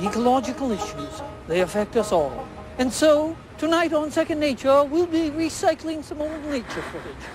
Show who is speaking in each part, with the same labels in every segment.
Speaker 1: ecological issues. They affect us all. And so, tonight on Second Nature, we'll be recycling some old nature footage.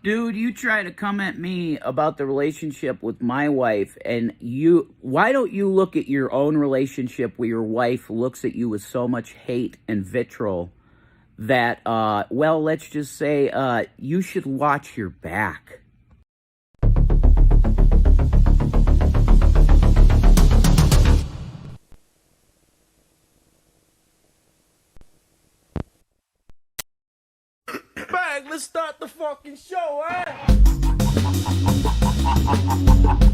Speaker 2: Dude, you try to come at me about the relationship with my wife, and why don't you look at your own relationship where your wife looks at you with so much hate and vitriol that, well, let's just say, you should watch your back.
Speaker 3: Bang, let's start the fucking show, eh?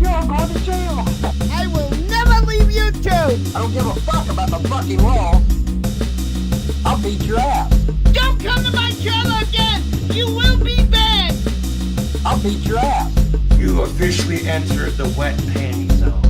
Speaker 1: You're going to jail.
Speaker 4: I will never leave YouTube!
Speaker 5: I don't give a fuck about the fucking law. I'll beat your ass.
Speaker 4: Don't come to my channel again! You will be banned!
Speaker 5: I'll beat your ass.
Speaker 3: You officially entered the wet panty zone.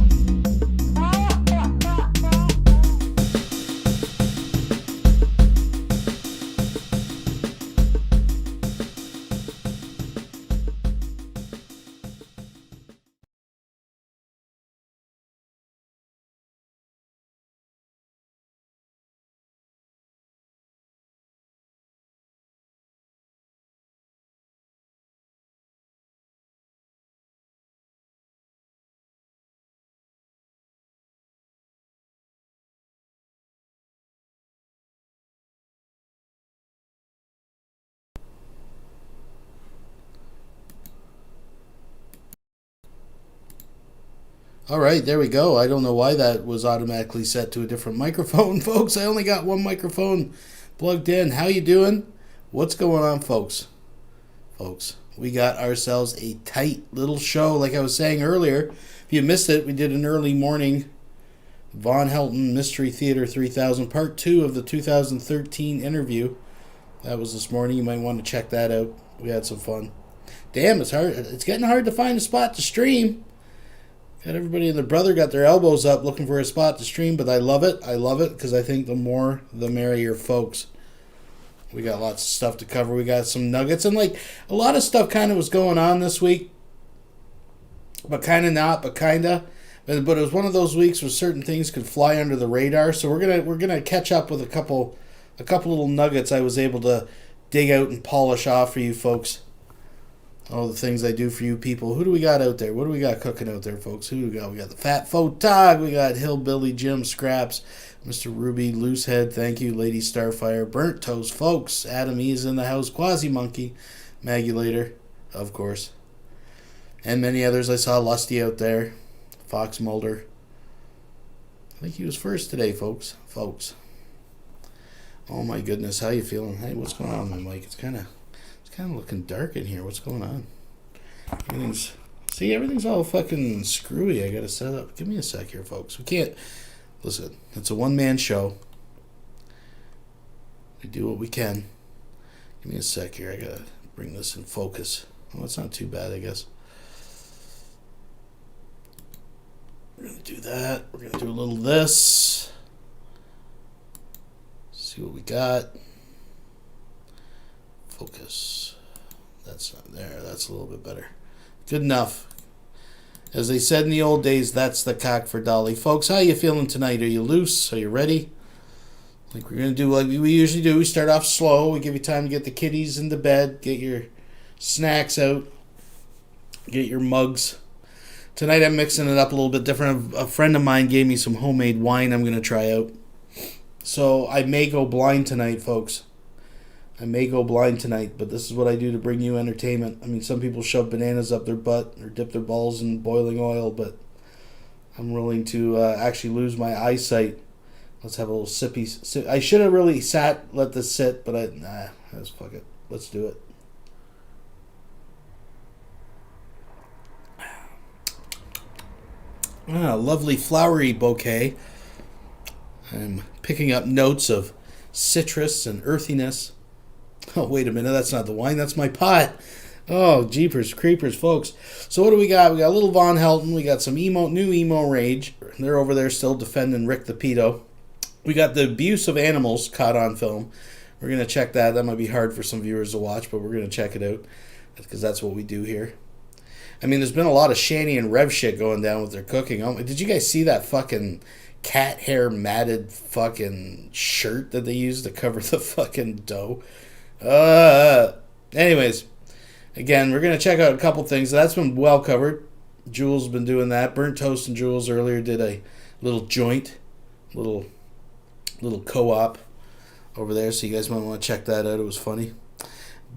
Speaker 6: All right, there we go. I don't know why that was automatically set to a different microphone, folks. I only got one microphone plugged in. How you doing? What's going on, folks? Folks, we got ourselves a tight little show, like I was saying earlier. If you missed it, we did an early morning Von Helton Mystery Theater 3000, part 2 of the 2013 interview. That was this morning. You might want to check that out. We had some fun. Damn, it's hard. It's getting hard to find a spot to stream. Got everybody and their brother got their elbows up looking for a spot to stream, but I love it. I love it because I think the more, the merrier, folks. We got lots of stuff to cover. We got some nuggets. And, like, a lot of stuff kind of was going on this week. But kind of not, but kind of. But it was one of those weeks where certain things could fly under the radar. So we're gonna catch up with a couple little nuggets I was able to dig out and polish off for you folks. All the things I do for you people. Who do we got out there? What do we got cooking out there, folks? Who do we got? We got the Fat Photog. We got Hillbilly Jim Scraps. Mr. Ruby Loosehead. Thank you. Lady Starfire. Burnt Toast, folks. Adam E is in the house. Quasi Monkey. Magulator, of course. And many others. I saw Lusty out there. Fox Mulder. I think he was first today, folks. Oh my goodness. How you feeling? Hey, what's going on, my mic? It's kind of looking dark in here. What's going on? Everything's all fucking screwy. I gotta set up. Give me a sec here, folks. We can't listen. It's a one-man show. We do what we can. Give me a sec here. I gotta bring this in focus. Well, it's not too bad, I guess. We're gonna do that. We're gonna do a little this. See what we got. Focus. That's not there. That's a little bit better. Good enough. As they said in the old days, that's the cock for Dolly. Folks, how you feeling tonight? Are you loose? Are you ready? Like we're going to do like we usually do. We start off slow. We give you time to get the kiddies into bed. Get your snacks out. Get your mugs. Tonight I'm mixing it up a little bit different. A friend of mine gave me some homemade wine I'm going to try out. So I may go blind tonight, folks. I may go blind tonight, but this is what I do to bring you entertainment. I mean, some people shove bananas up their butt or dip their balls in boiling oil, but I'm willing to actually lose my eyesight. Let's have a little sippy. I should have really let this sit, but let's fuck it. Let's do it. Lovely flowery bouquet. I'm picking up notes of citrus and earthiness. Oh, wait a minute. That's not the wine. That's my pot. Oh, jeepers creepers, folks. So what do we got? We got a little Von Helton. We got some new emo rage. They're over there still defending Rick the Pedo. We got the abuse of animals caught on film. We're going to check that. That might be hard for some viewers to watch, but we're going to check it out because that's what we do here. I mean, there's been a lot of Shanny and Rev shit going down with their cooking. Oh, did you guys see that fucking cat hair matted fucking shirt that they used to cover the fucking dough? Anyways, again, we're going to check out a couple things. That's been well covered. Jules been doing that. Burnt Toast and Jules earlier did a little joint, little co-op over there, so you guys might want to check that out. It was funny.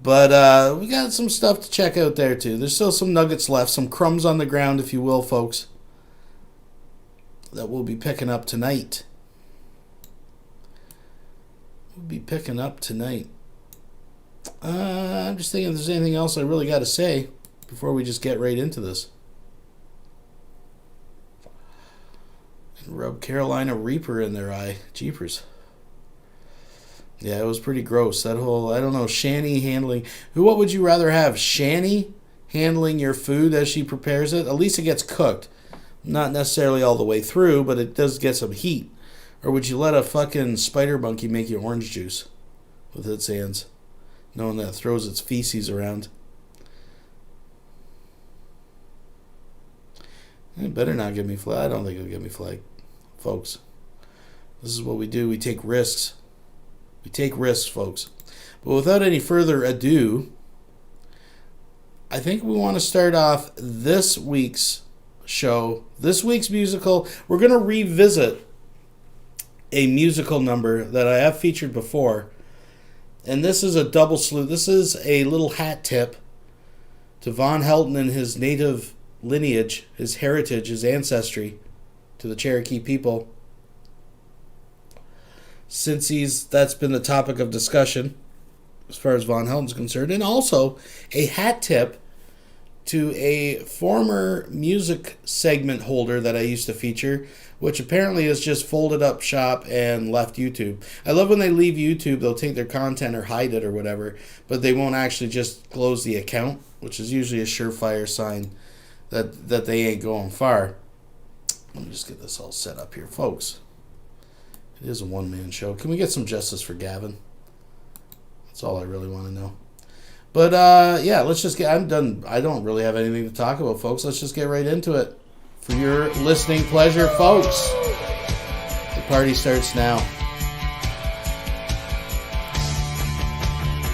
Speaker 6: But we got some stuff to check out there, too. There's still some nuggets left, some crumbs on the ground, if you will, folks, that we'll be picking up tonight. I'm just thinking if there's anything else I really got to say before we just get right into this. And rub Carolina Reaper in their eye. Jeepers. Yeah, it was pretty gross. That whole, I don't know, Shanny handling. What would you rather have? Shanny handling your food as she prepares it? At least it gets cooked. Not necessarily all the way through, but it does get some heat. Or would you let a fucking spider monkey make you orange juice with its hands, knowing that it throws its feces around? It better not give me flag. I don't think it'll give me flag. Folks, this is what we do. We take risks. Folks. But without any further ado, I think we want to start off this week's show, this week's musical. We're going to revisit a musical number that I have featured before. And this is a double salute. This is a little hat tip to Von Helton and his native lineage, his heritage, his ancestry, to the Cherokee people. Since that's been the topic of discussion as far as Von Helton's concerned. And also a hat tip to a former music segment holder that I used to feature, which apparently has just folded up shop and left YouTube. I love when they leave YouTube, they'll take their content or hide it or whatever, but they won't actually just close the account, which is usually a surefire sign that they ain't going far. Let me just get this all set up here, folks. It is a one-man show. Can we get some justice for Gavin? That's all I really want to know. But, yeah, let's just get... I'm done. I don't really have anything to talk about, folks. Let's just get right into it. For your listening pleasure, folks. The party starts now.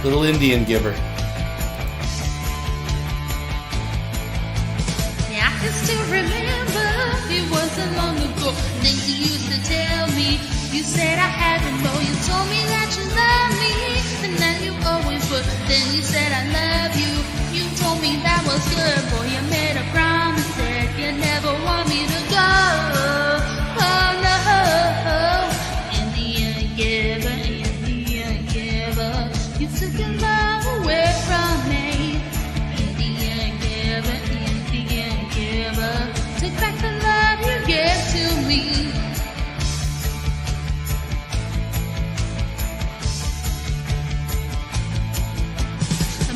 Speaker 6: Little Indian giver.
Speaker 7: Yeah, I can still remember, it wasn't long ago. Things you used to tell me. You said I had to know. You told me that you love me, and that you always would. Then you said I love you. You told me that was good. Boy, you made a promise that you never want me to go. Oh no. Indian giver, Indian giver. You took your love away from me. Indian giver, Indian giver. Take back the love you gave to me.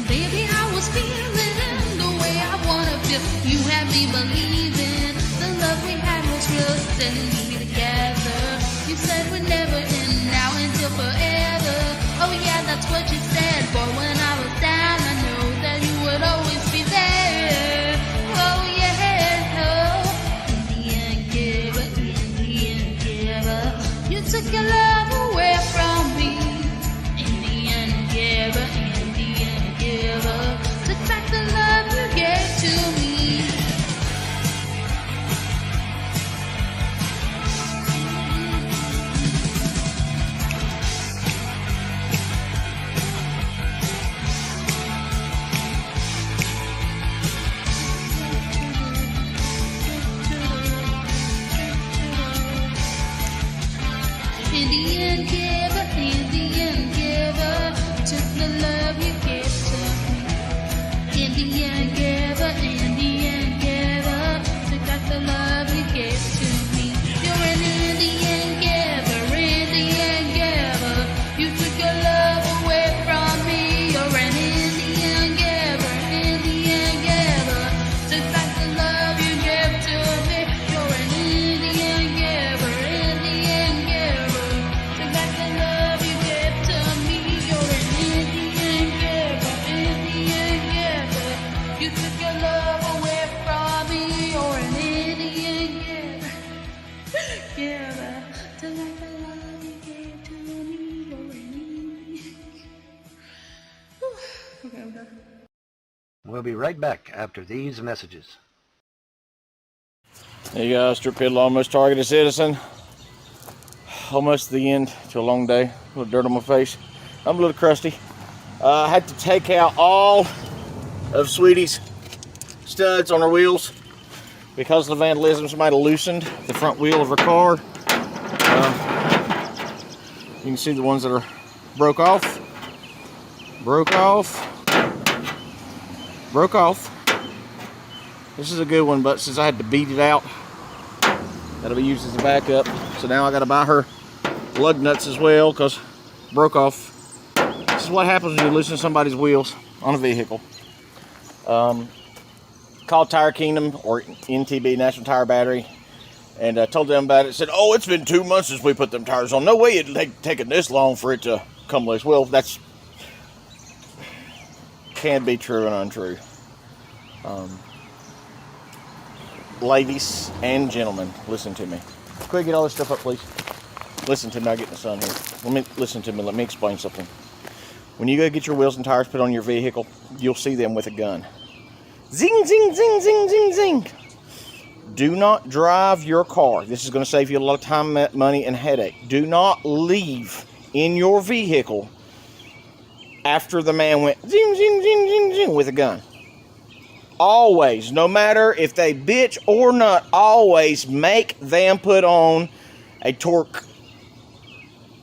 Speaker 7: Baby, I was feeling the way I wanna feel. You had me believing the love we had was real. Sending me together. You said we'd never end now until forever. Oh yeah, that's what you said. Boy, when I was down, I knew that you would always be there. Oh yeah, oh. Indian giver, Indian giver. You took your love away from me. Indian giver, took back the love you gave to me. Indian giver, Indian giver, took the love you gave to me. Indian giver, Indian giver, took back the love you gave to me. You're an Indian giver, Indian giver. You took your love away from me. You're an Indian giver, Indian giver. Took back the love you gave to me. You're an Indian giver, Indian giver. Took back the love you gave to me. You're an Indian giver, Indian giver. You took your love away from me. You're an Indian giver, giver. Took back the love you gave to me. You're an Indian. Okay, I'm done.
Speaker 3: We'll be right back after these messages.
Speaker 8: Hey guys, Strip Pit almost targeted citizen. Almost the end to a long day. A little dirt on my face. I'm a little crusty. I had to take out all of Sweetie's studs on her wheels because of the vandalism. Somebody loosened the front wheel of her car. You can see the ones that are broke off. This is a good one, but since I had to beat it out, that'll be used as a backup. So now I gotta buy her lug nuts as well because broke off. This is what happens when you loosen somebody's wheels on a vehicle. Called Tire Kingdom or NTB, National Tire Battery, and I told them about it. Said, oh, it's been 2 months since we put them tires on. No way it'd taken this long for it to come loose. Well, that's can be true and untrue. Ladies and gentlemen, listen to me. Quick, get all this stuff up, please. Listen to me. I'll get in the sun here. Listen to me. Let me explain something. When you go get your wheels and tires put on your vehicle, you'll see them with a gun. Zing, zing, zing, zing, zing, zing. Do not drive your car. This is going to save you a lot of time, money, and headache. Do not leave in your vehicle after the man went zing, zing, zing, zing, zing with a gun. Always, no matter if they bitch or not, always make them put on a torque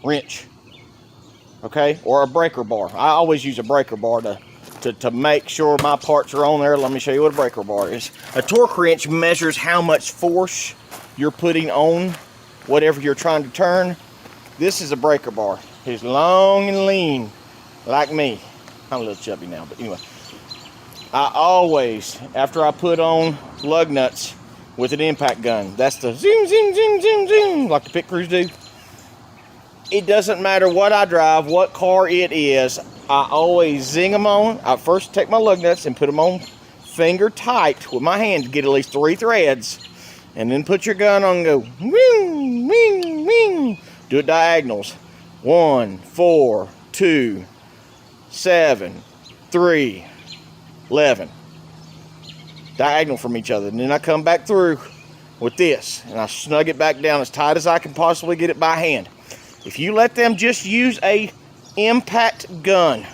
Speaker 8: wrench, okay, or a breaker bar. I always use a breaker bar to make sure my parts are on there. Let me show you what a breaker bar is. A torque wrench measures how much force you're putting on whatever you're trying to turn. This is a breaker bar. It's long and lean, like me. I'm a little chubby now, but anyway. I always, after I put on lug nuts, with an impact gun. That's the zoom, zoom, zoom, zoom, zoom, like the pit crews do. It doesn't matter what I drive, what car it is, I always zing them on. I first take my lug nuts and put them on finger tight with my hand to get at least 3 threads. And then put your gun on and go, wing, wing, wing. Do it diagonals. 1, 4, 2, 7, 3, 11. Diagonal from each other. And then I come back through with this. And I snug it back down as tight as I can possibly get it by hand. If you let them just use a impact gun,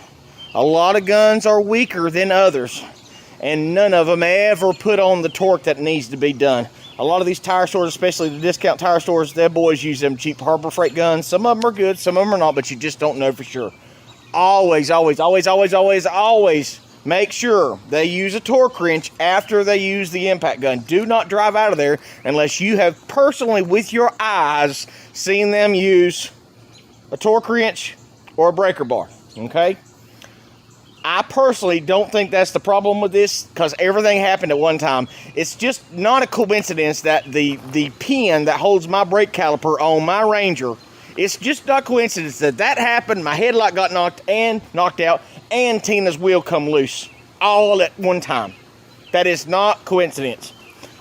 Speaker 8: a lot of guns are weaker than others. And none of them ever put on the torque that needs to be done. A lot of these tire stores, especially the discount tire stores, their boys use them cheap Harbor Freight guns. Some of them are good, some of them are not, but you just don't know for sure. Always, always, always, always, always, always make sure they use a torque wrench after they use the impact gun. Do not drive out of there unless you have personally, with your eyes, seen them use a torque wrench or a breaker bar, okay? I personally don't think that's the problem with this, because everything happened at one time. It's just not a coincidence that the pin that holds my brake caliper on my Ranger, it's just not a coincidence that happened. My headlight got knocked out, and Tina's wheel come loose all at one time. That is not coincidence.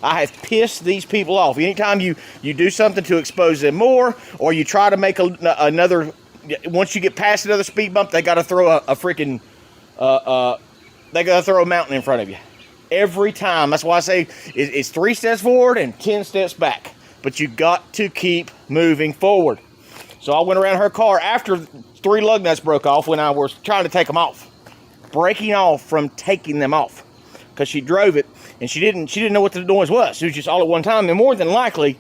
Speaker 8: I have pissed these people off. Anytime you do something to expose them more, or you try to make another, once you get past another speed bump, they got to throw a freaking they gotta throw a mountain in front of you every time. That's why I say it's 3 steps forward and 10 steps back, but you got to keep moving forward. So I went around her car after 3 lug nuts broke off when I was trying to take them off, breaking off from taking them off, because she drove it and she didn't know what the noise was. It was just all at one time, and more than likely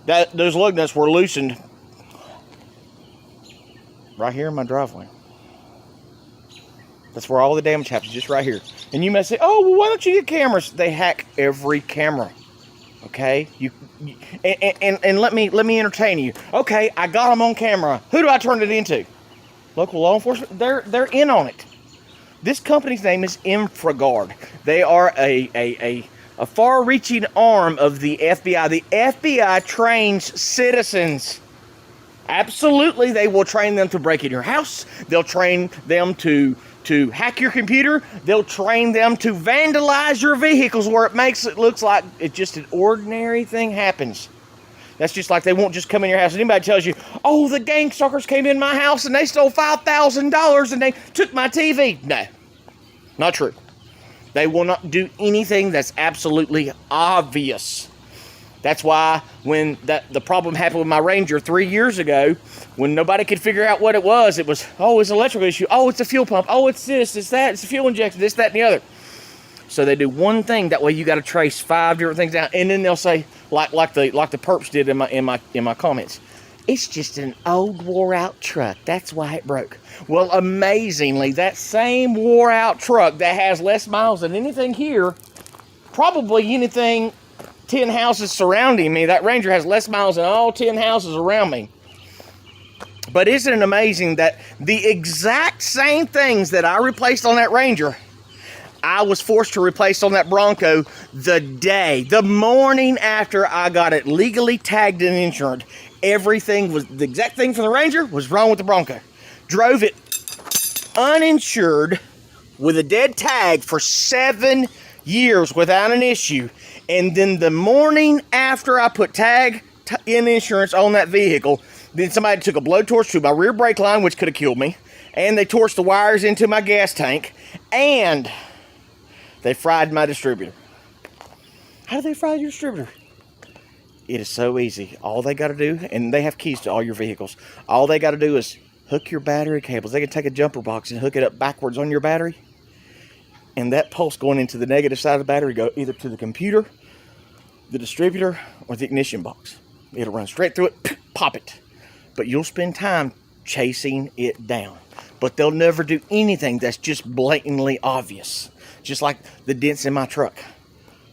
Speaker 8: that those lug nuts were loosened right here in my driveway. That's where all the damage happens, just right here. And you may say, oh, well, why don't you get cameras? They hack every camera, okay? And let me entertain you. Okay, I got them on camera. Who do I turn it into? Local law enforcement? They're in on it. This company's name is InfraGard. They are a far-reaching arm of the FBI. The FBI trains citizens. Absolutely, they will train them to break in your house. They'll train them to hack your computer. They'll train them to vandalize your vehicles where it makes it look like it's just an ordinary thing happens. That's just like they won't just come in your house. And anybody tells you, oh, the gang stalkers came in my house and they stole $5,000 and they took my TV. No, not true. They will not do anything that's absolutely obvious. That's why when the problem happened with my Ranger 3 years ago, when nobody could figure out what it was, oh, it's an electrical issue. Oh, it's a fuel pump. Oh, it's this, it's that, it's a fuel injection, this, that, and the other. So they do one thing. That way you got to trace 5 different things down, and then they'll say, like the perps did in my comments, it's just an old wore-out truck. That's why it broke. Well, amazingly, that same wore-out truck that has less miles than anything here, probably anything 10 houses surrounding me, that Ranger has less miles than all 10 houses around me. But isn't it amazing that the exact same things that I replaced on that Ranger, I was forced to replace on that Bronco the morning after I got it legally tagged and insured. Everything was, the exact thing from the Ranger was wrong with the Bronco. Drove it uninsured with a dead tag for 7 years without an issue. And then the morning after I put tag in insurance on that vehicle, then somebody took a blowtorch to my rear brake line, which could have killed me, and they torched the wires into my gas tank, and they fried my distributor. How do they fry your distributor? It is so easy. All they got to do, and they have keys to all your vehicles, all they got to do is hook your battery cables. They can take a jumper box and hook it up backwards on your battery, and that pulse going into the negative side of the battery go either to the computer, the distributor, or the ignition box. It'll run straight through it, pop it. But you'll spend time chasing it down. But they'll never do anything that's just blatantly obvious. Just like the dents in my truck.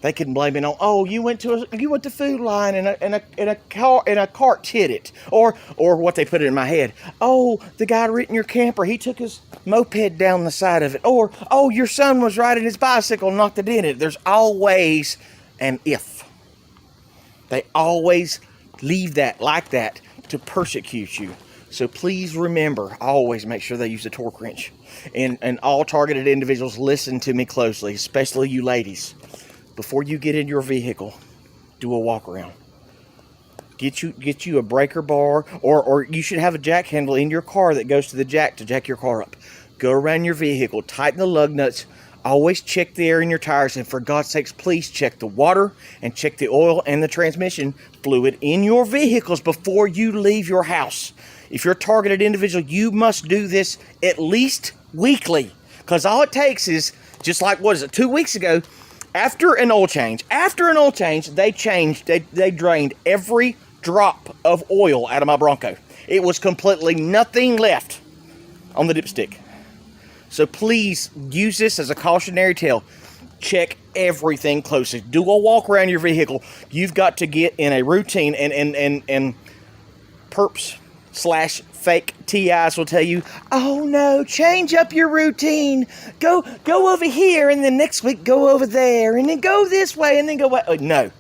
Speaker 8: They can blame it on, oh, you went to Food Line and a cart hit it, or what they put it in my head. Oh, the guy written your camper, he took his moped down the side of it, or oh, your son was riding his bicycle and knocked it in it. There's always an if. They always leave that like that to persecute you. So please remember, always make sure they use a torque wrench. And all targeted individuals, listen to me closely, especially you ladies. Before you get in your vehicle, do a walk around. Get you a breaker bar, or you should have a jack handle in your car that goes to the jack to jack your car up. Go around your vehicle, tighten the lug nuts, always check the air in your tires, and for God's sakes, please check the water and check the oil and the transmission fluid in your vehicles before you leave your house. If you're a targeted individual, you must do this at least weekly, because all it takes is, just like, 2 weeks ago, after an oil change, they drained every drop of oil out of my Bronco. It was completely nothing left on the dipstick. So please use this as a cautionary tale. Check everything closely. Do a walk around your vehicle. You've got to get in a routine, and perps / fake TIs will tell you, oh no, change up your routine. Go over here, and then next week go over there, and then go this way, and then go no.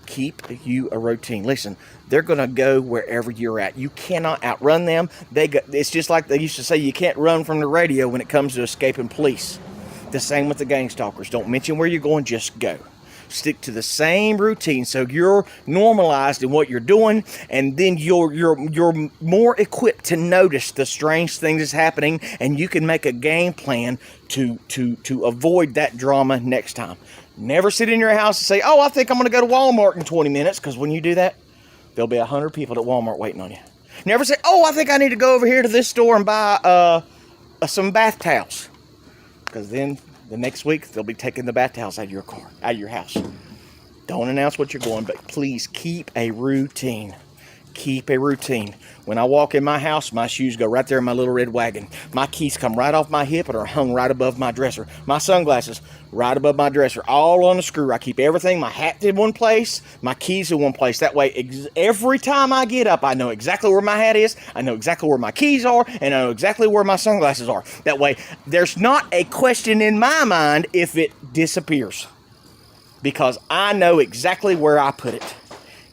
Speaker 8: Keep you a routine. Listen, they're going to go wherever you're at. You cannot outrun them. It's just like they used to say, you can't run from the radio when it comes to escaping police. The same with the gang stalkers. Don't mention where you're going, just go. Stick to the same routine so you're normalized in what you're doing, and then you're more equipped to notice the strange things that's happening, and you can make a game plan to avoid that drama next time. Never sit in your house and say, oh, I think I'm going to go to Walmart in 20 minutes, because when you do that, there'll be 100 people at Walmart waiting on you. Never say, oh, I think I need to go over here to this store and buy some bath towels, because then the next week they'll be taking the bath towels out of your car, out of your house. Don't announce what you're going, but please keep a routine. Keep a routine. When I walk in my house, my shoes go right there in my little red wagon. My keys come right off my hip and are hung right above my dresser. My sunglasses right above my dresser, all on a screw. I keep everything, my hat in one place, my keys in one place. That way, every time I get up, I know exactly where my hat is, I know exactly where my keys are, and I know exactly where my sunglasses are. That way, there's not a question in my mind if it disappears, because I know exactly where I put it.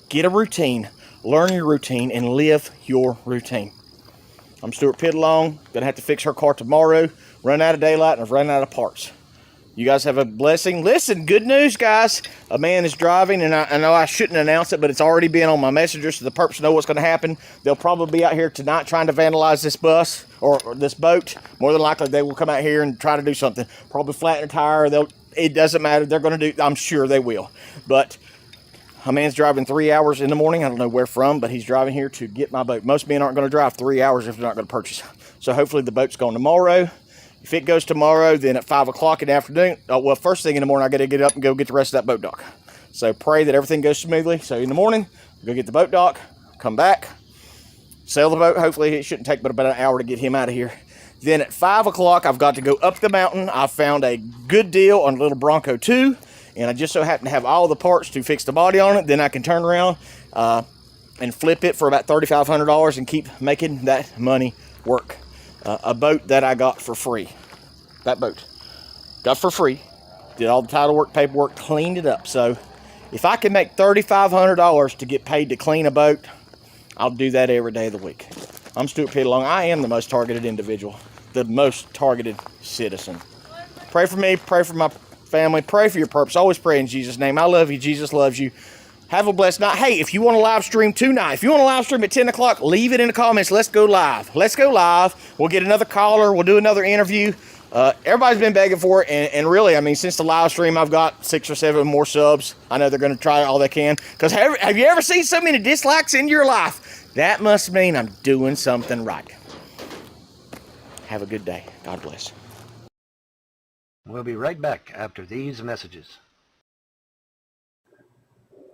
Speaker 8: Get a routine. Learn your routine and live your routine. I'm Stuart Pidlong. Gonna have to fix her car tomorrow. Run out of daylight and I've run out of parts. You guys have a blessing. Listen, good news, guys. A man is driving, and I know I shouldn't announce it, but it's already been on my messenger, so the perps know what's going to happen. They'll probably be out here tonight trying to vandalize this bus or this boat. More than likely, they will come out here and try to do something. Probably flatten a tire. It doesn't matter. They're going to do. I'm sure they will. But a man's driving 3 hours in the morning. I don't know where from, but he's driving here to get my boat. Most men aren't going to drive 3 hours if they're not going to purchase. So hopefully the boat's going tomorrow. If it goes tomorrow, then at 5 o'clock in the afternoon, first thing in the morning, I got to get up and go get the rest of that boat dock. So pray that everything goes smoothly. So in the morning, go get the boat dock, come back, sail the boat. Hopefully it shouldn't take but about an hour to get him out of here. Then at 5 o'clock, I've got to go up the mountain. I found a good deal on a little Bronco 2. And I just so happen to have all the parts to fix the body on it. Then I can turn around and flip it for about $3,500 and keep making that money work. A boat that I got for free. That boat. Got for free. Did all the title work, paperwork, cleaned it up. So if I can make $3,500 to get paid to clean a boat, I'll do that every day of the week. I'm Stuart Pidlong. I am the most targeted individual. The most targeted citizen. Pray for me. Pray for my family, pray for your purpose. Always pray in Jesus' name. I love you. Jesus loves you. Have a blessed night. Hey, if you want to live stream tonight, if you want to live stream at 10 o'clock, leave it in the comments. Let's go live. Let's go live. We'll get another caller. We'll do another interview. Everybody's been begging for it. And really, I mean, since the live stream, I've got 6 or 7 more subs. I know they're going to try all they can. Because have you ever seen so many dislikes in your life? That must mean I'm doing something right. Have a good day. God bless.
Speaker 3: We'll be right back after these messages.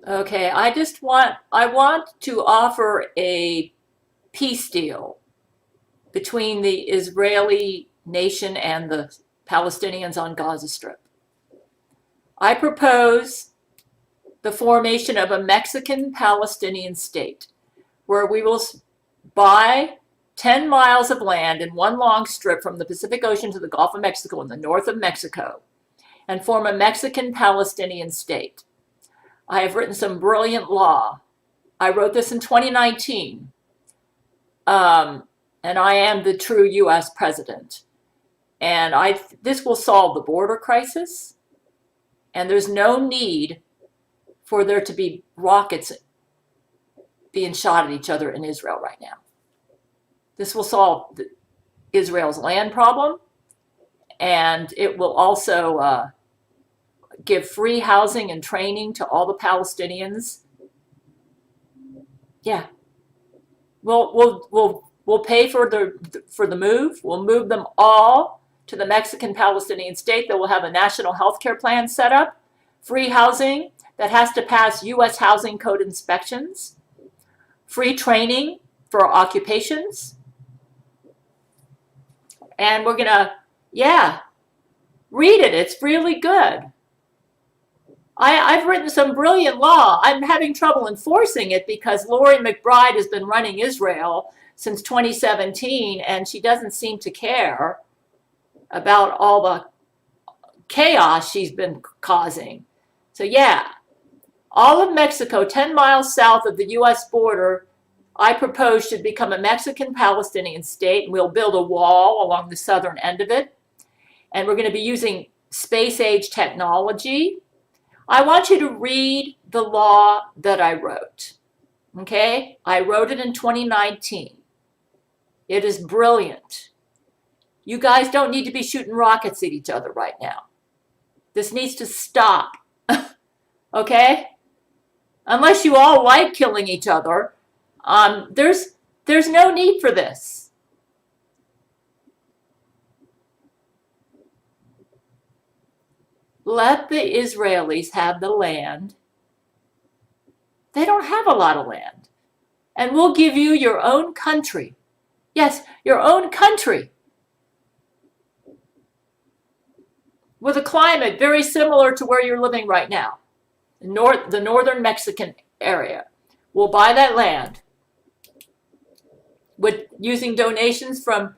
Speaker 9: Okay, I want to offer a peace deal between the Israeli nation and the Palestinians on Gaza Strip. I propose the formation of a Mexican-Palestinian state where we will buy 10 miles of land in one long strip from the Pacific Ocean to the Gulf of Mexico in the north of Mexico and form a Mexican-Palestinian state. I have written some brilliant law. I wrote this in 2019. And I am the true U.S. president. And this will solve the border crisis. And there's no need for there to be rockets being shot at each other in Israel right now. This will solve Israel's land problem. And it will also give free housing and training to all the Palestinians. Yeah. We'll pay for the move. We'll move them all to the Mexican Palestinian state that will have a national health care plan set up, free housing that has to pass U.S. housing code inspections, free training for occupations. And we're gonna, read it. It's really good. I've written some brilliant law. I'm having trouble enforcing it because Lori McBride has been running Israel since 2017, and she doesn't seem to care about all the chaos she's been causing. So all of Mexico, 10 miles south of the U.S. border, I propose should become a Mexican Palestinian state, and we'll build a wall along the southern end of it. And we're going to be using space-age technology. I want you to read the law that I wrote, okay? I wrote it in 2019. It is brilliant. You guys don't need to be shooting rockets at each other right now. This needs to stop, okay? Unless you all like killing each other, there's no need for this. Let the Israelis have the land. They don't have a lot of land. And we'll give you your own country. Yes, your own country. With a climate very similar to where you're living right now. The northern Mexican area. We'll buy that land using donations from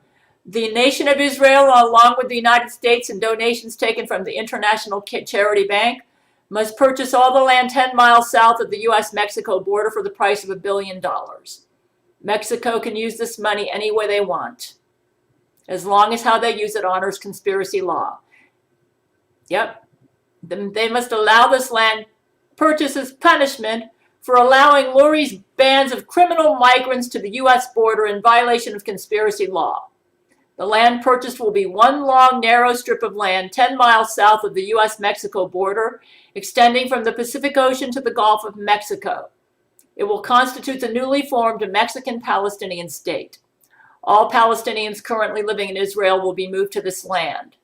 Speaker 9: the nation of Israel, along with the United States, and donations taken from the International Charity Bank, must purchase all the land 10 miles south of the U.S.-Mexico border for the price of $1 billion. Mexico can use this money any way they want, as long as how they use it honors conspiracy law. Yep. They must allow this land purchase as punishment for allowing Lori's bands of criminal migrants to the U.S. border in violation of conspiracy law. The land purchased will be one long, narrow strip of land 10 miles south of the U.S.-Mexico border, extending from the Pacific Ocean to the Gulf of Mexico. It will constitute the newly formed Mexican Palestinian state. All Palestinians currently living in Israel will be moved to this land.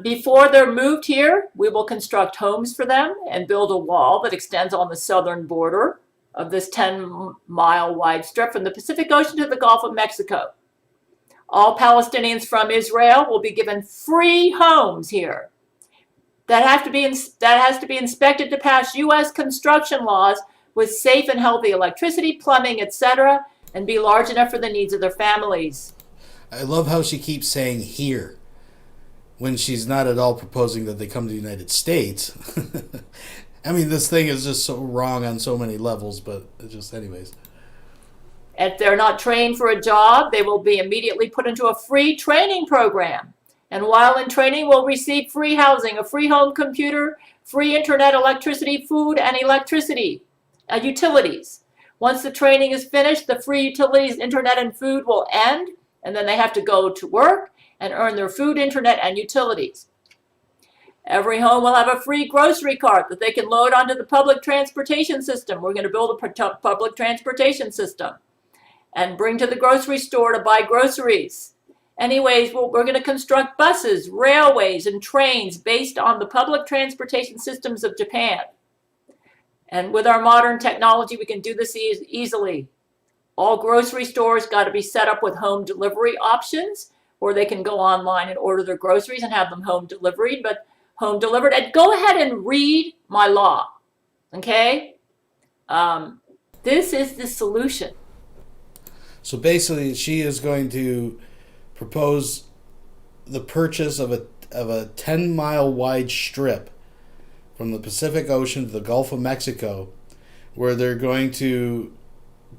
Speaker 9: Before they're moved here, we will construct homes for them and build a wall that extends on the southern border of this 10-mile wide strip from the Pacific Ocean to the Gulf of Mexico. All Palestinians from Israel will be given free homes here. That has to be inspected to pass U.S. construction laws with safe and healthy electricity, plumbing, etc., and be large enough for the needs of their families.
Speaker 6: I love how she keeps saying here when she's not at all proposing that they come to the United States. I mean, this thing is just so wrong on so many levels, but just anyways.
Speaker 9: If they're not trained for a job, they will be immediately put into a free training program. And while in training, will receive free housing, a free home computer, free internet, electricity, food, and utilities. Once the training is finished, the free utilities, internet, and food will end, and then they have to go to work and earn their food, internet, and utilities. Every home will have a free grocery cart that they can load onto the public transportation system. We're going to build a public transportation system and bring to the grocery store to buy groceries. Anyways, we're going to construct buses, railways, and trains based on the public transportation systems of Japan. And with our modern technology, we can do this easily. All grocery stores got to be set up with home delivery options, or they can go online and order their groceries and have them home delivered. And go ahead and read my law, okay? This is the solution.
Speaker 6: So basically, she is going to propose the purchase of a 10-mile wide strip from the Pacific Ocean to the Gulf of Mexico, where they're going to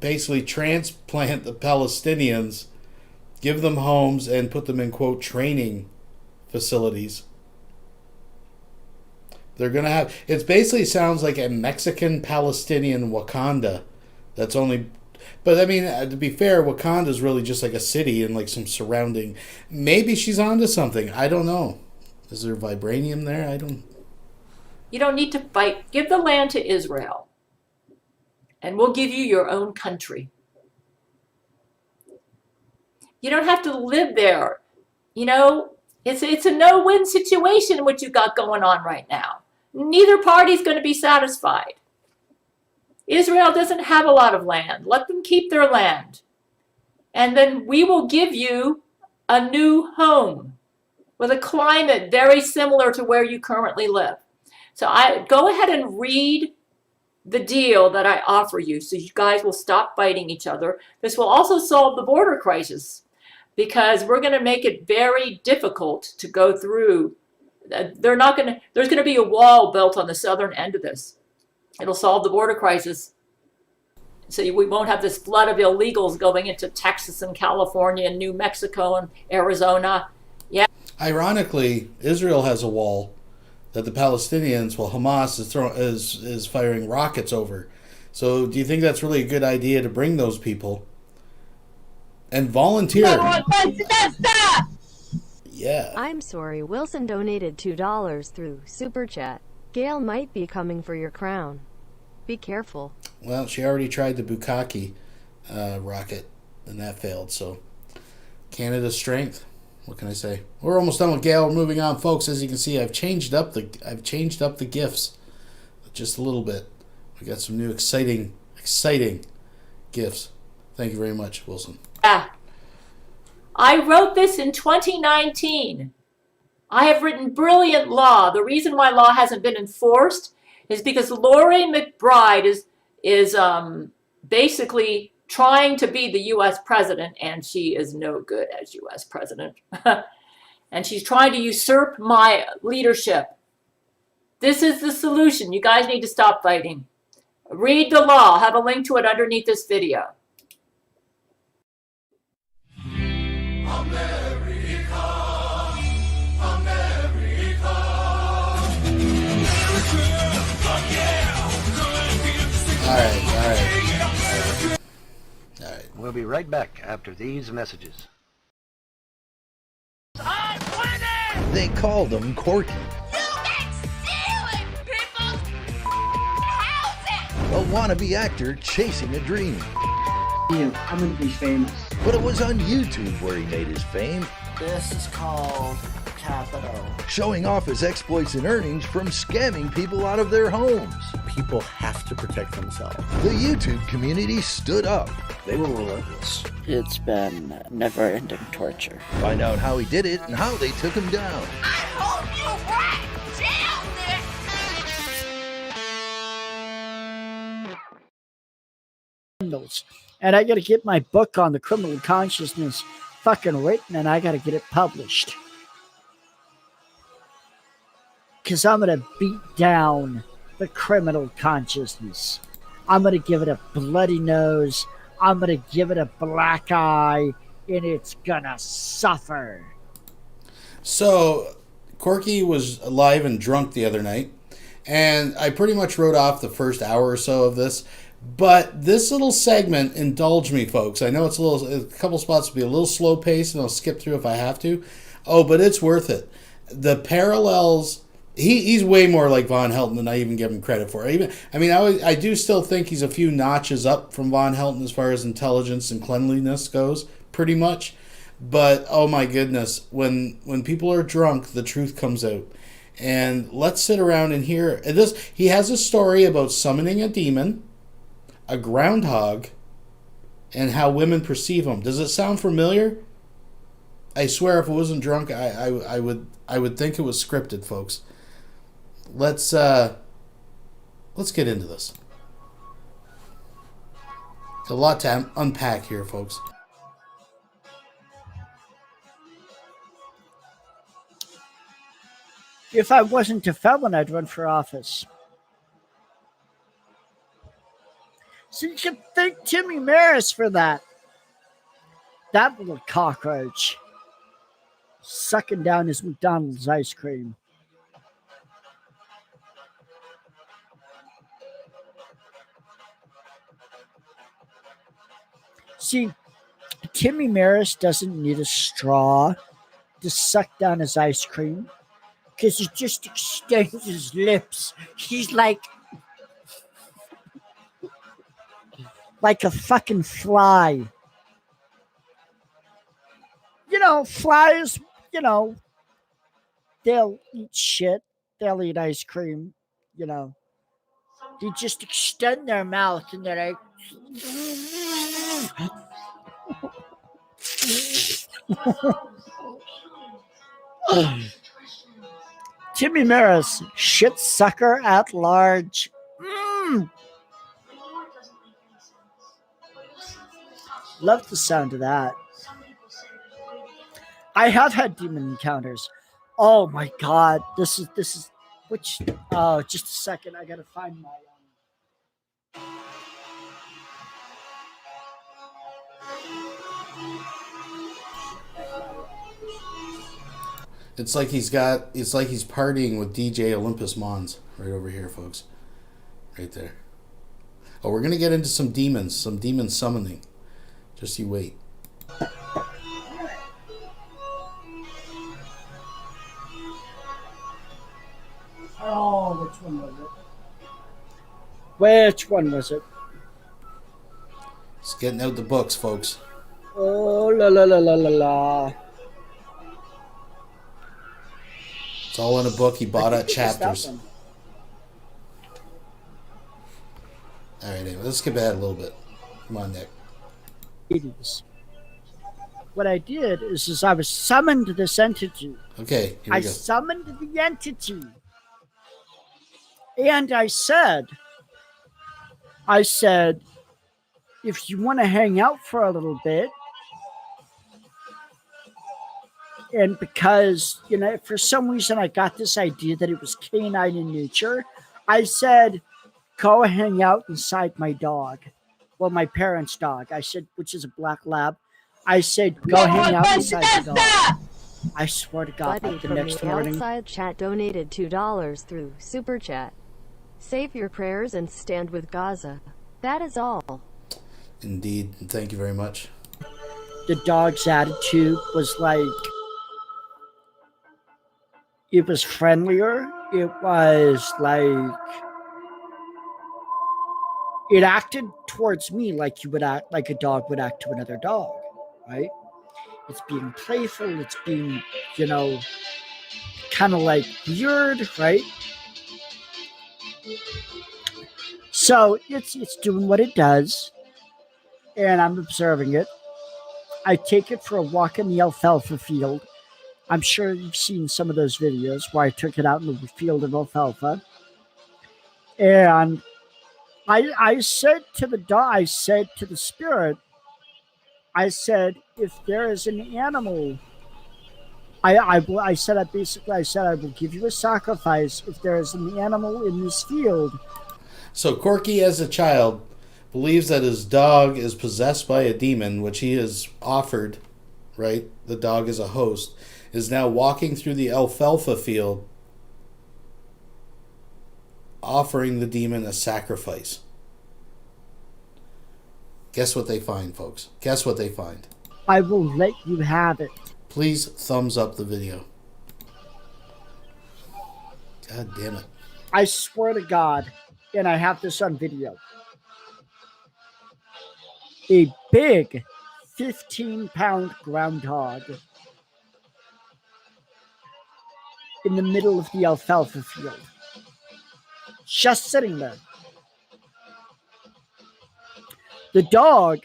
Speaker 6: basically transplant the Palestinians, give them homes, and put them in, quote, training facilities. They're going to have... It basically sounds like a Mexican-Palestinian Wakanda. That's only... But, I mean, to be fair, Wakanda is really just like a city and like some surrounding... Maybe she's onto something. I don't know. Is there vibranium there? I don't...
Speaker 9: You don't need to fight. Give the land to Israel. And we'll give you your own country. You don't have to live there. You know, it's a no-win situation what you got going on right now. Neither party's going to be satisfied. Israel doesn't have a lot of land. Let them keep their land. And then we will give you a new home with a climate very similar to where you currently live. So I go ahead and read the deal that I offer you so you guys will stop fighting each other. This will also solve the border crisis because we're going to make it very difficult to go through. There's going to be a wall built on the southern end of this. It'll solve the border crisis. So we won't have this flood of illegals going into Texas and California and New Mexico and Arizona. Yeah.
Speaker 6: Ironically, Israel has a wall that the Palestinians, well, Hamas is firing rockets over. So do you think that's really a good idea to bring those people and volunteer? Yeah.
Speaker 10: I'm sorry, Wilson donated $2 through Super Chat. Gail might be coming for your crown. Be careful.
Speaker 6: Well, she already tried the Bukkake rocket, and that failed. So, Canada's strength. What can I say? We're almost done with Gail. We're moving on, folks. As you can see, I've changed up the gifts just a little bit. We got some new exciting gifts. Thank you very much, Wilson.
Speaker 9: I wrote this in 2019. I have written brilliant law. The reason why law hasn't been enforced is because Lori McBride is basically trying to be the U.S. president, and she is no good as U.S. president. And she's trying to usurp my leadership. This is the solution. You guys need to stop fighting. Read the law. I'll have a link to it underneath this video.
Speaker 6: All right.
Speaker 11: We'll be right back after these messages.
Speaker 12: They called him Corky. A wannabe actor chasing a dream.
Speaker 13: I'm gonna be famous.
Speaker 12: But it was on YouTube where he made his fame.
Speaker 13: This is called Capital.
Speaker 12: Showing off his exploits and earnings from scamming people out of their homes.
Speaker 14: People have to protect themselves.
Speaker 12: The YouTube community stood up.
Speaker 14: They were relentless.
Speaker 15: It's been never-ending torture.
Speaker 12: Find out how he did it and how they took him down.
Speaker 4: I hope you write down this.
Speaker 13: And I gotta get my book on the criminal consciousness fucking written, and I gotta get it published. Because I'm gonna beat down the criminal consciousness. I'm gonna give it a bloody nose. I'm gonna give it a black eye, and it's gonna suffer.
Speaker 6: So, Corky was alive and drunk the other night, and I pretty much wrote off the first hour or so of this. But this little segment, indulge me, folks. I know it's a couple spots will be a little slow paced, and I'll skip through if I have to. Oh, but it's worth it. The parallels. He's way more like Von Helton than I even give him credit for. I do still think he's a few notches up from Von Helton as far as intelligence and cleanliness goes, pretty much. But oh my goodness, when people are drunk, the truth comes out. And let's sit around and hear this. He has a story about summoning a demon, a groundhog, and how women perceive him. Does it sound familiar? I swear, if it wasn't drunk, I would think it was scripted, folks. Let's get into this. A lot to unpack here, folks.
Speaker 13: If I wasn't a felon, I'd run for office. So you can thank Timmy Maris for that. That little cockroach sucking down his McDonald's ice cream. See, Timmy Maris doesn't need a straw to suck down his ice cream because he just extends his lips. He's like a fucking fly. You know, flies, you know, they'll eat shit. They'll eat ice cream, you know. They just extend their mouth and they're like... Timmy Maris, shit sucker at large. Love the sound of that. I have had demon encounters. Oh my god, this is which? Oh, just a second. I gotta find my.
Speaker 6: It's like he's partying with DJ Olympus Mons right over here, folks. Right there. Oh, we're gonna get into some demon summoning. Just you wait.
Speaker 13: Oh, which one was it? Which one was it?
Speaker 6: It's getting out the books, folks.
Speaker 13: Oh, la la la la la la.
Speaker 6: It's all in a book he bought at Chapters. All right, anyway, let's skip ahead a little bit. Come on, Nick.
Speaker 13: What I did is I was summoned to this entity.
Speaker 6: Okay, here we
Speaker 13: I
Speaker 6: go.
Speaker 13: summoned the entity. And I said, if you want to hang out for a little bit, and because, you know, for some reason I got this idea that it was canine in nature, I said, go hang out inside my dog. Well, my parents' dog. I said, which is a black lab. I said, go hang out inside the dog. I swear to God,
Speaker 10: Buddy
Speaker 13: the
Speaker 10: from
Speaker 13: next
Speaker 10: the
Speaker 13: morning.
Speaker 10: outside chat donated $2 through Super Chat. Save your prayers and stand with Gaza. That is all.
Speaker 6: Indeed. Thank you very much.
Speaker 13: The dog's attitude was like, it was friendlier. It was like, it acted towards me like you would act, like a dog would act to another dog, right? It's being playful. It's being, you know, kind of like weird, right? So it's doing what it does, and I'm observing it. I take it for a walk in the alfalfa field. I'm sure you've seen some of those videos where I took it out in the field of alfalfa. And I said to the dog, I said to the spirit, I said, if there is an animal, I said I will give you a sacrifice if there is an animal in this field.
Speaker 6: So Corky, as a child, believes that his dog is possessed by a demon, which he has offered, right? The dog is a host, is now walking through the alfalfa field, offering the demon a sacrifice. Guess what they find, folks? Guess what they find?
Speaker 13: I will let you have it.
Speaker 6: Please thumbs up the video. God damn it.
Speaker 13: I swear to God, and I have this on video. A big 15-pound groundhog in the middle of the alfalfa field. Just sitting there. The dog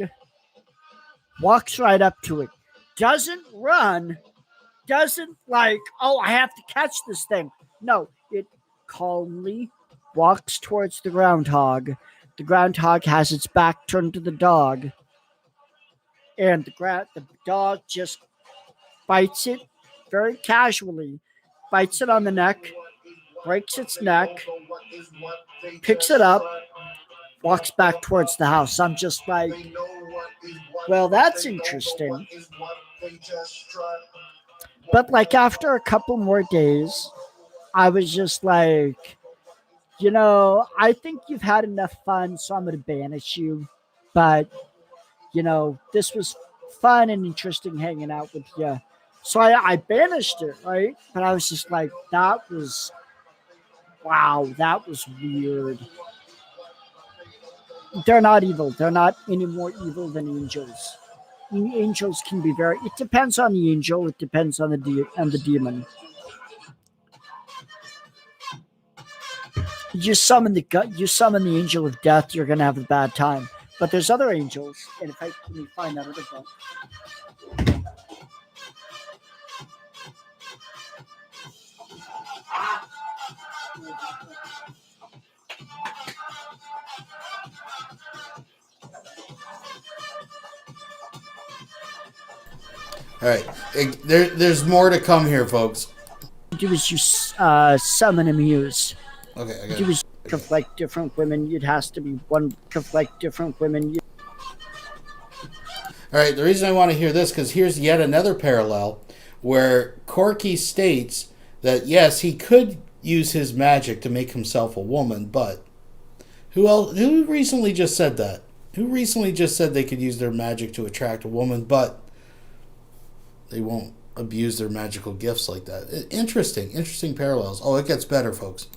Speaker 13: walks right up to it. Doesn't run. Doesn't like, oh, I have to catch this thing. No, it calmly walks towards the groundhog. The groundhog has its back turned to the dog. And the dog just bites it very casually. Bites it on the neck breaks its neck, picks it up, walks back towards the house. I'm just like, well, that's interesting. But like after a couple more days, I was just like, I think you've had enough fun, so I'm going to banish you. But, this was fun and interesting hanging out with you. So I banished it, right? But I was just like, wow, that was weird. They're not evil. They're not any more evil than angels. Angels can be it depends on the angel. It depends on the demon. You summon the angel of death, you're going to have a bad time. But there's other angels. And let me find that other book.
Speaker 6: All right, there's more to come here, folks.
Speaker 13: Do is you summon a muse.
Speaker 6: Okay, I got
Speaker 13: do is of like different women. It has to be one of like different women.
Speaker 6: All right, the reason I want to hear this because here's yet another parallel where Corky states that yes, he could use his magic to make himself a woman, but who recently just said that? Who recently just said they could use their magic to attract a woman, but they won't abuse their magical gifts like that? Interesting parallels. Oh, it gets better, folks.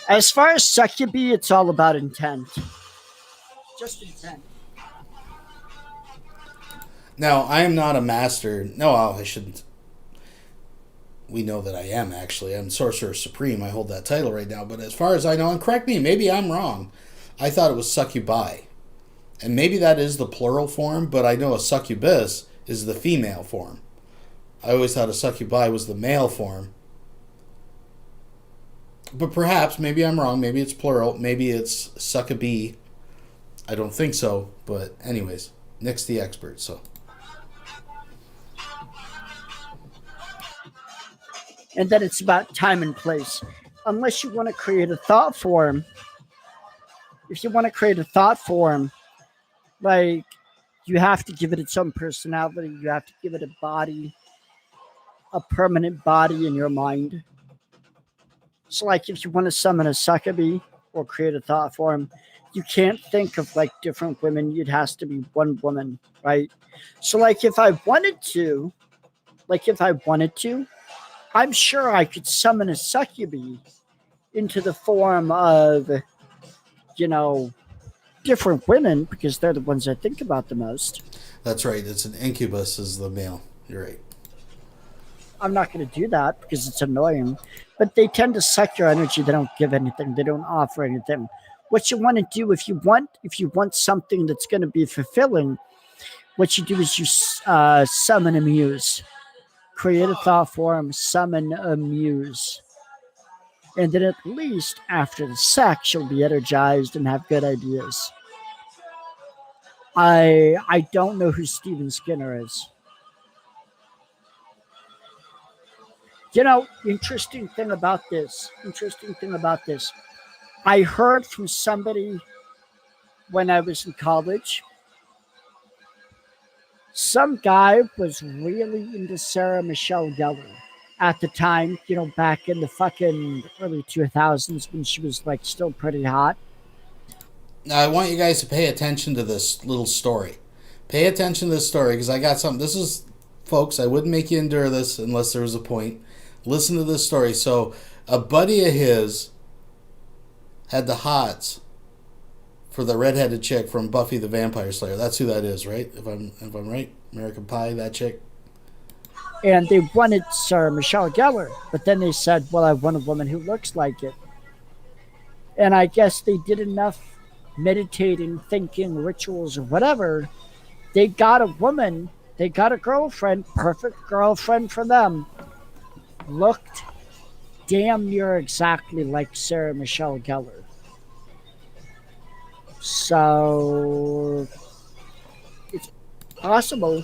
Speaker 13: As far as succubi, it's all about intent. Just intent.
Speaker 6: Now, I am not a master. No, I shouldn't. We know that I am, actually. I'm Sorcerer Supreme. I hold that title right now. But as far as I know, and correct me, maybe I'm wrong, I thought it was succubi. And maybe that is the plural form, but I know a succubus is the female form. I always thought a succubi was the male form. But perhaps, maybe I'm wrong. Maybe it's plural. Maybe it's succubi. I don't think so. But anyways, Nick's the expert, so.
Speaker 13: And then it's about time and place. Unless you want to create a thought form. If you want to create a thought form, like, you have to give it its own personality. You have to give it a body, a permanent body in your mind. So, like, if you want to summon a succubi or create a thought form, you can't think of, like, different women. It has to be one woman, right? So, like, if I wanted to, I'm sure I could summon a succubi into the form of, different women, because they're the ones I think about the most.
Speaker 6: That's right. It's an incubus is the male. You're right.
Speaker 13: I'm not going to do that because it's annoying. But they tend to suck your energy. They don't give anything. They don't offer anything. What you want to do if you want something that's going to be fulfilling, what you do is you summon a muse. Create a thought form, summon a muse. And then at least after the sex, you'll be energized and have good ideas. I don't know who Steven Skinner is. Interesting thing about this. I heard from somebody when I was in college. Some guy was really into Sarah Michelle Gellar at the time, back in the fucking early 2000s when she was like still pretty hot.
Speaker 6: Now, I want you guys to pay attention to this little story. Pay attention to this story because I got something. This is, folks, I wouldn't make you endure this unless there was a point. Listen to this story. So, a buddy of his had the hots for the redheaded chick from Buffy the Vampire Slayer. That's who that is, right? If I'm right, American Pie, that chick.
Speaker 13: And they wanted Sarah Michelle Gellar, but then they said, "Well, I want a woman who looks like it." And I guess they did enough meditating, thinking, rituals, or whatever. They got a woman. They got a girlfriend, perfect girlfriend for them. Looked damn near exactly like Sarah Michelle Gellar. So it's possible.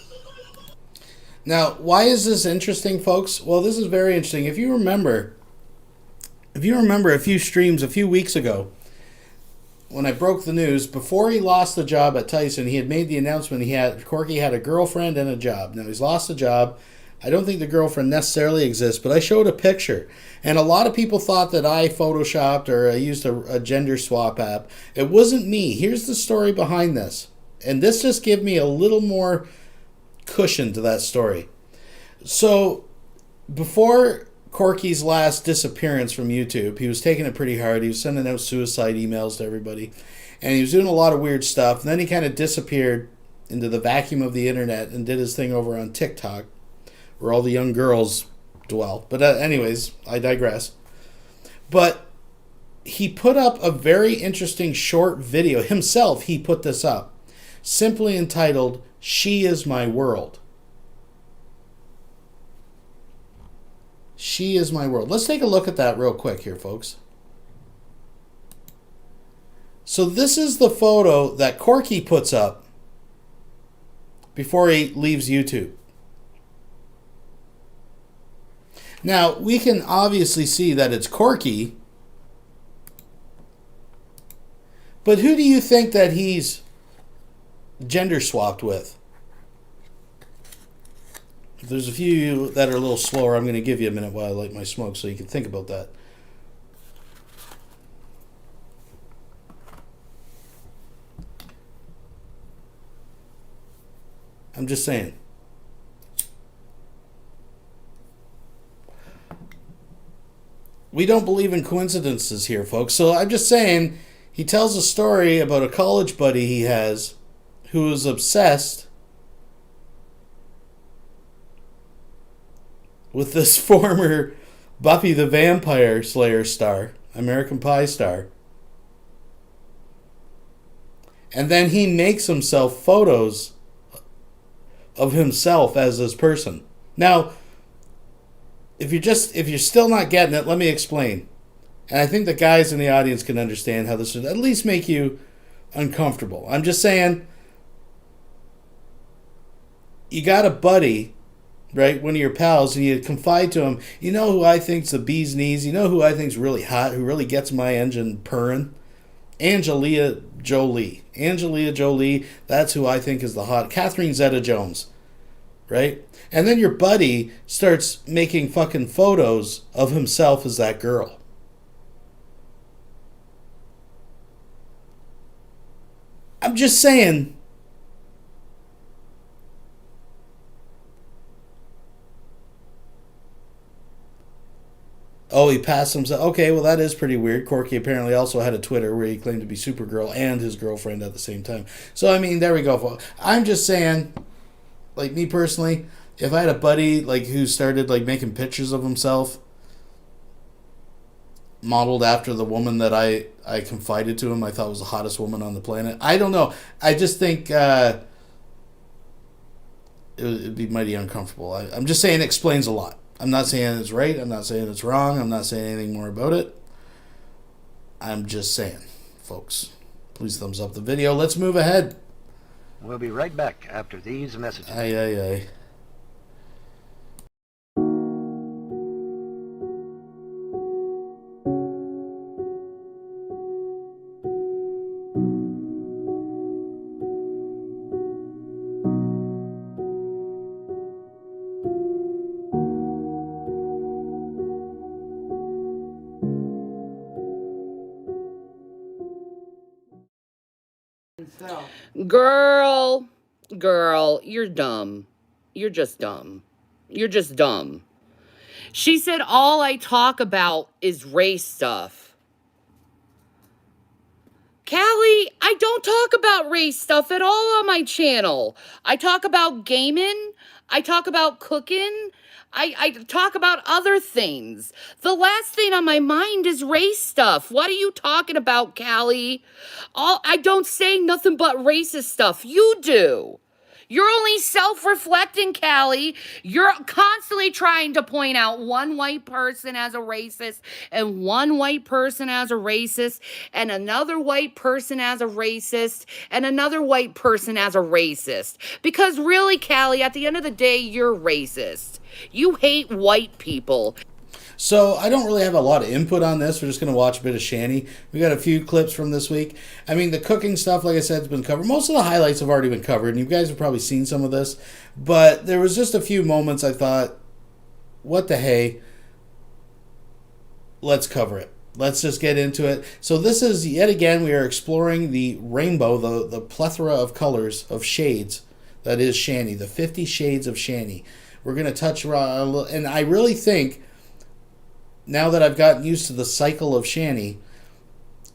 Speaker 6: Now, why is this interesting, folks? Well, this is very interesting. If you remember a few streams a few weeks ago, when I broke the news, before he lost the job at Tyson, he had made the announcement Corky had a girlfriend and a job. Now, he's lost the job. I don't think the girlfriend necessarily exists, but I showed a picture. And a lot of people thought that I photoshopped or I used a gender swap app. It wasn't me. Here's the story behind this. And this just gave me a little more cushion to that story. So, before Corky's last disappearance from YouTube, he was taking it pretty hard. He was sending out suicide emails to everybody. And he was doing a lot of weird stuff. And then he kind of disappeared into the vacuum of the internet and did his thing over on TikTok, where all the young girls dwell. But anyways, I digress. But he put up a very interesting short video. Himself, he put this up. Simply entitled, "She is My World." She is my world. Let's take a look at that real quick here, folks. So this is the photo that Corky puts up before he leaves YouTube. Now, we can obviously see that it's Corky, but who do you think that he's gender swapped with? If there's a few that are a little slower, I'm going to give you a minute while I light my smoke so you can think about that. I'm just saying. We don't believe in coincidences here, folks. So I'm just saying, he tells a story about a college buddy he has who is obsessed with this former Buffy the Vampire Slayer star, American Pie star. And then he makes himself photos of himself as this person. Now, if you're still not getting it, let me explain. And I think the guys in the audience can understand how this would at least make you uncomfortable. I'm just saying, you got a buddy, right, one of your pals, and you confide to him, you know who I think's the bee's knees? You know who I think's really hot, who really gets my engine purring? Angelina Jolie. Angelina Jolie, that's who I think is the hot. Catherine Zeta-Jones, right? And then your buddy starts making fucking photos of himself as that girl. I'm just saying, oh, he passed himself. Okay, well, that is pretty weird. Corky apparently also had a Twitter where he claimed to be Supergirl and his girlfriend at the same time. So, I mean, there we go. I'm just saying, like, me personally, if I had a buddy, like, who started, like, making pictures of himself modeled after the woman that I confided to him, I thought was the hottest woman on the planet. I don't know. I just think it would be mighty uncomfortable. I'm just saying it explains a lot. I'm not saying it's right. I'm not saying it's wrong. I'm not saying anything more about it. I'm just saying, folks, please thumbs up the video. Let's move ahead.
Speaker 11: We'll be right back after these messages.
Speaker 6: Aye.
Speaker 16: Girl, you're dumb. You're just dumb. You're just dumb. She said all I talk about is race stuff. Callie, I don't talk about race stuff at all on my channel. I talk about gaming. I talk about cooking. I talk about other things. The last thing on my mind is race stuff. What are you talking about, Callie? I don't say nothing but racist stuff. You do. You're only self-reflecting, Callie. You're constantly trying to point out one white person as a racist and one white person as a racist and another white person as a racist and another white person as a racist. Because really, Callie, at the end of the day, you're racist. You hate white people.
Speaker 6: So I don't really have a lot of input on this. We're just going to watch a bit of Shanny. We got a few clips from this week. I mean, the cooking stuff, like I said, has been covered. Most of the highlights have already been covered, and you guys have probably seen some of this. But there was just a few moments I thought, what the hey? Let's cover it. Let's just get into it. So this is, yet again, we are exploring the rainbow, the plethora of colors, of shades that is Shanny, the 50 shades of Shanny. We're going to touch around, and I really think, now that I've gotten used to the cycle of Shanny,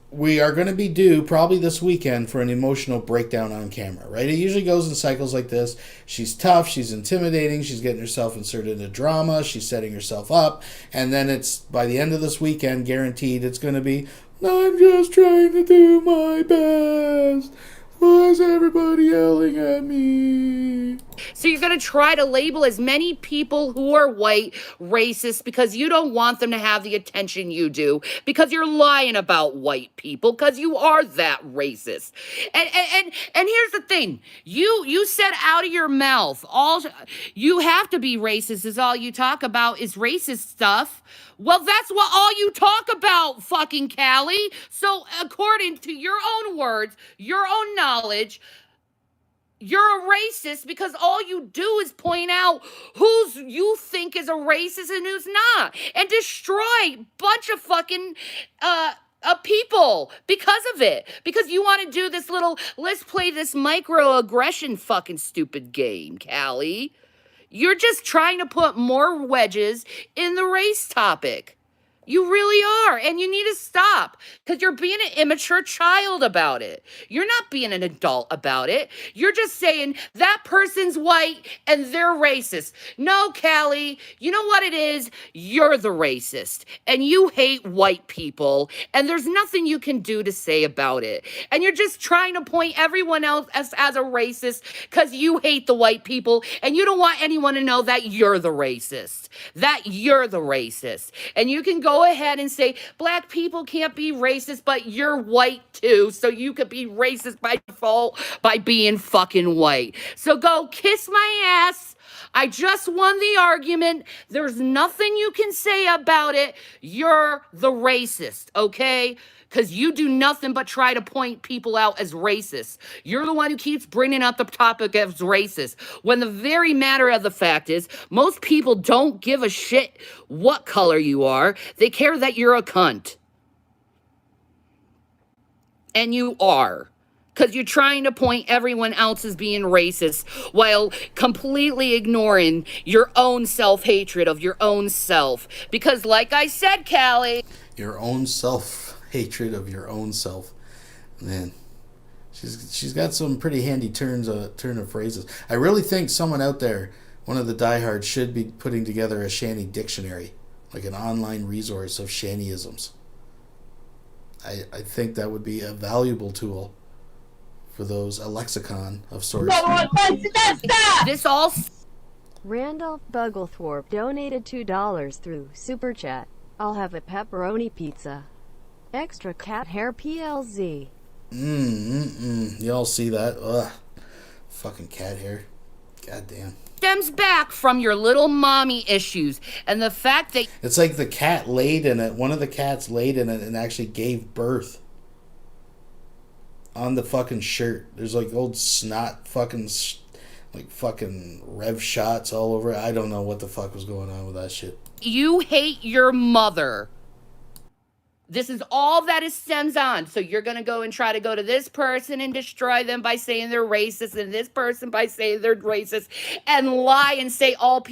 Speaker 6: we are going to be due probably this weekend for an emotional breakdown on camera, right? It usually goes in cycles like this. She's tough, she's intimidating, she's getting herself inserted into drama, she's setting herself up, and then it's, by the end of this weekend, guaranteed it's going to be, I'm just trying to do my best. Why is everybody yelling at me?
Speaker 16: So you're going to try to label as many people who are white racist because you don't want them to have the attention you do, because you're lying about white people, because you are that racist. And here's the thing. You said out of your mouth, all you have to be racist is all you talk about is racist stuff. Well, that's what all you talk about, fucking Callie. So according to your own words, your own knowledge, you're a racist because all you do is point out who's you think is a racist and who's not, and destroy a bunch of fucking people because of it. Because you want to do this little, let's play this microaggression fucking stupid game, Callie. You're just trying to put more wedges in the race topic. You really are, and you need to stop, because you're being an immature child about it. You're not being an adult about it. You're just saying that person's white and they're racist. No, Callie, you know what it is? You're the racist, and you hate white people, and there's nothing you can do to say about it. And you're just trying to point everyone else as a racist because you hate the white people, and you don't want anyone to know that you're the racist. That you're the racist. And you can go ahead and say, black people can't be racist, but you're white too, so you could be racist by default by being fucking white. So go kiss my ass. I just won the argument. There's nothing you can say about it. You're the racist, okay? Because you do nothing but try to point people out as racist. You're the one who keeps bringing up the topic as racist, when the very matter of the fact is, most people don't give a shit what color you are. They care that you're a cunt. And you are. Because you're trying to point everyone else as being racist while completely ignoring your own self-hatred of your own self. Because like I said, Callie,
Speaker 6: your own self-hatred of your own self. Man, she's got some pretty handy turn of phrases. I really think someone out there, one of the diehards, should be putting together a Shanny dictionary, like an online resource of Shannyisms. I think that would be a valuable tool for those, a lexicon of sorts.
Speaker 16: This all...
Speaker 10: Randolph Bugglethorpe donated $2 through Super Chat. I'll have a pepperoni pizza. Extra cat hair PLZ.
Speaker 6: Y'all see that? Ugh. Fucking cat hair. Goddamn.
Speaker 16: Stems back from your little mommy issues and the fact that...
Speaker 6: It's like the cat laid in it. One of the cats laid in it and actually gave birth. On the fucking shirt. There's like old snot fucking... like fucking rev shots all over it. I don't know what the fuck was going on with that shit.
Speaker 16: You hate your mother. This is all that it stems on. So you're going to go and try to go to this person and destroy them by saying they're racist, and this person by saying they're racist, and lie and say all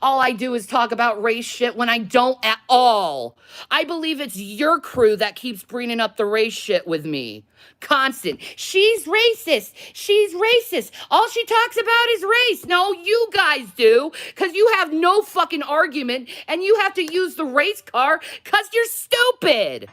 Speaker 16: I do is talk about race shit when I don't at all. I believe it's your crew that keeps bringing up the race shit with me. Constant. She's racist. She's racist. All she talks about is race. No, you guys do, because you have no fucking argument, and you have to use the race car because you're stupid.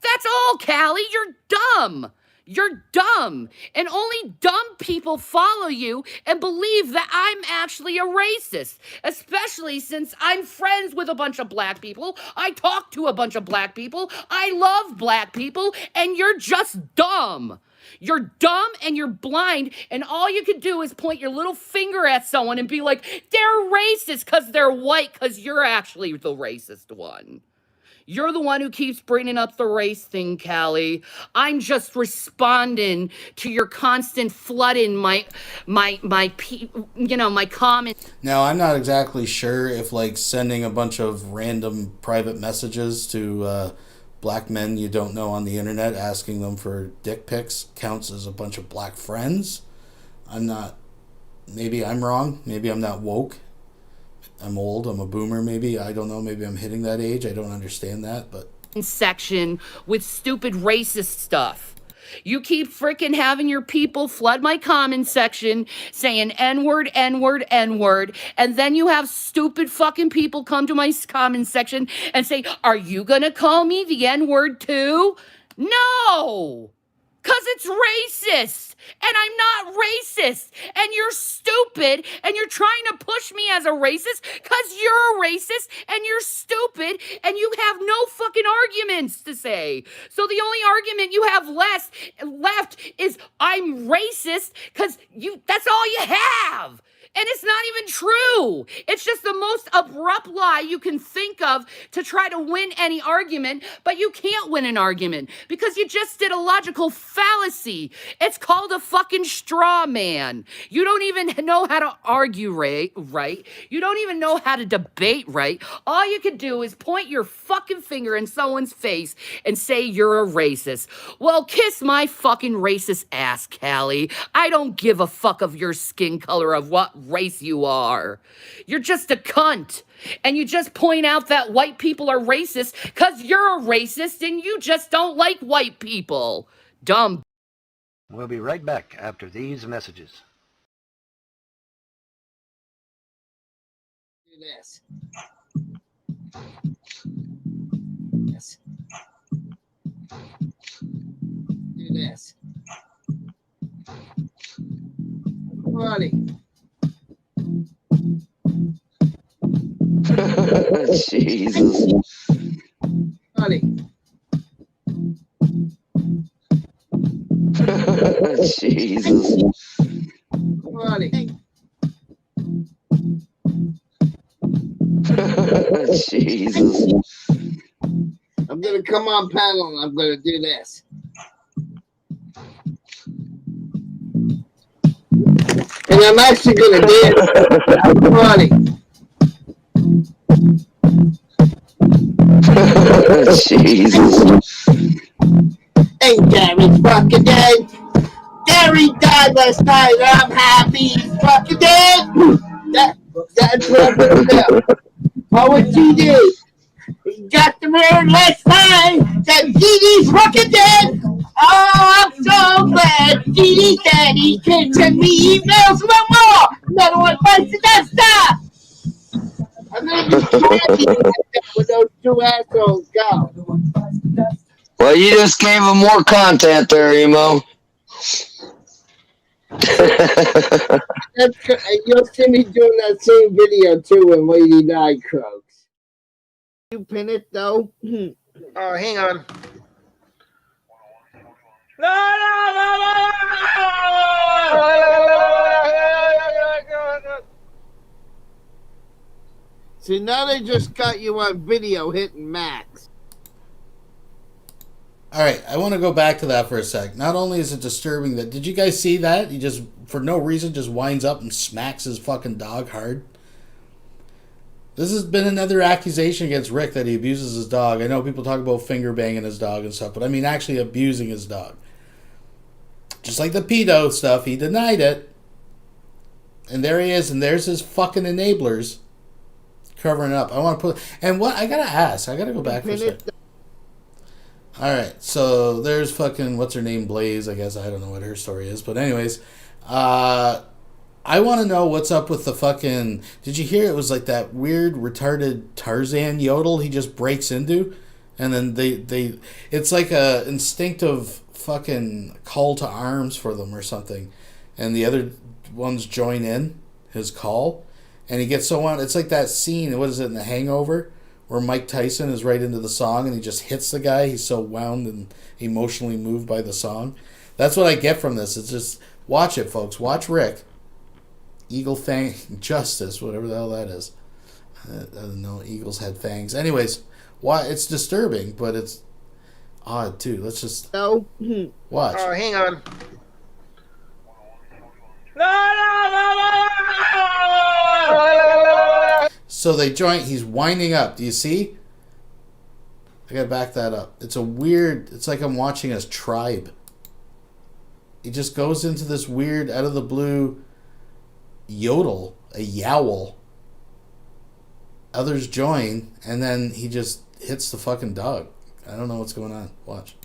Speaker 16: That's all, Callie. You're dumb. You're dumb, and only dumb people follow you and believe that I'm actually a racist, especially since I'm friends with a bunch of black people. I talk to a bunch of black people. I love black people, and you're just dumb. You're dumb and you're blind, and all you can do is point your little finger at someone and be like, they're racist because they're white, because you're actually the racist one. You're the one who keeps bringing up the race thing, Callie. I'm just responding to your constant flooding my comments.
Speaker 6: Now, I'm not exactly sure if, like, sending a bunch of random private messages to black men you don't know on the internet, asking them for dick pics, counts as a bunch of black friends. I'm not... Maybe I'm wrong. Maybe I'm not woke. I'm old, I'm a boomer maybe, I don't know, maybe I'm hitting that age, I don't understand that, but...
Speaker 16: Section with stupid racist stuff. You keep freaking having your people flood my comment section saying N-word, N-word, N-word, and then you have stupid fucking people come to my comment section and say, are you gonna call me the N-word too? No! 'Cause it's racist, and I'm not racist, and you're stupid, and you're trying to push me as a racist 'cause you're a racist, and you're stupid, and you have no fucking arguments to say. So the only argument you have left is I'm racist 'cause that's all you have. And it's not even true. It's just the most abrupt lie you can think of to try to win any argument, but you can't win an argument because you just did a logical fallacy. It's called a fucking straw man. You don't even know how to argue right. You don't even know how to debate right. All you can do is point your fucking finger in someone's face and say you're a racist. Well, kiss my fucking racist ass, Callie. I don't give a fuck of your skin color, of what race you are. You're just a cunt. And you just point out that white people are racist because you're a racist and you just don't like white people. Dumb.
Speaker 11: We'll be right back after these messages.
Speaker 4: Do this. Yes. Do this. Funny.
Speaker 17: Jesus.
Speaker 4: Funny.
Speaker 17: Jesus.
Speaker 4: Funny.
Speaker 17: Jesus.
Speaker 4: I'm gonna come on panel and I'm gonna do this. And I'm actually gonna do it. Funny.
Speaker 17: Jesus.
Speaker 4: Ain't Gary's fucking dead. Gary died last night. I'm happy he's fucking dead. That's what I'm gonna do. Oh, what you do? He got the word last night that DD's fucking dead. Oh, I'm so glad DD Daddy can send me emails no more. Another one bites the dust stop. I'm gonna be trying where those two assholes go.
Speaker 17: Well, you just gave him more content there, Emo.
Speaker 4: You'll see me doing that same video too when Lady Di croaks. You pin it though?
Speaker 5: Oh, hang on.
Speaker 4: See, now they just got you on video hitting max.
Speaker 6: Alright, I want to go back to that for a sec. Not only is it disturbing that... Did you guys see that? He just, for no reason, just winds up and smacks his fucking dog hard. This has been another accusation against Rick that he abuses his dog. I know people talk about finger banging his dog and stuff, but I mean actually abusing his dog. Just like the pedo stuff, he denied it. And there he is, and there's his fucking enablers covering it up. I want to put... And what... I gotta ask. I gotta go back for a sec. Alright, so there's fucking, what's her name, Blaze, I guess. I don't know what her story is. But anyways, I want to know what's up with the fucking... Did you hear it was like that weird, retarded Tarzan yodel he just breaks into? And then they it's like a instinctive fucking call to arms for them or something, and the other ones join in his call, and he gets so on. It's like that scene, what is it, in The Hangover, where Mike Tyson is right into the song and he just hits the guy. He's so wound and emotionally moved by the song. That's what I get from this. It's just, watch it, folks. Watch Rick. Eagle Fang Justice, whatever the hell that is. I don't know. Eagles had fangs. Anyways, why it's disturbing, but it's odd too. Let's just watch.
Speaker 4: Oh, hang on.
Speaker 6: So they join. He's winding up. Do you see? I gotta back that up. It's a weird. It's like I'm watching a tribe. He just goes into this weird, out of the blue yodel, a yowl. Others join, and then he just hits the fucking dog. I don't know what's going on. Watch.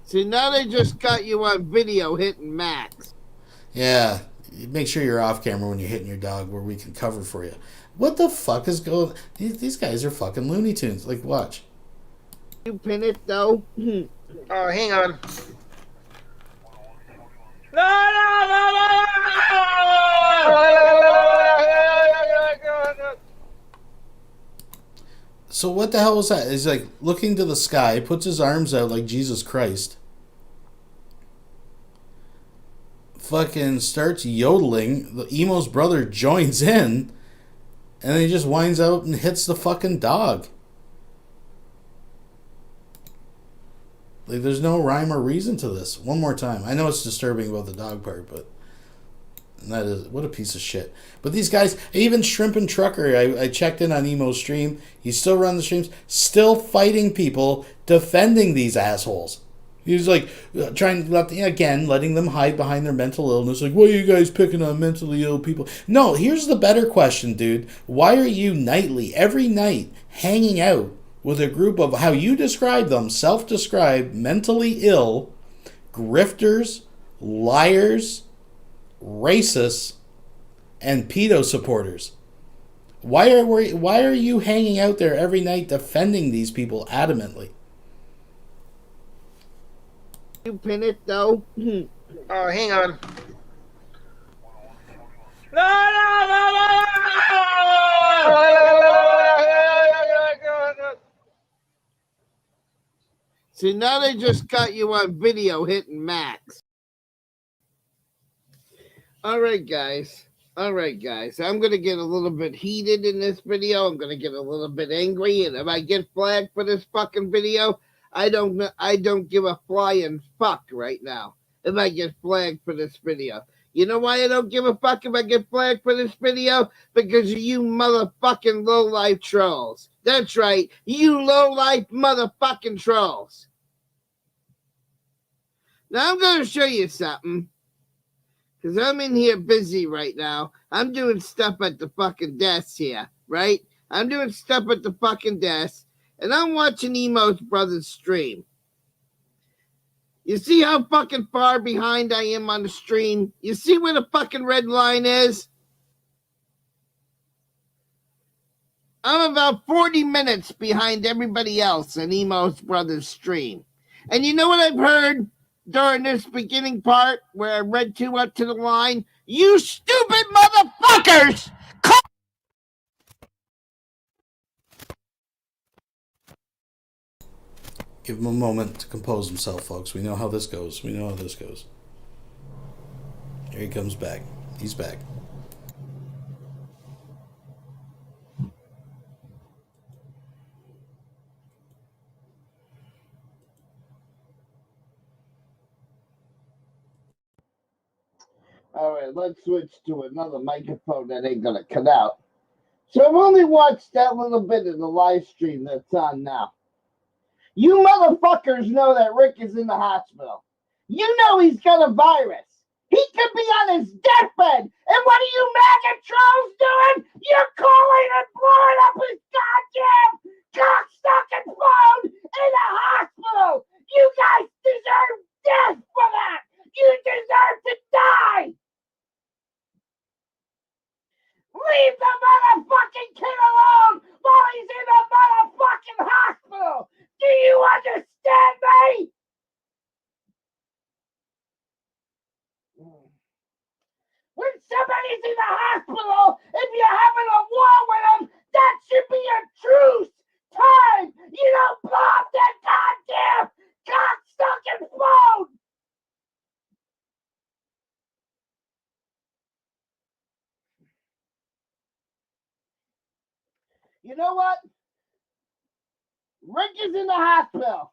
Speaker 4: See, now they just got you on video hitting Max.
Speaker 6: Yeah, make sure you're off camera when you're hitting your dog where we can cover for you. What the fuck is going... These guys are fucking Looney Tunes. Like, watch.
Speaker 4: You pin it, though? Oh, hang on.
Speaker 6: So what the hell was that? He's like looking to the sky, puts his arms out like Jesus Christ. Fucking starts yodeling. The emo's brother joins in. And then he just winds out and hits the fucking dog. Like, there's no rhyme or reason to this. One more time. I know it's disturbing about the dog part, but... And that is... What a piece of shit. But these guys... Even Shrimp and Trucker, I checked in on Emo's stream. He's still running the streams. Still fighting people. Defending these assholes. He's like... letting them hide behind their mental illness. Like, why are you guys picking on mentally ill people? No, here's the better question, dude. Why are you nightly, every night, hanging out with a group of, how you describe them, self-described, mentally ill, grifters, liars, racists, and pedo supporters? Why are you hanging out there every night defending these people adamantly?
Speaker 4: You pin it, though? Oh, hang on. See, now they just got you on video hitting Max. All right, guys. I'm going to get a little bit heated in this video. I'm going to get a little bit angry. And if I get flagged for this fucking video, I don't give a flying fuck right now if I get flagged for this video. You know why I don't give a fuck if I get flagged for this video? Because of you motherfucking low-life trolls. That's right, you low-life motherfucking trolls. Now I'm going to show you something. Because I'm in here busy right now. I'm doing stuff at the fucking desk here, right? I'm doing stuff at the fucking desk. And I'm watching Emo's brother's stream. You see how fucking far behind I am on the stream? You see where the fucking red line is? I'm about 40 minutes behind everybody else in Emo's brother's stream. And you know what I've heard during this beginning part where I read two up to the line? You stupid motherfuckers!
Speaker 6: Give him a moment to compose himself, folks. We know how this goes. Here he comes back. He's back.
Speaker 4: All right, let's switch to another microphone that ain't gonna cut out. So I've only watched that little bit of the live stream that's on now. You motherfuckers know that Rick is in the hospital. You know he's got a virus. He could be on his deathbed. And what are you MAGA trolls doing? You're calling and blowing up his goddamn cock-sucking phone in a hospital. You guys deserve death for that. You deserve to die. Leave the fucking kid alone while he's in a motherfucking hospital. Do you understand me? When somebody's in the hospital, if you're having a war with them, that should be a truce time. You don't blow up that goddamn cocksucking phone. You know what? Rick is in the hospital.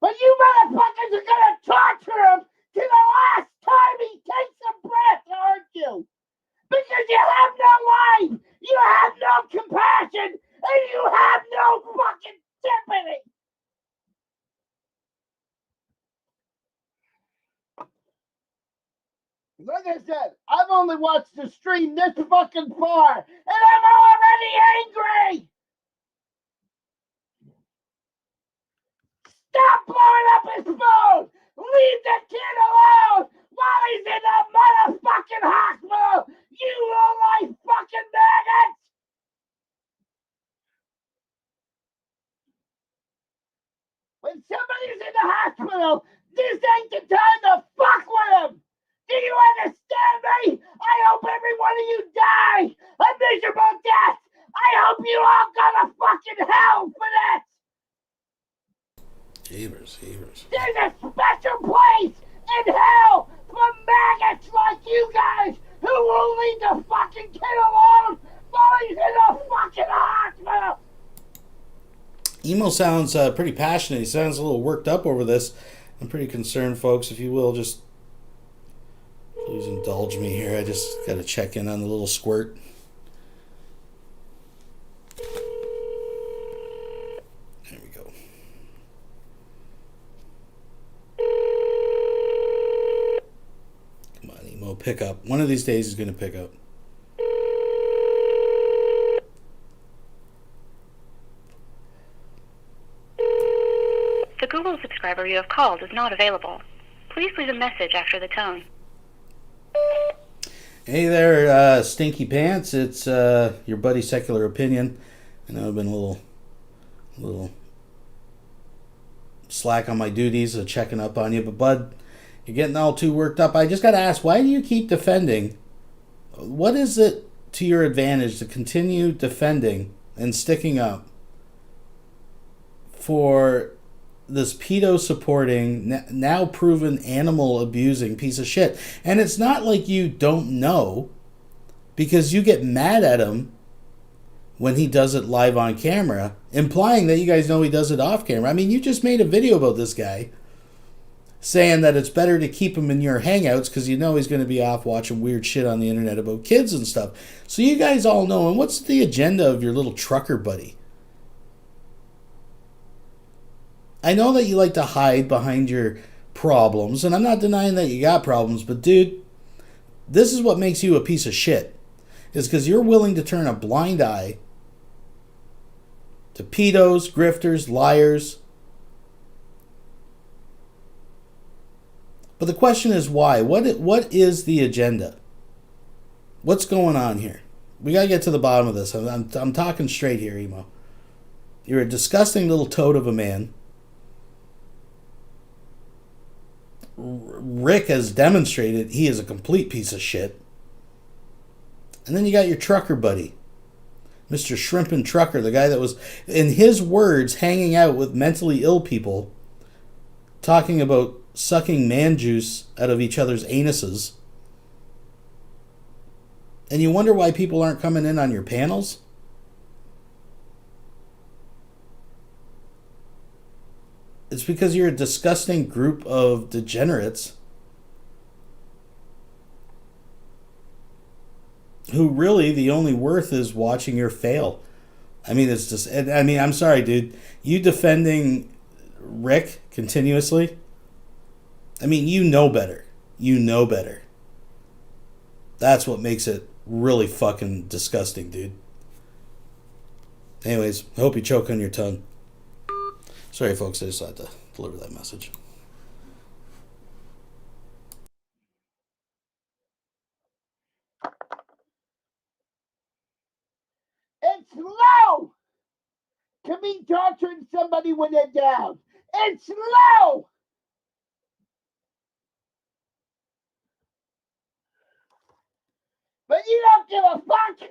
Speaker 4: But you motherfuckers are gonna torture him to the last time he takes a breath, aren't you? Because you have no life, you have no compassion, and you have no fucking sympathy. Like I said, I've only watched the stream this fucking far, and I'm already angry! Stop blowing up his phone! Leave the kid alone while he's in the motherfucking hospital! You low-life fucking maggots! When somebody's in the hospital, this ain't the time to fuck with them! Do you understand me? I hope every one of you die a miserable death! I hope you all go to fucking hell for that!
Speaker 6: Jeebers.
Speaker 4: There's a special place in hell for maggots like you guys who will leave the fucking kid alone while he's in a fucking hospital!
Speaker 6: Emo sounds pretty passionate. He sounds a little worked up over this. I'm pretty concerned, folks. If you will, just please indulge me here. I just got to check in on the little squirt. There we go. Come on, Emo, pick up. One of these days he's going to pick up.
Speaker 18: The Google subscriber you have called is not available. Please leave a message after the tone.
Speaker 6: Hey there, Stinky Pants. It's your buddy Secular Opinion. I know I've been a little slack on my duties of checking up on you, but bud, you're getting all too worked up. I just got to ask, why do you keep defending? What is it to your advantage to continue defending and sticking up for this pedo supporting, now proven animal abusing piece of shit? And it's not like you don't know, because you get mad at him when he does it live on camera, implying that you guys know he does it off camera. I mean, you just made a video about this guy saying that it's better to keep him in your hangouts because you know he's going to be off watching weird shit on the internet about kids and stuff. So you guys all know. And what's the agenda of your little trucker buddy? I know that you like to hide behind your problems, and I'm not denying that you got problems, but dude, this is what makes you a piece of shit. Is because you're willing to turn a blind eye to pedos, grifters, liars. But the question is why? What is the agenda? What's going on here? We got to get to the bottom of this. I'm talking straight here, Emo. You're a disgusting little toad of a man. Rick has demonstrated he is a complete piece of shit. And then you got your trucker buddy, Mr. Shrimpin' Trucker, the guy that was, in his words, hanging out with mentally ill people, talking about sucking man juice out of each other's anuses. And you wonder why people aren't coming in on your panels? It's because you're a disgusting group of degenerates who really the only worth is watching your fail. I mean, it's just, I mean, I'm sorry, dude. You defending Rick continuously? I mean, you know better. You know better. That's what makes it really fucking disgusting, dude. Anyways, I hope you choke on your tongue. Sorry, folks, I just had to deliver that message.
Speaker 4: It's slow to be torturing somebody when they're down. It's slow. But you don't give a fuck.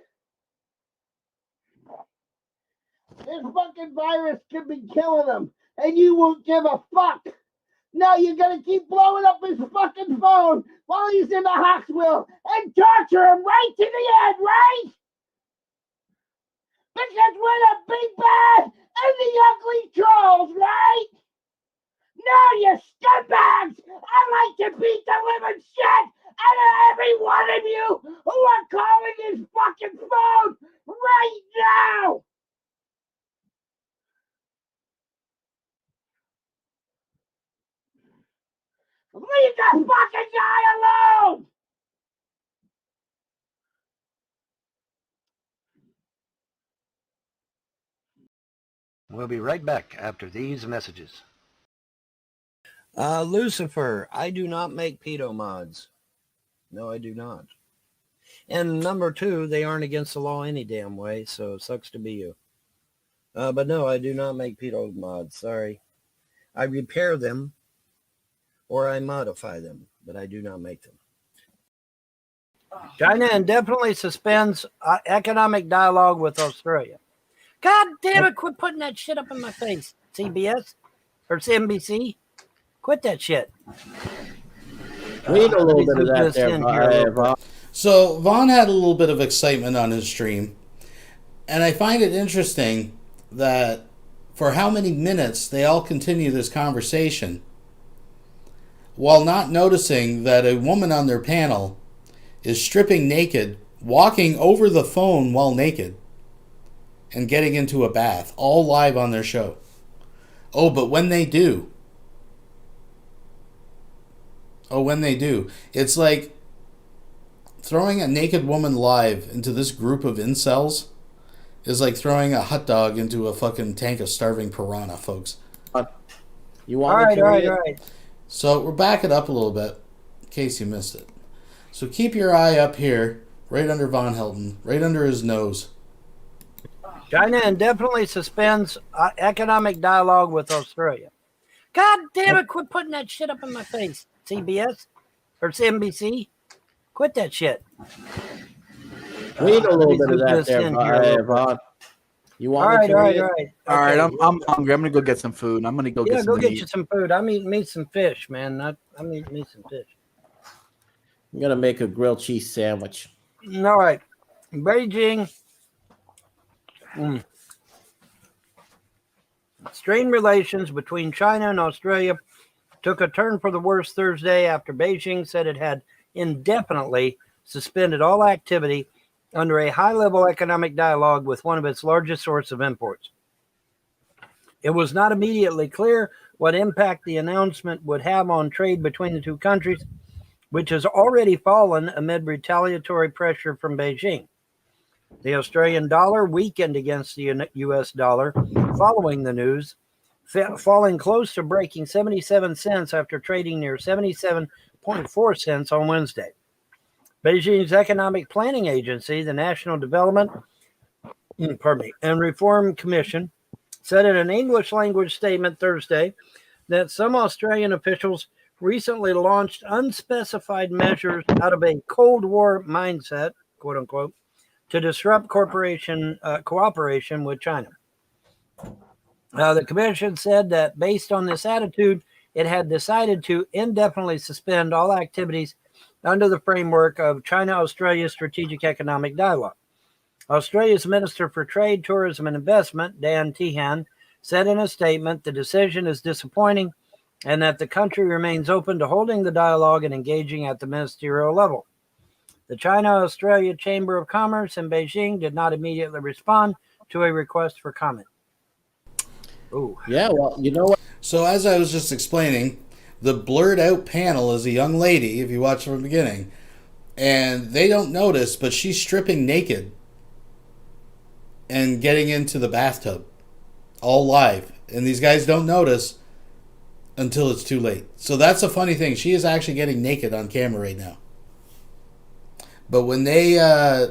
Speaker 4: This fucking virus could be killing him, and you won't give a fuck. Now you're gonna keep blowing up his fucking phone while he's in the hospital and torture him right to the end, right? Because we're the big bad and the ugly trolls, right? No, you scumbags! I like to beat the living shit out of every one of you who are calling his fucking phone right now! Leave the fucking guy alone!
Speaker 11: We'll be right back after these messages.
Speaker 19: Lucifer, I do not make pedo mods. No, I do not. And number two, they aren't against the law any damn way, so it sucks to be you. But no, I do not make pedo mods. Sorry. I repair them or I modify them, but I do not make them. China indefinitely suspends economic dialogue with Australia. God damn it, quit putting that shit up in my face, CBS or NBC. Quit that shit.
Speaker 17: Read a little bit of that there, Vaughn.
Speaker 6: So Vaughn had a little bit of excitement on his stream, and I find it interesting that for how many minutes they all continue this conversation while not noticing that a woman on their panel is stripping naked, walking over the phone while naked, and getting into a bath, all live on their show. Oh, but when they do, it's like throwing a naked woman live into this group of incels is like throwing a hot dog into a fucking tank of starving piranha, folks.
Speaker 17: You want
Speaker 19: all right.
Speaker 6: So we'll back it up a little bit in case you missed it. So keep your eye up here, right under Von Helton, right under his nose.
Speaker 19: China indefinitely suspends economic dialogue with Australia. God damn it, quit putting that shit up in my face, CBS or NBC. Quit that shit.
Speaker 17: Read a little bit of that there, Vaughn. You want
Speaker 19: all right.
Speaker 20: All right, I'm hungry. I'm gonna go get some food. I'm gonna go get some
Speaker 19: go get you some food. I'm eating me some fish, man. I'm eating me some fish.
Speaker 17: I'm gonna make a grilled cheese sandwich.
Speaker 19: All right, Beijing. Strained relations between China and Australia took a turn for the worse Thursday after Beijing said it had indefinitely suspended all activity under a high-level economic dialogue with one of its largest sources of imports. It was not immediately clear what impact the announcement would have on trade between the two countries, which has already fallen amid retaliatory pressure from Beijing. The Australian dollar weakened against the U.S. dollar following the news, falling close to breaking 77 cents after trading near 77.4 cents on Wednesday. Beijing's economic planning agency, the National Development and Reform Commission, said in an English language statement Thursday that some Australian officials recently launched unspecified measures out of a Cold War mindset, quote unquote, to disrupt cooperation with China. The commission said that based on this attitude, it had decided to indefinitely suspend all activities under the framework of China-Australia Strategic Economic Dialogue. Australia's Minister for Trade, Tourism and Investment, Dan Tehan, said in a statement the decision is disappointing and that the country remains open to holding the dialogue and engaging at the ministerial level. The China-Australia Chamber of Commerce in Beijing did not immediately respond to a request for comment. Ooh.
Speaker 17: Yeah, well, you know what?
Speaker 6: So as I was just explaining, the blurred out panel is a young lady, if you watch from the beginning, and they don't notice, but she's stripping naked and getting into the bathtub, all live. And these guys don't notice until it's too late. So that's a funny thing. She is actually getting naked on camera right now. But when they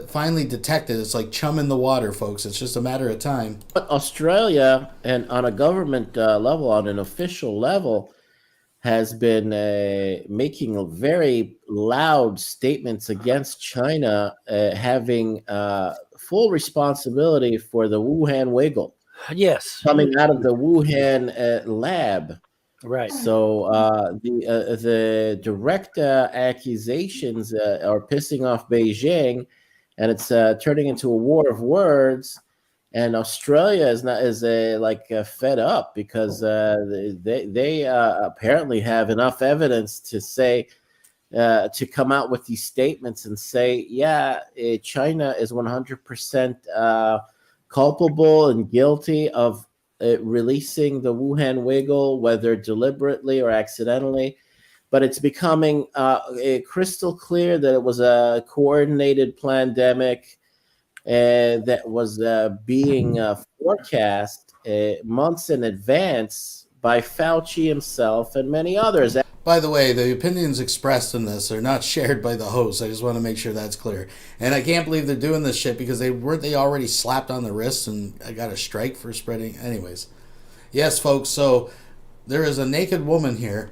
Speaker 6: finally detect it, it's like chum in the water, folks. It's just a matter of time.
Speaker 2: But Australia, and on a government level, on an official level, has been making very loud statements against China having full responsibility for the Wuhan wiggle.
Speaker 19: Yes.
Speaker 2: Coming out of the Wuhan lab.
Speaker 19: Right.
Speaker 2: So the direct accusations are pissing off Beijing, and it's turning into a war of words. And Australia is fed up because they apparently have enough evidence to say to come out with these statements and say, yeah, China is 100% culpable and guilty of releasing the Wuhan wiggle, whether deliberately or accidentally. But it's becoming crystal clear that it was a coordinated pandemic that was being forecast months in advance by Fauci himself and many others.
Speaker 6: By the way, the opinions expressed in this are not shared by the host. I just want to make sure that's clear. And I can't believe they're doing this shit because they already slapped on the wrists and I got a strike for spreading. Anyways, yes, folks. So there is a naked woman here,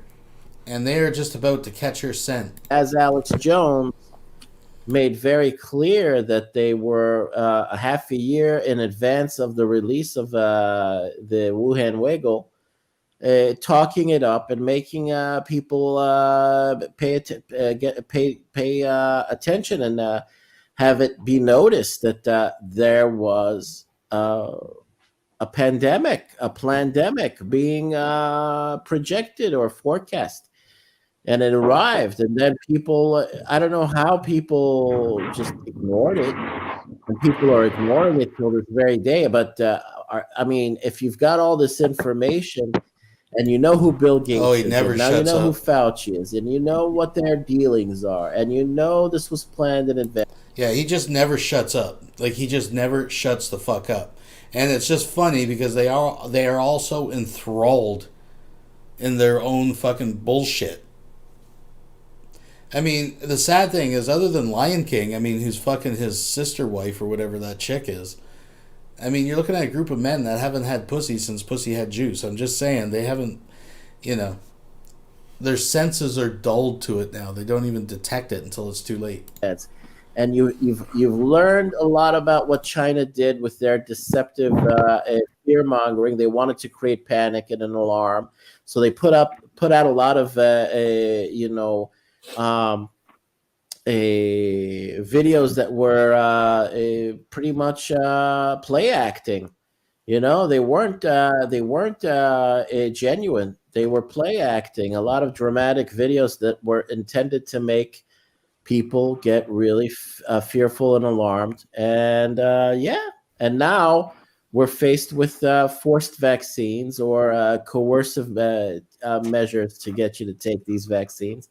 Speaker 6: and they are just about to catch her scent.
Speaker 2: As Alex Jones made very clear that they were a half a year in advance of the release of the Wuhan wiggle. Talking it up and making people pay attention and have it be noticed that there was a pandemic being projected or forecast, and it arrived. And then people, I don't know how people just ignored it, and people are ignoring it till this very day. But I mean, if you've got all this information, and you know who Bill Gates is,
Speaker 6: never
Speaker 2: and now you know
Speaker 6: shuts
Speaker 2: who
Speaker 6: up.
Speaker 2: Fauci is, and you know what their dealings are, and you know this was planned in advance.
Speaker 6: Yeah, he just never shuts up. Like, he just never shuts the fuck up. And it's just funny because they are also enthralled in their own fucking bullshit. I mean, the sad thing is, other than Lion King, I mean, who's fucking his sister wife or whatever that chick is, I mean, you're looking at a group of men that haven't had pussy since pussy had juice. I'm just saying, they haven't, their senses are dulled to it now. They don't even detect it until it's too late.
Speaker 2: And you've learned a lot about what China did with their deceptive fear mongering. They wanted to create panic and an alarm, so they put out a lot of videos that were pretty much play acting. They weren't genuine. They were play acting. A lot of dramatic videos that were intended to make people get really fearful and alarmed. And and now we're faced with forced vaccines or coercive measures to get you to take these vaccines.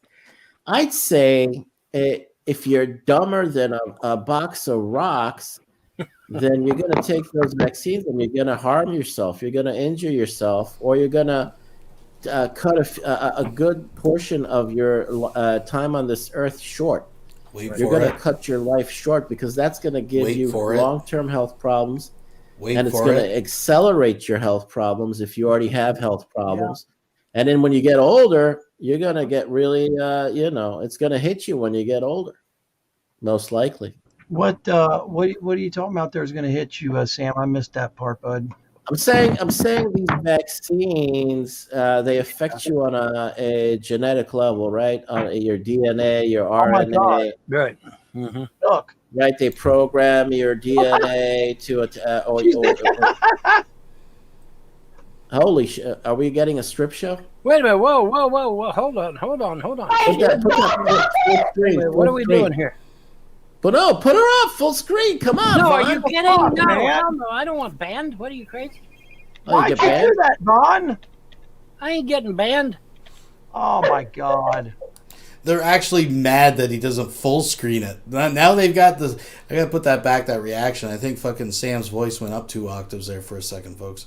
Speaker 2: I'd say if you're dumber than a box of rocks, then you're going to take those vaccines and you're going to harm yourself. You're going to injure yourself, or you're going to cut a good portion of your time on this earth short. You're going to cut your life short because that's going to give you long-term health problems. And it's going to accelerate your health problems if you already have health problems. Yeah. And then when you get older, you're going to get really, it's going to hit you when you get older, most likely.
Speaker 19: What are you talking about there is going to hit you, Sam? I missed that part, bud.
Speaker 2: I'm saying these vaccines, they affect you on a genetic level, right? On your DNA, your RNA.
Speaker 19: My God. Right. Mm-hmm. Look.
Speaker 2: Right, they program your DNA to holy shit! Are we getting a strip show?
Speaker 19: Wait a minute! Whoa! Hold on! What are we doing here?
Speaker 2: But no, put her up full screen. Come on!
Speaker 19: No,
Speaker 2: Vaughn.
Speaker 19: are you kidding? No, I don't want banned. What are you crazy?
Speaker 2: Why'd you
Speaker 19: do that, Vaughn? I ain't getting banned. Oh my God!
Speaker 6: They're actually mad that he doesn't full screen it. Now they've got this. I gotta put that back. That reaction. I think fucking Sam's voice went up 2 octaves there for a second, folks.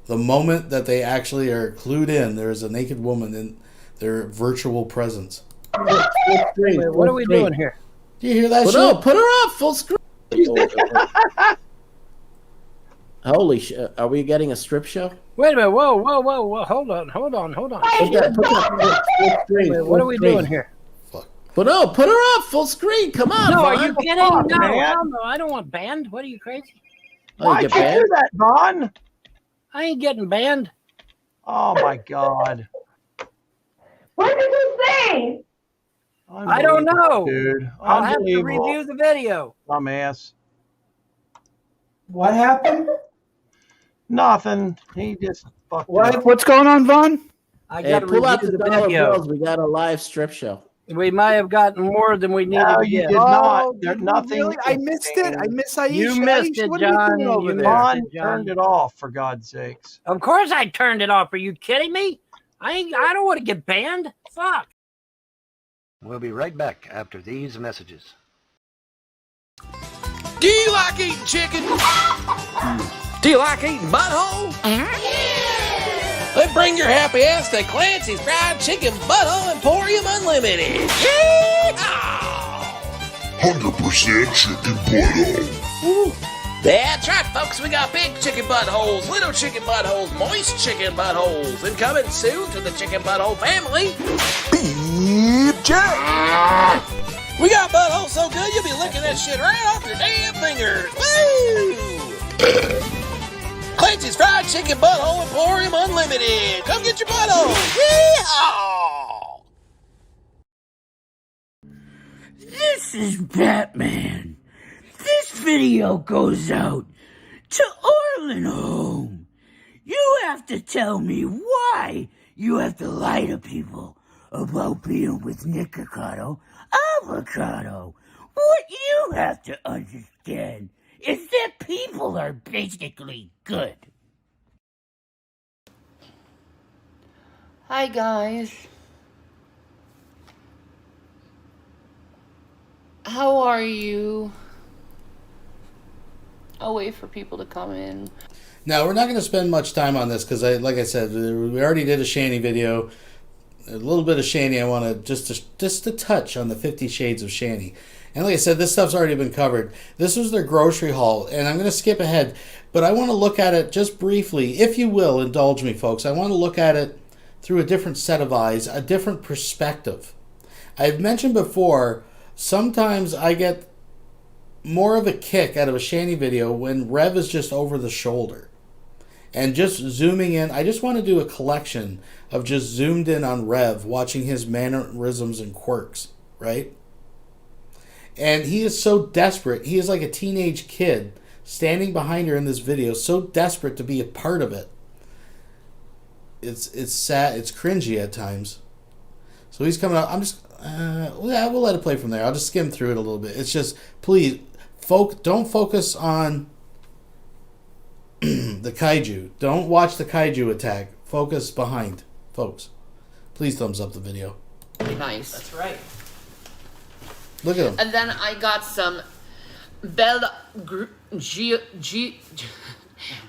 Speaker 6: The moment that they actually are clued in, there is a naked woman in their virtual presence.
Speaker 19: What are we doing here?
Speaker 6: Do you hear that shit?
Speaker 2: No, put her up full screen. Holy shit. Are we getting a strip show?
Speaker 19: Wait a minute. Whoa. Hold on.
Speaker 2: Put that full screen.
Speaker 19: Wait, what are we doing here?
Speaker 2: Put her up full screen. Come on,
Speaker 19: No,
Speaker 2: Vaughn.
Speaker 19: are you kidding?
Speaker 11: Fuck,
Speaker 19: No,
Speaker 11: man.
Speaker 19: hell no. I don't want banned. What are you crazy?
Speaker 2: Oh, you
Speaker 11: Why'd
Speaker 2: get
Speaker 11: you
Speaker 2: banned?
Speaker 11: do that, Vaughn?
Speaker 19: I ain't getting banned.
Speaker 11: Oh my God.
Speaker 2: What did you say?
Speaker 19: I don't know.
Speaker 11: Dude.
Speaker 19: I'll have to
Speaker 11: Unbelievable.
Speaker 19: review the video.
Speaker 11: Dumbass.
Speaker 3: What happened?
Speaker 11: Nothing. He just fucked up.
Speaker 20: What's going on, Vaughn?
Speaker 19: I
Speaker 2: Hey,
Speaker 19: got to
Speaker 2: pull out
Speaker 19: review
Speaker 2: the
Speaker 19: the
Speaker 2: dollar
Speaker 19: video.
Speaker 2: bills. We got a live strip show.
Speaker 19: We might have gotten more than we needed
Speaker 11: No,
Speaker 19: to
Speaker 11: you
Speaker 19: get.
Speaker 11: did not.
Speaker 20: Oh,
Speaker 11: There's
Speaker 20: did you
Speaker 11: nothing.
Speaker 20: really? I missed it. I missed Aisha.
Speaker 19: You missed
Speaker 20: Aisha,
Speaker 19: it,
Speaker 20: what are you
Speaker 19: John.
Speaker 20: doing over
Speaker 19: You
Speaker 20: there?
Speaker 11: Vaughn
Speaker 19: missed it, John.
Speaker 11: turned it off, for God's sakes.
Speaker 19: Of course I turned it off. Are you kidding me? I don't want to get banned. Fuck.
Speaker 11: We'll be right back after these messages.
Speaker 5: Do you like eating chicken? Do you like eating butthole? Then bring your happy ass to Clancy's Fried Chicken Butthole Emporium Unlimited.
Speaker 21: 100% chicken butthole.
Speaker 5: That's right, folks. We got big chicken buttholes, little chicken buttholes, moist chicken buttholes, and coming soon to the chicken butthole family, Beef Jack. We got buttholes so good you'll be licking that shit right off your damn fingers. Woo! Clancy's Fried Chicken Butthole Emporium Unlimited. Come get your butthole. Yeehaw!
Speaker 2: This is Batman. This video goes out to Orland Home. You have to tell me why you have to lie to people about being with Nikocado Avocado. What you have to understand is that people are basically good.
Speaker 16: Hi, guys. How are you? I'll wait for people to come in.
Speaker 6: Now, we're not going to spend much time on this because, like I said, we already did a Shanny video. A little bit of Shanny. I want to just to touch on the 50 Shades of Shanny. And like I said, this stuff's already been covered. This was their grocery haul, and I'm going to skip ahead, but I want to look at it just briefly, if you will, indulge me, folks. I want to look at it through a different set of eyes, a different perspective. I've mentioned before, sometimes I get more of a kick out of a Shanny video when Rev is just over the shoulder. And just zooming in, I just want to do a collection of just zoomed in on Rev, watching his mannerisms and quirks, right? And he is so desperate. He is like a teenage kid standing behind her in this video, so desperate to be a part of it. It's sad, it's cringy at times. So he's coming up. I'm just, yeah, we'll let it play from there. I'll just skim through it a little bit. It's just, please, don't focus on the kaiju. Don't watch the kaiju attack. Focus behind, folks. Please thumbs up the video.
Speaker 16: Nice.
Speaker 2: That's right.
Speaker 6: Look at him.
Speaker 16: And then I got some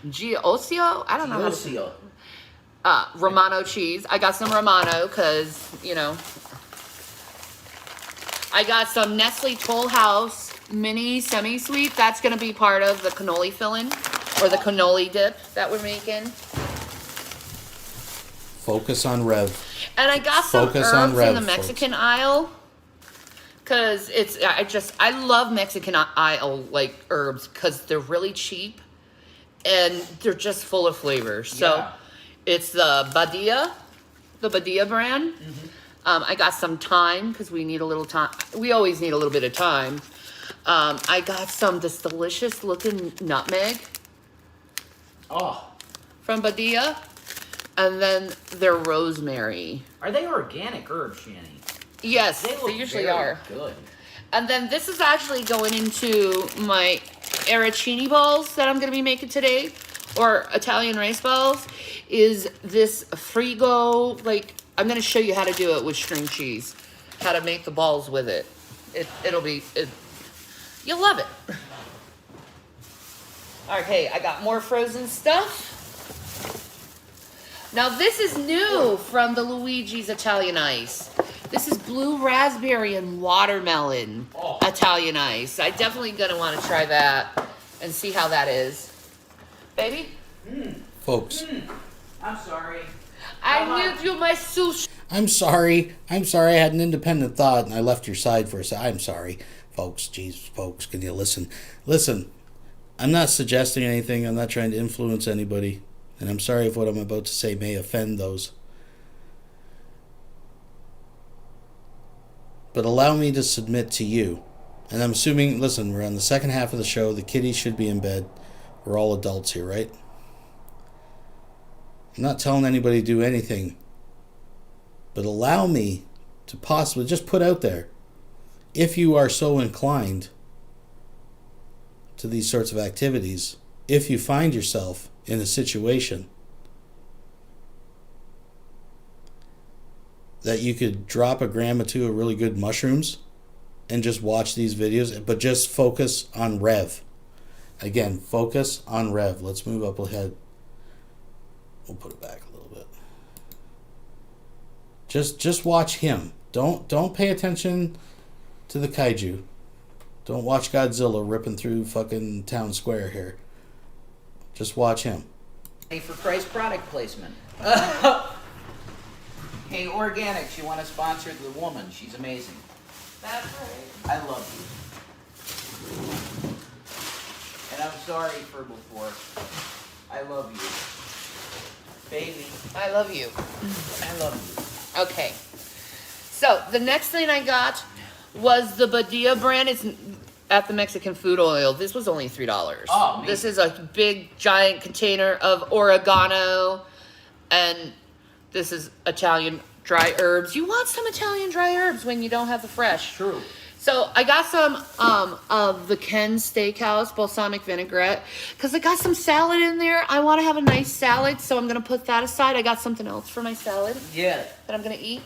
Speaker 16: Giosio? I don't know how to say Romano cheese. I got some Romano because, you know. I got some Nestle Toll House mini semi-sweet. That's going to be part of the cannoli filling or the cannoli dip that we're making.
Speaker 6: Focus on Rev.
Speaker 16: And I got some
Speaker 6: Focus on
Speaker 16: herbs
Speaker 6: Rev,
Speaker 16: in the Mexican aisle. Because I love Mexican aisle, like, herbs. Because they're really cheap. And they're just full of flavor. So,
Speaker 2: Yeah.
Speaker 16: it's the Badia brand.
Speaker 2: Mm-hmm.
Speaker 16: I got some thyme, because we need a little time. We always need a little bit of thyme. I got this delicious looking nutmeg.
Speaker 2: Oh.
Speaker 16: From Badia. And then their rosemary.
Speaker 2: Are they organic herbs, Shanny?
Speaker 16: Yes,
Speaker 2: They look
Speaker 16: they usually
Speaker 2: very
Speaker 16: are.
Speaker 2: good.
Speaker 16: And then this is actually going into my arancini balls that I'm going to be making today, or Italian rice balls, is this Frigo, like, I'm going to show you how to do it with string cheese, how to make the balls with it. You'll love it. Okay, I got more frozen stuff. Now this is new from the Luigi's Italian Ice. This is blue raspberry and watermelon Italian ice. I definitely gonna want to try that and see how that is. Baby?
Speaker 6: Folks.
Speaker 2: I'm sorry.
Speaker 16: I need you my sushi.
Speaker 6: I'm sorry. I had an independent thought and I left your side for a second. I'm sorry. Folks, jeez, folks, can you listen? Listen, I'm not suggesting anything. I'm not trying to influence anybody. And I'm sorry if what I'm about to say may offend those. But allow me to submit to you. And I'm assuming, listen, we're on the second half of the show. The kiddies should be in bed. We're all adults here, right? I'm not telling anybody to do anything. But allow me to possibly just put out there, if you are so inclined to these sorts of activities, if you find yourself in a situation that you could drop a gram or two of really good mushrooms and just watch these videos, but just focus on Rev. Again, focus on Rev. Let's move up ahead. We'll put it back a little bit. Just watch him. Don't pay attention to the kaiju. Don't watch Godzilla ripping through fucking town square here. Just watch him.
Speaker 2: Hey, for Christ product placement. Hey, Organics, you want to sponsor the woman? She's amazing.
Speaker 16: That's right.
Speaker 2: I love you. And I'm sorry for before. I love you. Baby.
Speaker 16: I love you.
Speaker 2: I love you.
Speaker 16: Okay. So the next thing I got was the Badia brand. It's at the Mexican Food Oil. This was only $3.
Speaker 2: Oh,
Speaker 16: this is a big giant container of oregano, and this is Italian dry herbs. You want some Italian dry herbs when you don't have the fresh.
Speaker 2: True.
Speaker 16: So I got some of the Ken Steakhouse balsamic vinaigrette because I got some salad in there. I want to have a nice salad, so I'm going to put that aside. I got something else for my salad.
Speaker 2: Yeah.
Speaker 16: That I'm going to eat.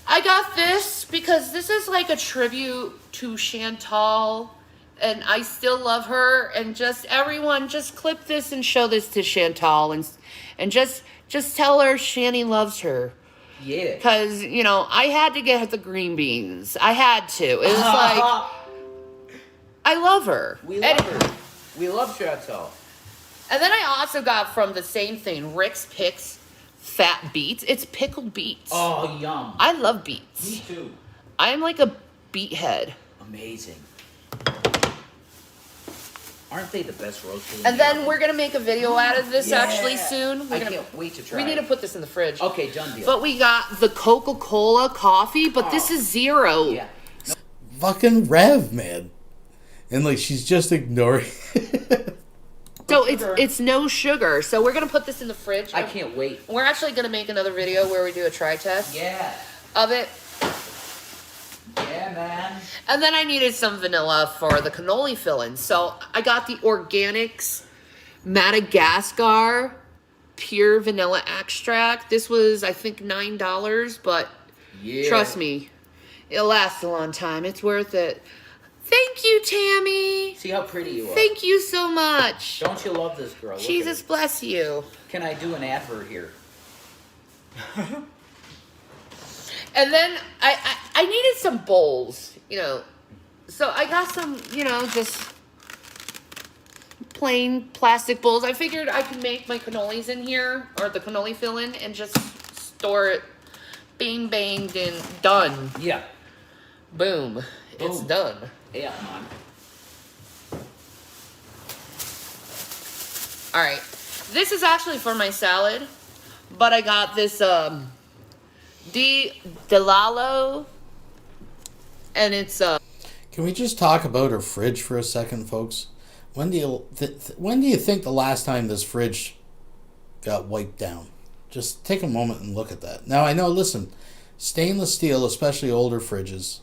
Speaker 16: I got this because this is like a tribute to Chantal, and I still love her. And just everyone, just clip this and show this to Chantal, and just tell her Shanny loves her.
Speaker 2: Yeah.
Speaker 16: Because, you know, I had to get her the green beans. I had to. It was like, I love her.
Speaker 2: We love her. We love Chantal.
Speaker 16: And then I also got from the same thing, Rick's Picks Fat Beets. It's pickled beets.
Speaker 2: Oh, yum.
Speaker 16: I love beets.
Speaker 2: Me too.
Speaker 16: I'm like a beet head.
Speaker 2: Amazing. Aren't they the best roasted?
Speaker 16: And then we're going to make a video out of this actually soon.
Speaker 2: I can't wait to try
Speaker 16: We need to put this in the fridge.
Speaker 2: Okay, done deal.
Speaker 16: But we got the Coca-Cola coffee, but this is zero.
Speaker 2: Yeah.
Speaker 6: Fucking Rev, man. And like she's just ignoring.
Speaker 16: So it's no sugar. So we're going to put this in the fridge.
Speaker 2: I can't wait.
Speaker 16: We're actually going to make another video where we do a try test.
Speaker 2: Yeah.
Speaker 16: Of it.
Speaker 2: Yeah, man.
Speaker 16: And then I needed some vanilla for the cannoli filling. So I got the Organics Madagascar pure vanilla extract. This was, I think, $9, but trust me, it'll last a long time. It's worth it. Thank you, Tammy.
Speaker 2: See how pretty you are.
Speaker 16: Thank you so much.
Speaker 2: Don't you love this girl? Look
Speaker 16: Jesus
Speaker 2: at
Speaker 16: bless you.
Speaker 2: Can I do an advert here?
Speaker 16: And then I needed some bowls, you know. So I got some, you know, just plain plastic bowls. I figured I could make my cannolis in here, or the cannoli filling, and just store it bing banged and done.
Speaker 2: Yeah.
Speaker 16: Boom. It's done.
Speaker 2: Yeah, man.
Speaker 16: All right. This is actually for my salad, but I got this Di Delalo, and it's
Speaker 6: Can we just talk about her fridge for a second, folks? When do you think the last time this fridge got wiped down? Just take a moment and look at that. Now I know, listen, stainless steel, especially older fridges,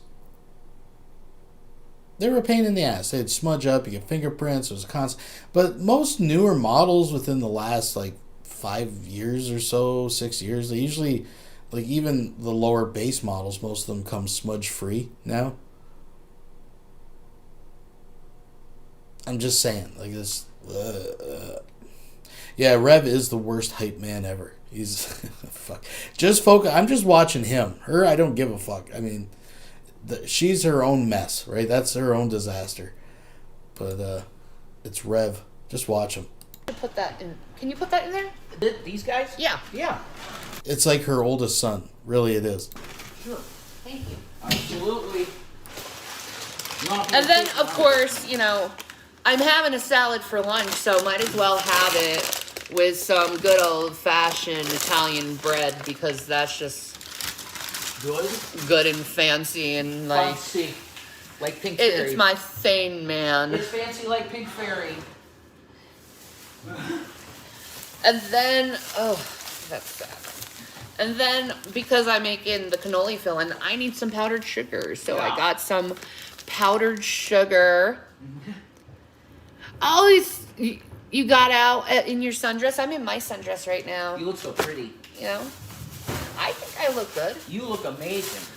Speaker 6: they were a pain in the ass. They'd smudge up, you get fingerprints, it was constant. But most newer models within the last like 5 years or so, 6 years, they usually, like even the lower base models, most of them come smudge free now. I'm just saying, like this. Yeah, Rev is the worst hype man ever. He's fuck. Just focus. I'm just watching him. Her, I don't give a fuck. I mean, she's her own mess, right? That's her own disaster. But it's Rev. Just watch him.
Speaker 16: Put that in. Can you put that in there?
Speaker 2: These guys?
Speaker 16: Yeah.
Speaker 2: Yeah.
Speaker 6: It's like her oldest son. Really, it is.
Speaker 2: Sure.
Speaker 16: Thank you.
Speaker 2: Absolutely.
Speaker 16: And then, of course, you know, I'm having a salad for lunch, so might as well have it with some good old-fashioned Italian bread because that's just good and fancy and like
Speaker 2: Fancy. Like Pink Fairy.
Speaker 16: it's my thing, man.
Speaker 2: It's fancy like Pink Fairy.
Speaker 16: And then, oh, that's sad. And then, because I'm making the cannoli filling, I need some powdered sugar. So I got some powdered sugar. Oh, you got out in your sundress? I'm in my sundress right now.
Speaker 2: You look so pretty.
Speaker 16: You know? I think I look good.
Speaker 2: You look amazing.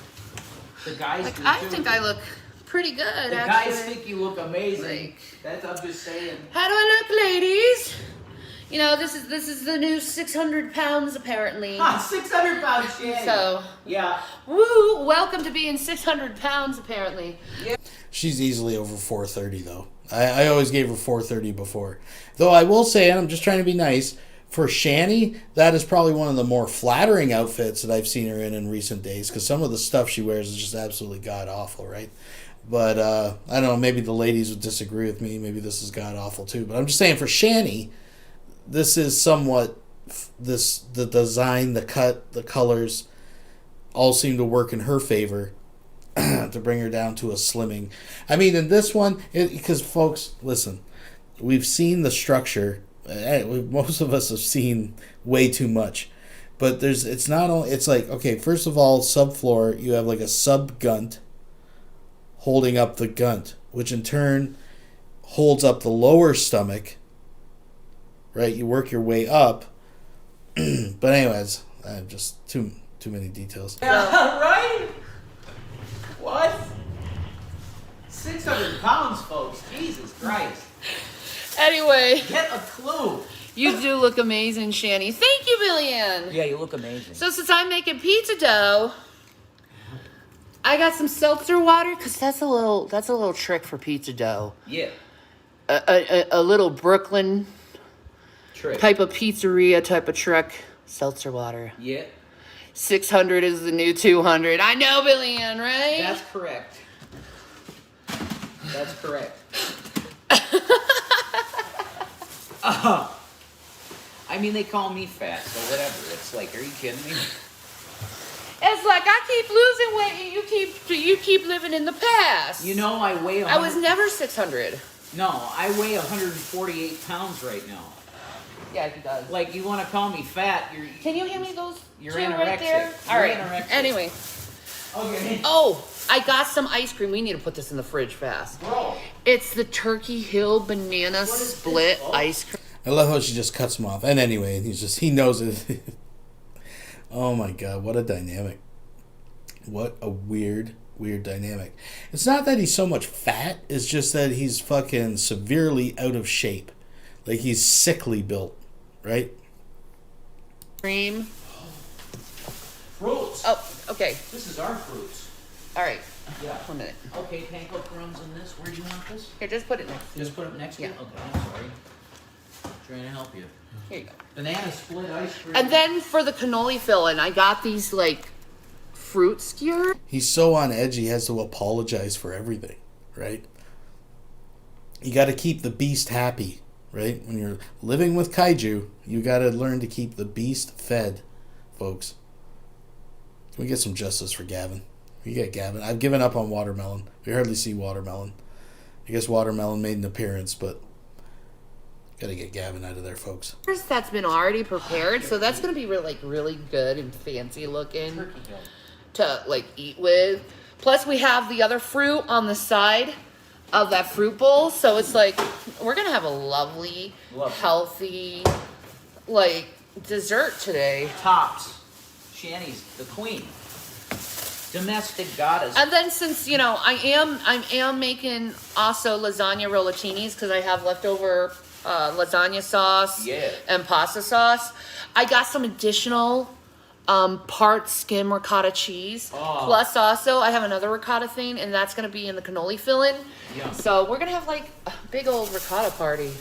Speaker 2: The guys do
Speaker 16: I
Speaker 2: too.
Speaker 16: think I look pretty good,
Speaker 2: The
Speaker 16: actually.
Speaker 2: guys think you look amazing. That's I'm just saying.
Speaker 16: How do I look, ladies? You know, this is the new 600 pounds, apparently.
Speaker 2: 600 pounds, Shanny.
Speaker 16: So,
Speaker 2: yeah.
Speaker 16: Woo! Welcome to being 600 pounds, apparently. Yeah.
Speaker 6: She's easily over 430, though. I always gave her 430 before. Though I will say, and I'm just trying to be nice, for Shanny, that is probably one of the more flattering outfits that I've seen her in recent days, because some of the stuff she wears is just absolutely god-awful, right? But, I don't know, maybe the ladies would disagree with me. Maybe this is god-awful, too. But I'm just saying, for Shanny, this is somewhat, the design, the cut, the colors, all seem to work in her favor to bring her down to a slimming. I mean, in this one, because folks, listen, we've seen the structure. Most of us have seen way too much. But it's not all, it's like, okay, first of all, subfloor, you have like a sub-gunt holding up the gunt, which in turn holds up the lower stomach. Right, you work your way up. But anyways, I have just too many details.
Speaker 2: Yeah, right? What? 600 pounds, folks. Jesus Christ.
Speaker 16: Anyway.
Speaker 2: Get a clue.
Speaker 16: You do look amazing, Shanny. Thank you, Billian.
Speaker 2: Yeah, you look amazing.
Speaker 16: So since I'm making pizza dough, I got some seltzer water because that's a little trick for pizza dough.
Speaker 2: Yeah.
Speaker 16: A little Brooklyn
Speaker 2: Trick.
Speaker 16: type of pizzeria type of trick. Seltzer water.
Speaker 2: Yeah.
Speaker 16: 600 is the new 200. I know, Billian, right?
Speaker 2: That's correct. That's correct. I mean, they call me fat, so whatever. It's like, are you kidding me?
Speaker 16: It's like I keep losing weight, you keep living in the past.
Speaker 2: You know, I weigh.
Speaker 16: I was never 600.
Speaker 2: No, I weigh 148 pounds right now.
Speaker 16: Yeah, he does.
Speaker 2: Like, you want to call me fat?
Speaker 16: Can you hand me those
Speaker 2: You're
Speaker 16: two
Speaker 2: anorexic.
Speaker 16: right there?
Speaker 2: You're
Speaker 16: All right.
Speaker 2: anorexic.
Speaker 16: Anyway.
Speaker 2: Okay.
Speaker 16: Oh, I got some ice cream. We need to put this in the fridge fast.
Speaker 2: Bro.
Speaker 16: It's the Turkey Hill banana split ice cream.
Speaker 6: I love how she just cuts him off. And anyway, he knows it. Oh my god, what a dynamic. What a weird dynamic. It's not that he's so much fat, it's just that he's fucking severely out of shape. Like he's sickly built, right?
Speaker 16: Cream.
Speaker 2: Fruits.
Speaker 16: Oh, okay.
Speaker 2: This is our fruits.
Speaker 16: All right.
Speaker 2: Yeah.
Speaker 16: 1 minute.
Speaker 2: Okay, panko crumbs in this. Where do you want this?
Speaker 16: Here, just put it next.
Speaker 2: Just put it next to
Speaker 16: Yeah.
Speaker 2: it? Okay, I'm sorry. Trying to help you.
Speaker 16: Here you go.
Speaker 2: Banana split ice cream.
Speaker 16: And then for the cannoli filling, I got these like fruit skewers.
Speaker 6: He's so on edge he has to apologize for everything, right? You got to keep the beast happy, right? When you're living with kaiju, you got to learn to keep the beast fed, folks. Can we get some justice for Gavin? We get Gavin. I've given up on watermelon. We hardly see watermelon. I guess watermelon made an appearance, but gotta get Gavin out of there, folks.
Speaker 16: That's been already prepared, so that's gonna be really good and fancy looking to like eat with. Plus, we have the other fruit on the side of that fruit bowl, so it's like we're gonna have a lovely, healthy, like dessert today.
Speaker 2: Tops. Shanny's the queen. Domestic goddess.
Speaker 16: And then since, you know, I am making also lasagna rollatini because I have leftover lasagna sauce and pasta sauce. I got some additional part skim ricotta cheese. Plus also I have another ricotta thing, and that's going to be in the cannoli filling. So we're going to have like a big old ricotta party.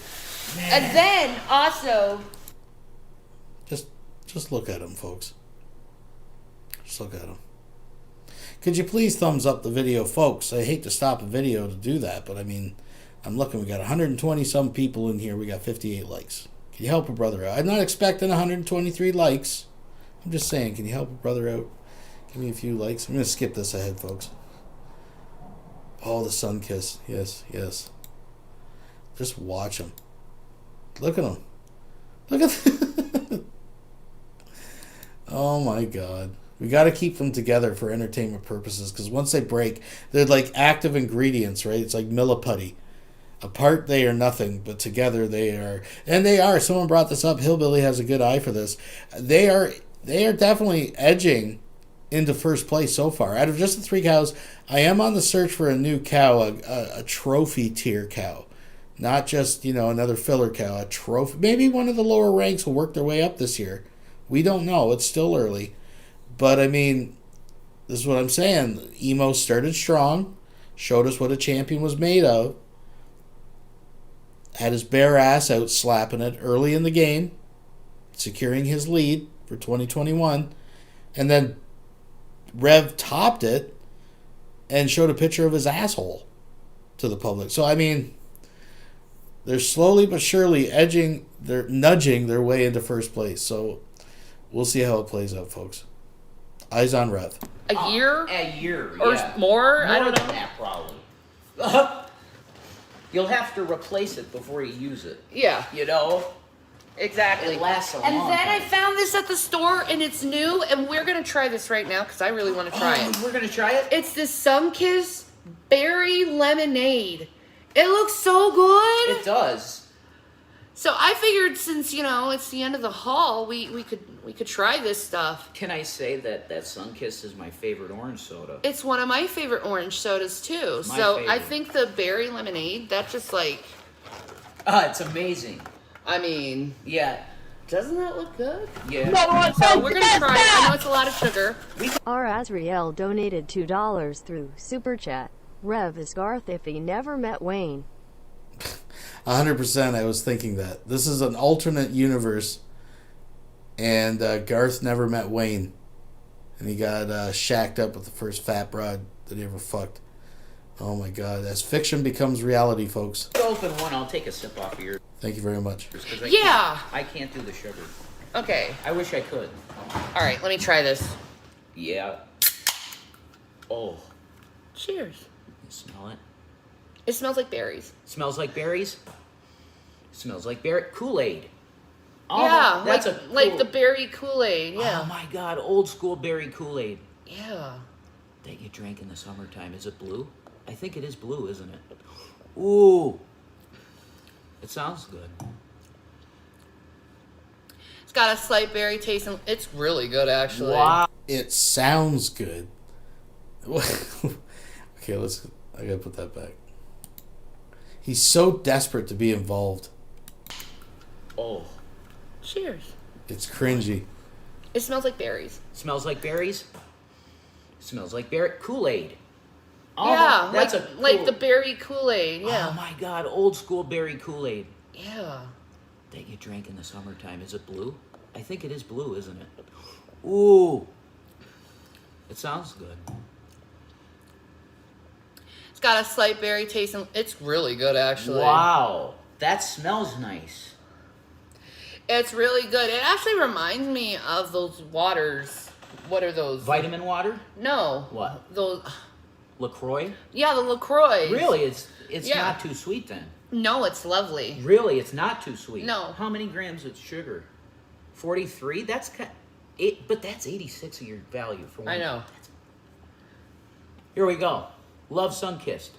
Speaker 16: And then also...
Speaker 6: Just look at them, folks. Just look at them. Could you please thumbs up the video, folks? I hate to stop a video to do that, but I mean, I'm looking. We got 120 some people in here. We got 58 likes. Can you help a brother out? I'm not expecting 123 likes. I'm just saying, can you help a brother out? Give me a few likes. I'm going to skip this ahead, folks. Oh, the sun kiss. Yes, yes. Just watch them. Look at them. Look at Oh my God. We got to keep them together for entertainment purposes, because once they break, they're like active ingredients, right? It's like milliputty. Apart, they are nothing, but together they are. And they are. Someone brought this up. Hillbilly has a good eye for this. They are definitely edging into first place so far. Out of just the 3 cows, I am on the search for a new cow, a trophy tier cow. Not just, you know, another filler cow, a trophy. Maybe one of the lower ranks will work their way up this year. We don't know. It's still early. But, I mean, this is what I'm saying. Emo started strong, showed us what a champion was made of, had his bare ass out slapping it early in the game, securing his lead for 2021, and then Rev topped it and showed a picture of his asshole to the public. So, I mean, they're slowly but surely they're nudging their way into first place. So, we'll see how it plays out, folks. Eyes on Rev.
Speaker 16: A year?
Speaker 2: A year,
Speaker 16: or
Speaker 2: yeah.
Speaker 16: more? I don't
Speaker 2: than
Speaker 16: know.
Speaker 2: that, probably. You'll have to replace it before you use it.
Speaker 16: Yeah.
Speaker 2: You know?
Speaker 16: Exactly.
Speaker 2: It lasts a
Speaker 16: and
Speaker 2: long
Speaker 16: then
Speaker 2: time.
Speaker 16: I found this at the store, and it's new, and we're going to try this right now because I really want to try it.
Speaker 2: We're going to try it?
Speaker 16: It's this Sunkist Berry Lemonade. It looks so good.
Speaker 2: It does.
Speaker 16: So I figured since, you know, it's the end of the haul, we could try this stuff.
Speaker 2: Can I say that Sunkist is my favorite orange soda?
Speaker 16: It's one of my favorite orange sodas too.
Speaker 2: My
Speaker 16: So
Speaker 2: favorite.
Speaker 16: I think the berry lemonade, that's just like...
Speaker 2: It's amazing.
Speaker 16: I mean...
Speaker 2: Yeah.
Speaker 16: Doesn't that look good?
Speaker 2: Yeah.
Speaker 16: So we're going to try it. I know it's a lot of sugar.
Speaker 10: R. Azriel donated $2 through Super Chat. Rev is Garth if he never met Wayne.
Speaker 6: 100%. I was thinking that. This is an alternate universe, and Garth never met Wayne. And he got shacked up with the first fat broad that he ever fucked. Oh my God. As fiction becomes reality, folks.
Speaker 2: Open one, I'll take a sip off of yours.
Speaker 6: Thank you very much.
Speaker 2: I can't do the sugar.
Speaker 16: Okay.
Speaker 2: I wish I could.
Speaker 16: All right, let me try this.
Speaker 2: Yeah. Oh.
Speaker 16: Cheers.
Speaker 2: You smell it?
Speaker 16: It smells like berries.
Speaker 2: Smells like berries? Smells like berry Kool-Aid.
Speaker 16: Yeah,
Speaker 2: that's
Speaker 16: like the berry Kool-Aid, yeah.
Speaker 2: Oh my God, old school berry Kool-Aid.
Speaker 16: Yeah.
Speaker 2: That you drank in the summertime. Is it blue? I think it is blue, isn't it? Ooh. It sounds good.
Speaker 16: It's got a slight berry taste, and it's really good, actually.
Speaker 6: Wow. It sounds good. Okay, I gotta put that back. He's so desperate to be involved.
Speaker 2: Oh.
Speaker 16: Cheers.
Speaker 6: It's cringy.
Speaker 16: It smells like berries.
Speaker 2: Smells like berries? Smells like berry Kool-Aid.
Speaker 16: Yeah,
Speaker 2: that's
Speaker 16: like the berry Kool-Aid, yeah.
Speaker 2: Oh my God, old school berry Kool-Aid.
Speaker 16: Yeah.
Speaker 2: That you drank in the summertime. Is it blue? I think it is blue, isn't it? Ooh. It sounds good.
Speaker 16: It's got a slight berry taste, and it's really good, actually.
Speaker 2: Wow. That smells nice.
Speaker 16: It's really good. It actually reminds me of those waters. What are those?
Speaker 2: Vitamin water?
Speaker 16: No.
Speaker 2: What?
Speaker 16: Those...
Speaker 2: LaCroix?
Speaker 16: Yeah, the LaCroix.
Speaker 2: Really? It's
Speaker 16: Yeah.
Speaker 2: not too sweet then?
Speaker 16: No, it's lovely.
Speaker 2: Really? It's not too sweet?
Speaker 16: No.
Speaker 2: How many grams of sugar? 43? That's but that's 86 of your value for one.
Speaker 16: I know.
Speaker 2: Here we go. Love Sunkist.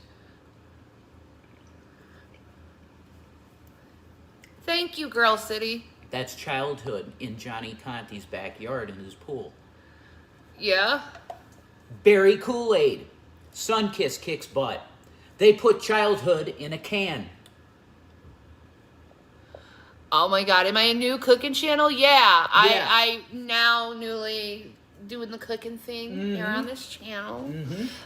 Speaker 16: Thank you, Girl City.
Speaker 2: That's childhood in Johnny Conti's backyard in his pool.
Speaker 16: Yeah?
Speaker 2: Berry Kool-Aid. Sunkiss kicks butt. They put childhood in a can.
Speaker 16: Oh my God, am I a new cooking channel? Yeah. I now newly doing the cooking thing here on this channel.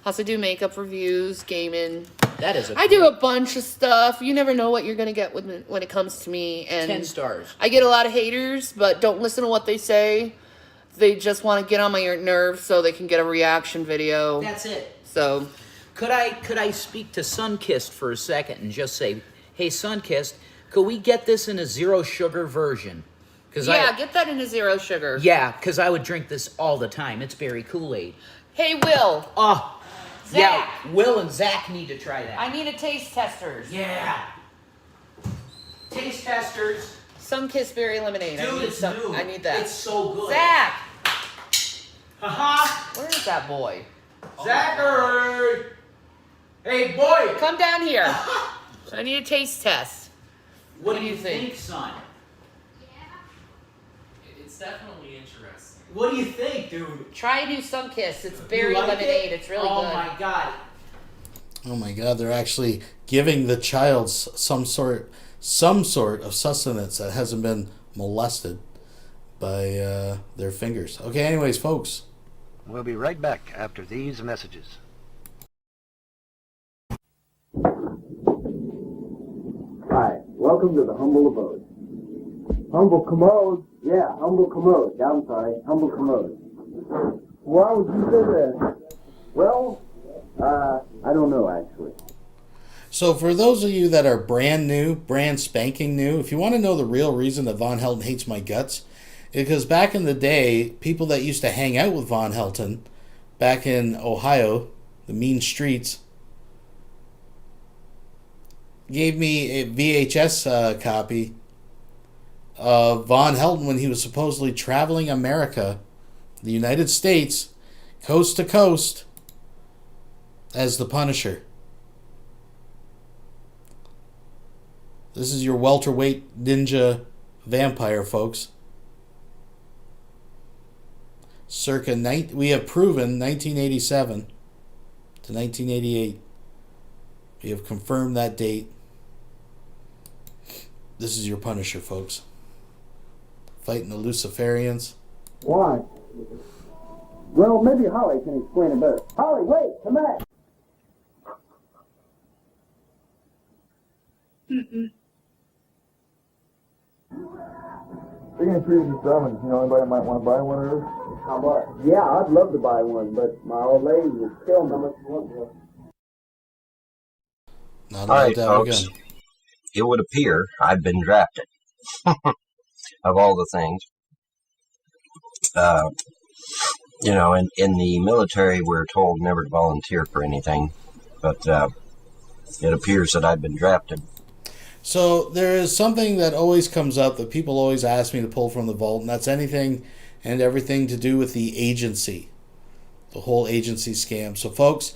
Speaker 16: Also do makeup reviews, gaming.
Speaker 2: That is
Speaker 16: I do a bunch of stuff. You never know what you're gonna get when it comes to me. And
Speaker 2: 10 stars.
Speaker 16: I get a lot of haters, but don't listen to what they say. They just want to get on my nerves so they can get a reaction video.
Speaker 2: That's it.
Speaker 16: So,
Speaker 2: could I speak to Sunkissed for a second and just say, hey, Sunkissed, could we get this in a zero sugar version?
Speaker 16: get that in a zero sugar.
Speaker 2: Yeah, because I would drink this all the time. It's berry Kool-Aid.
Speaker 16: Hey, Will.
Speaker 2: Oh,
Speaker 16: Zach.
Speaker 2: yeah, Will and Zach need to try that.
Speaker 16: I need a taste testers.
Speaker 2: Yeah. Taste testers.
Speaker 16: Sunkissed berry lemonade.
Speaker 2: Dude, it's new.
Speaker 16: I need that.
Speaker 2: It's so good.
Speaker 16: Zach.
Speaker 2: Haha.
Speaker 16: Where is that boy?
Speaker 2: Zachary. Hey, boy.
Speaker 16: Come down here. I need a taste test.
Speaker 2: What do you think, son?
Speaker 3: It's definitely interesting.
Speaker 2: What do you think, dude?
Speaker 16: Try a new Sunkissed. It's berry
Speaker 2: like
Speaker 16: lemonade.
Speaker 2: it?
Speaker 16: It's really
Speaker 2: Oh
Speaker 16: good.
Speaker 2: my God.
Speaker 6: Oh my God, they're actually giving the child some sort of sustenance that hasn't been molested by their fingers. Okay, anyways, folks.
Speaker 11: We'll be right back after these messages.
Speaker 1: Hi, welcome to the Humble Abode. Humble Commode? Yeah, Humble Commode. Yeah, I'm sorry, Humble Commode. Why would you say that? Well, I don't know, actually.
Speaker 6: So for those of you that are brand new, brand spanking new, if you want to know the real reason that Von Helton hates my guts, because back in the day, people that used to hang out with Von Helton back in Ohio, the mean streets, gave me a VHS copy of Von Helton when he was supposedly traveling America, the United States, coast to coast, as the Punisher. This is your welterweight ninja vampire, folks. We have proven 1987 to 1988. We have confirmed that date. This is your Punisher, folks. Fighting the Luciferians.
Speaker 1: Why? Well, maybe Holly can explain it better. Holly, wait, come back.
Speaker 22: Speaking of trees and summons, you know anybody might want to buy one of those?
Speaker 1: How much? Yeah, I'd love to buy one, but my old lady would kill me. How much you want?
Speaker 6: Not
Speaker 23: All
Speaker 6: allowed
Speaker 23: right,
Speaker 6: to have a
Speaker 23: folks.
Speaker 6: gun.
Speaker 23: It would appear I've been drafted. Of all the things. You know, in the military, we're told never to volunteer for anything. But it appears that I've been drafted.
Speaker 6: So there is something that always comes up that people always ask me to pull from the vault, and that's anything and everything to do with the agency. The whole agency scam. So folks,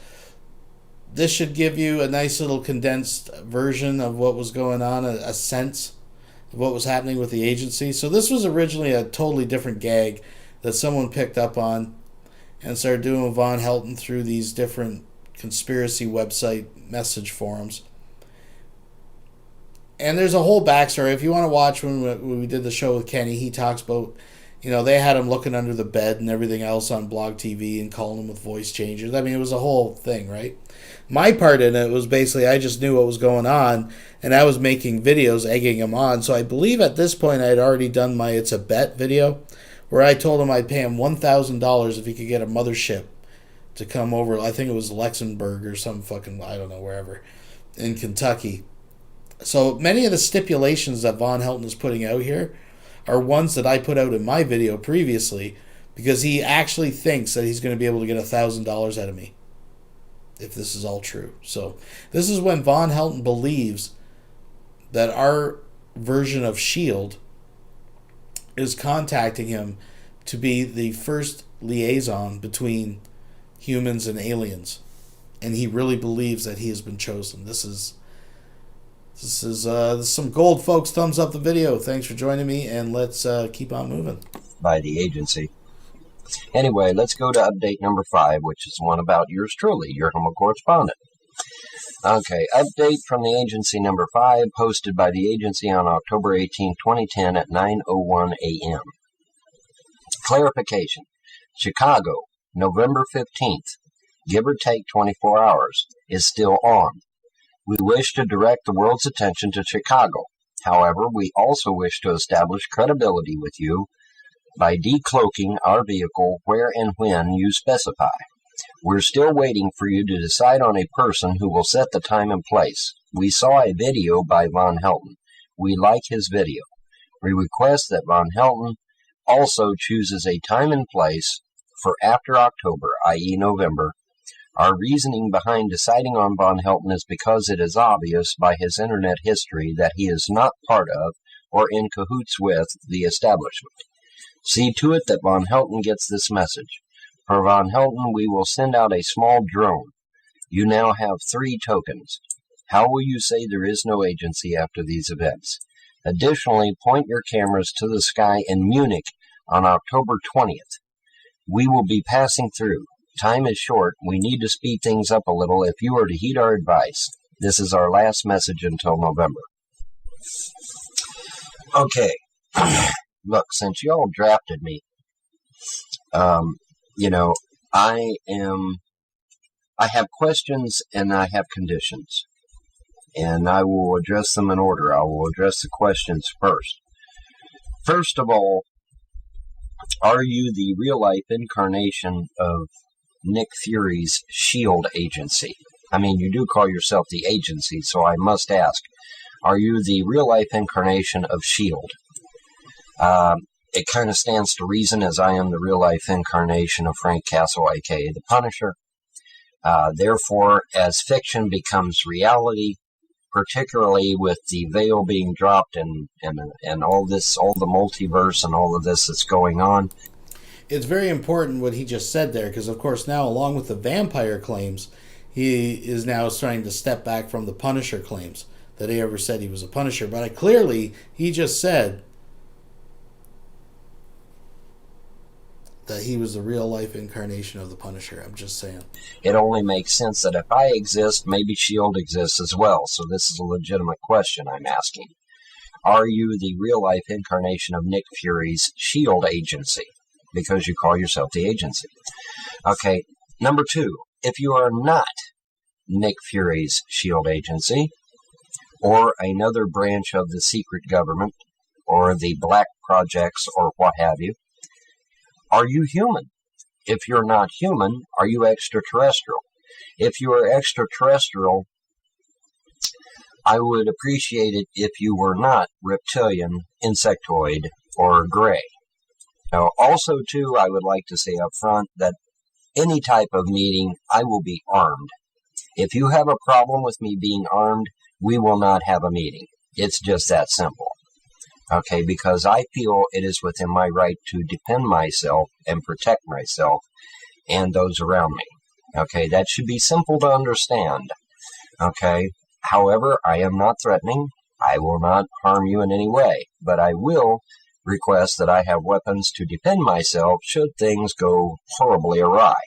Speaker 6: this should give you a nice little condensed version of what was going on, a sense of what was happening with the agency. So this was originally a totally different gag that someone picked up on and started doing with Von Helton through these different conspiracy website message forums. And there's a whole backstory. If you want to watch when we did the show with Kenny, he talks about, you know, they had him looking under the bed and everything else on Blog TV and calling him with voice changes. I mean, it was a whole thing, right? My part in it was basically I just knew what was going on, and I was making videos egging him on. So I believe at this point I had already done my It's a Bet video, where I told him I'd pay him $1,000 if he could get a mothership to come over. I think it was Luxembourg or some fucking, I don't know, wherever, in Kentucky. So many of the stipulations that Von Helton is putting out here are ones that I put out in my video previously, because he actually thinks that he's going to be able to get $1,000 out of me if this is all true. So this is when Von Helton believes that our version of S.H.I.E.L.D. is contacting him to be the first liaison between humans and aliens, and he really believes that he has been chosen. This is some gold, folks. Thumbs up the video. Thanks for joining me, and let's keep on moving.
Speaker 23: By the agency. Anyway, let's go to update number 5, which is one about yours truly, your humble correspondent. Okay, update from the agency number 5, posted by the agency on October 18, 2010 at 9:01 a.m. Clarification. Chicago, November 15th, give or take 24 hours, is still on. We wish to direct the world's attention to Chicago. However, we also wish to establish credibility with you by decloaking our vehicle where and when you specify. We're still waiting for you to decide on a person who will set the time and place. We saw a video by Von Helton. We like his video. We request that Von Helton also chooses a time and place for after October, i.e. November. Our reasoning behind deciding on Von Helton is because it is obvious by his internet history that he is not part of or in cahoots with the establishment. See to it that Von Helton gets this message. For Von Helton, we will send out a small drone. You now have 3 tokens. How will you say there is no agency after these events? Additionally, point your cameras to the sky in Munich on October 20th. We will be passing through. Time is short. We need to speed things up a little if you are to heed our advice. This is our last message until November. Okay. Look, since y'all drafted me, I have questions and I have conditions. And I will address them in order. I will address the questions first. First of all, are you the real-life incarnation of Nick Fury's SHIELD agency? I mean, you do call yourself the agency, so I must ask, are you the real-life incarnation of SHIELD? It kind of stands to reason, as I am the real-life incarnation of Frank Castle, a.k.a. the Punisher. Therefore, as fiction becomes reality, particularly with the veil being dropped and all this, all the multiverse and all of this that's going on.
Speaker 6: It's very important what he just said there, because of course now, along with the vampire claims, he is now starting to step back from the Punisher claims that he ever said he was a Punisher. But clearly, he just said that he was the real-life incarnation of the Punisher. I'm just saying.
Speaker 23: It only makes sense that if I exist, maybe S.H.I.E.L.D. exists as well. So this is a legitimate question I'm asking. Are you the real-life incarnation of Nick Fury's S.H.I.E.L.D. agency? Because you call yourself the agency. Okay, number 2. If you are not Nick Fury's S.H.I.E.L.D. agency, or another branch of the secret government, or the Black Projects, or what have you, are you human? If you're not human, are you extraterrestrial? If you are extraterrestrial, I would appreciate it if you were not reptilian, insectoid, or gray. Now, also, too, I would like to say up front that any type of meeting, I will be armed. If you have a problem with me being armed, we will not have a meeting. It's just that simple. Okay, because I feel it is within my right to defend myself and protect myself and those around me. Okay, that should be simple to understand. Okay, however, I am not threatening. I will not harm you in any way, but I will request that I have weapons to defend myself should things go horribly awry.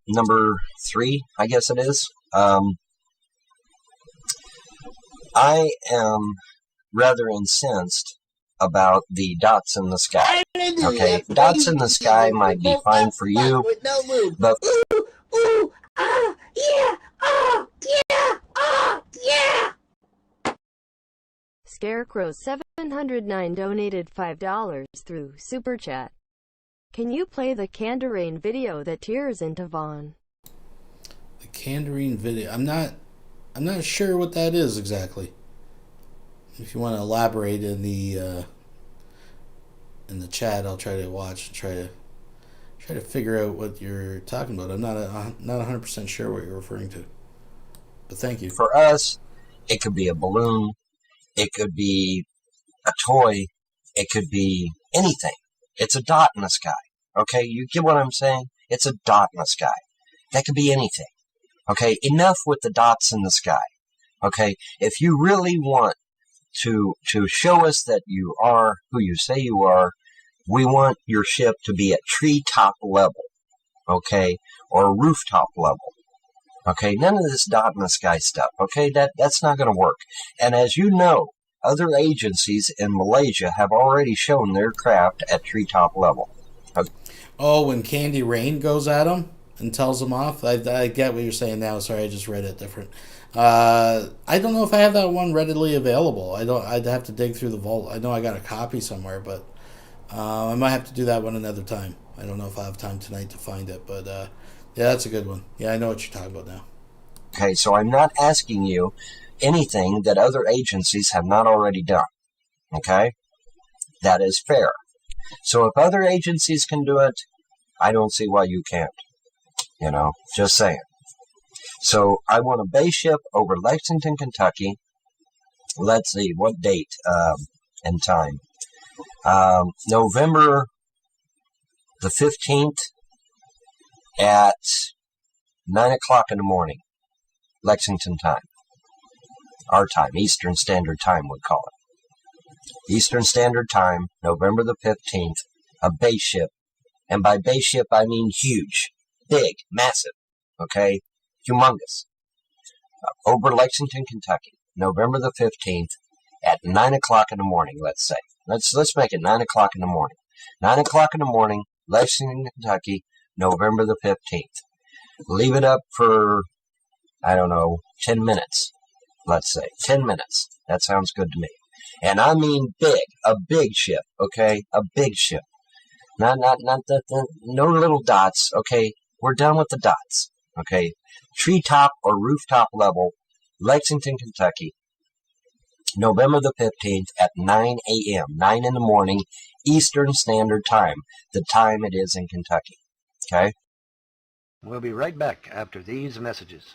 Speaker 23: Number 3, I guess it is. I am rather incensed about the dots in the sky. Okay, dots in the sky might be fine for you, but
Speaker 10: Scarecrow 709 donated $5 through Super Chat. Can you play the Candarine video that tears into Vaughn?
Speaker 6: The Candarine video. I'm not sure what that is exactly. If you want to elaborate in the chat, I'll try to watch and try to figure out what you're talking about. I'm not 100% sure what you're referring to. But thank you.
Speaker 23: For us, it could be a balloon, it could be a toy, it could be anything. It's a dot in the sky. Okay, you get what I'm saying? It's a dot in the sky. That could be anything. Okay, enough with the dots in the sky. Okay, if you really want to show us that you are who you say you are, We want your ship to be at treetop level, okay, or rooftop level. Okay, none of this dot in the sky stuff. Okay, that's not going to work. And as you know, other agencies in Malaysia have already shown their craft at treetop level. Okay.
Speaker 6: Oh, when Candy Rain goes at them and tells them off. I get what you're saying now. Sorry, I just read it different. I don't know if I have that one readily available. I'd have to dig through the vault. I know I got a copy somewhere, but I might have to do that one another time. I don't know if I have time tonight to find it, but yeah, that's a good one. Yeah, I know what you're talking about now.
Speaker 23: Okay, so I'm not asking you anything that other agencies have not already done. Okay? That is fair. So if other agencies can do it, I don't see why you can't. You know, just saying. So I want a base ship over Lexington, Kentucky. Let's see, what date and time? November the 15th at 9 o'clock in the morning, Lexington time. Our time, Eastern Standard Time, we'd call it. Eastern Standard Time, November the 15th, a base ship. And by base ship, I mean huge, big, massive, okay? Humongous. Over Lexington, Kentucky, November the 15th at 9 o'clock in the morning, let's say. Let's make it 9 o'clock in the morning. 9 o'clock in the morning, Lexington, Kentucky, November the 15th. Leave it up for, I don't know, 10 minutes, let's say. 10 minutes. That sounds good to me. And I mean big, a big ship, okay? A big ship. Not no little dots, okay? We're done with the dots, okay? Treetop or rooftop level, Lexington, Kentucky, November the 15th at 9 a.m., 9 in the morning, Eastern Standard Time, the time it is in Kentucky, okay?
Speaker 11: We'll be right back after these messages.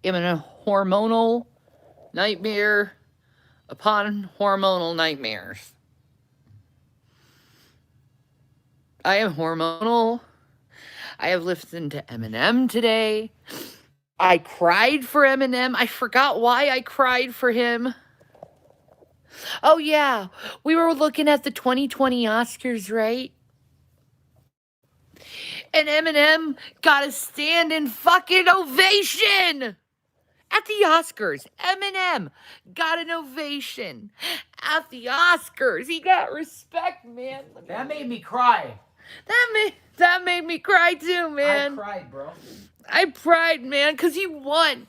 Speaker 16: I'm in a hormonal nightmare upon hormonal nightmares. I am hormonal. I have listened to Eminem today. I cried for Eminem. I forgot why I cried for him. Oh, yeah. We were looking at the 2020 Oscars, right? And Eminem got a standing fucking ovation at the Oscars. Eminem got an ovation at the Oscars. He got respect, man.
Speaker 2: That made me cry.
Speaker 16: That made me cry too, man.
Speaker 2: I cried, bro.
Speaker 16: I cried, man, because he won.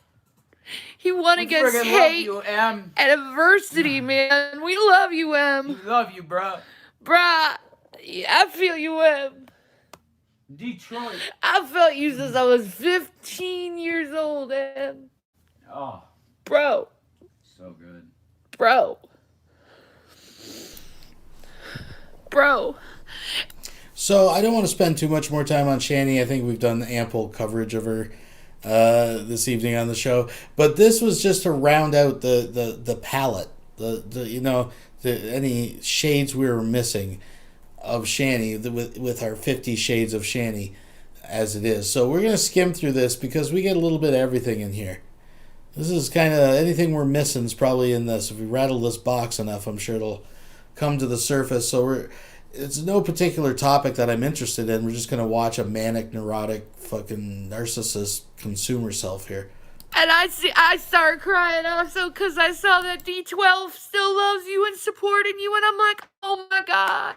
Speaker 16: He won
Speaker 2: We
Speaker 16: against
Speaker 2: friggin'
Speaker 16: hate
Speaker 2: love you, Em.
Speaker 16: and adversity, man. We love you, Em.
Speaker 2: We love you, bro.
Speaker 16: Bruh, I feel you, Em.
Speaker 2: Detroit.
Speaker 16: I felt you since I was 15 years old, Em.
Speaker 2: Oh.
Speaker 16: Bro.
Speaker 2: So good.
Speaker 16: Bro.
Speaker 6: So I don't want to spend too much more time on Shanny. I think we've done ample coverage of her this evening on the show. But this was just to round out the palette, any shades we were missing of Shanny with our 50 Shades of Shanny as it is. So we're going to skim through this because we get a little bit of everything in here. This is kind of anything we're missing is probably in this. If we rattle this box enough, I'm sure it'll come to the surface. So it's no particular topic that I'm interested in. We're just going to watch a manic, neurotic, fucking narcissist consume herself here.
Speaker 16: And I started crying also because I saw that D12 still loves you and supporting you, and I'm like, oh my God.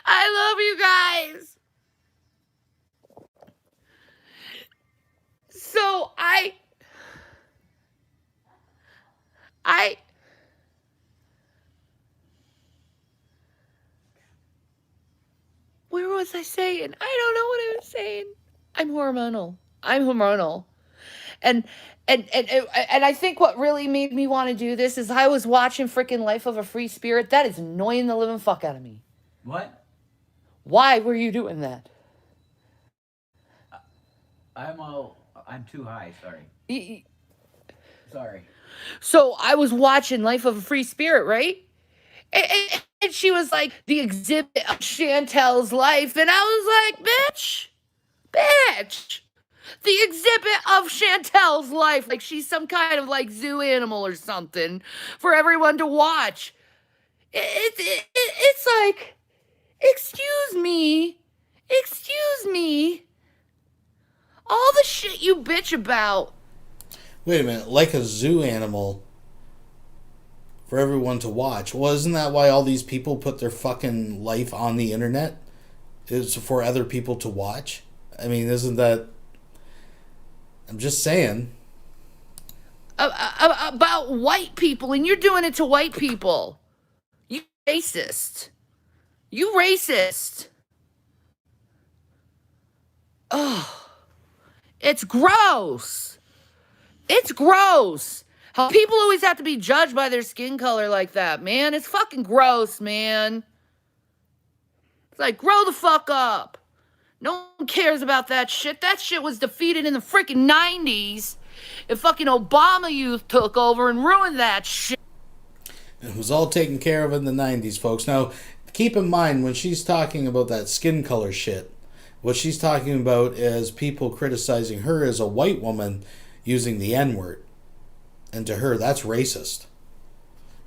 Speaker 16: I love you guys. So where was I saying? I don't know what I was saying. I'm hormonal. And I think what really made me want to do this is I was watching freaking Life of a Free Spirit. That is annoying the living fuck out of me.
Speaker 2: What?
Speaker 16: Why were you doing that?
Speaker 2: I'm too high, sorry. Sorry.
Speaker 16: So I was watching Life of a Free Spirit, right? And she was like, the exhibit of Chantel's life. And I was like, bitch. The exhibit of Chantel's life. Like she's some kind of like zoo animal or something for everyone to watch. It's like, excuse me. All the shit you bitch about.
Speaker 6: Wait a minute, like a zoo animal for everyone to watch. Well, isn't that why all these people put their fucking life on the internet? Is for other people to watch? I mean, isn't that... I'm just saying.
Speaker 16: About white people, and you're doing it to white people. You racist. Oh, it's gross. How people always have to be judged by their skin color like that, man. It's fucking gross, man. It's like, grow the fuck up. No one cares about that shit. That shit was defeated in the freaking 90s. And fucking Obama youth took over and ruined that shit.
Speaker 6: It was all taken care of in the 90s, folks. Now, keep in mind, when she's talking about that skin color shit, what she's talking about is people criticizing her as a white woman using the N-word. And to her, that's racist.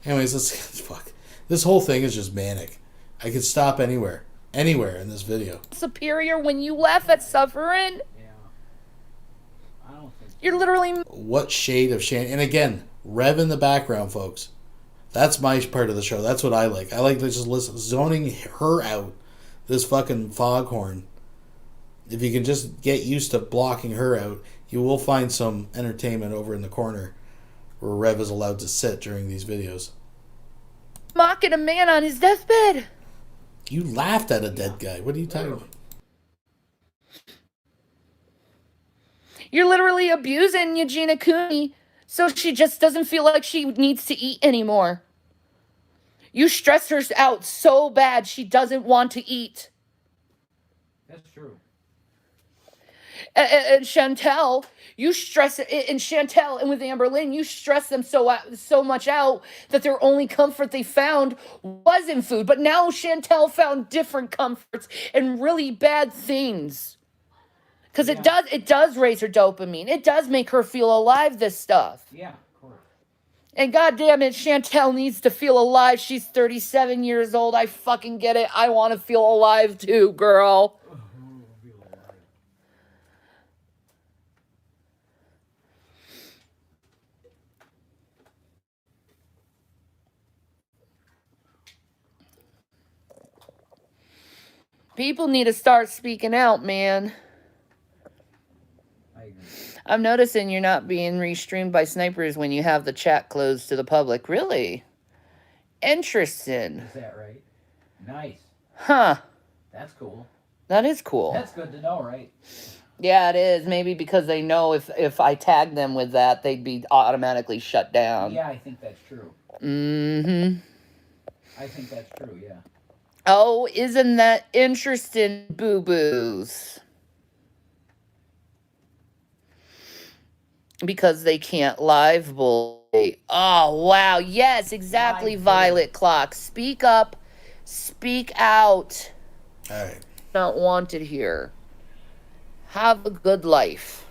Speaker 6: Anyways, fuck. This whole thing is just manic. I could stop anywhere in this video.
Speaker 16: Superior when you laugh at suffering. You're literally...
Speaker 6: What shade of Shanny? And again, Rev in the background, folks. That's my part of the show. That's what I like. I like to just listen, zoning her out. This fucking foghorn. If you can just get used to blocking her out, you will find some entertainment over in the corner where Rev is allowed to sit during these videos.
Speaker 16: Mocking a man on his deathbed.
Speaker 6: You laughed at a dead guy. What are you talking about?
Speaker 16: You're literally abusing Eugenia Cooney so she just doesn't feel like she needs to eat anymore. You stress her out so bad she doesn't want to eat.
Speaker 2: That's true.
Speaker 16: And Chantel, you stress it, and Chantel and with Amber Lynn, you stress them so much out that their only comfort they found was in food. But now Chantel found different comforts and really bad things. Because it does raise her dopamine. It does make her feel alive, this stuff.
Speaker 2: Yeah, of course.
Speaker 16: And goddamn it, Chantel needs to feel alive. She's 37 years old. I fucking get it. I want to feel alive too, girl. People need to start speaking out, man.
Speaker 2: I agree.
Speaker 16: I'm noticing you're not being restreamed by snipers when you have the chat closed to the public. Really? Interesting.
Speaker 2: Is that right? Nice.
Speaker 16: Huh.
Speaker 2: That's cool.
Speaker 16: That is cool.
Speaker 2: That's good to know, right?
Speaker 16: Yeah, it is. Maybe because they know if I tag them with that, they'd be automatically shut down.
Speaker 2: Yeah, I think that's true.
Speaker 16: Mm-hmm.
Speaker 2: I think that's true, yeah.
Speaker 16: Oh, isn't that interesting, boo-boos? Because they can't live bully. Oh, wow. Yes, exactly, Violet Clock. Speak up. Speak out.
Speaker 6: All right.
Speaker 16: Not wanted here. Have a good life.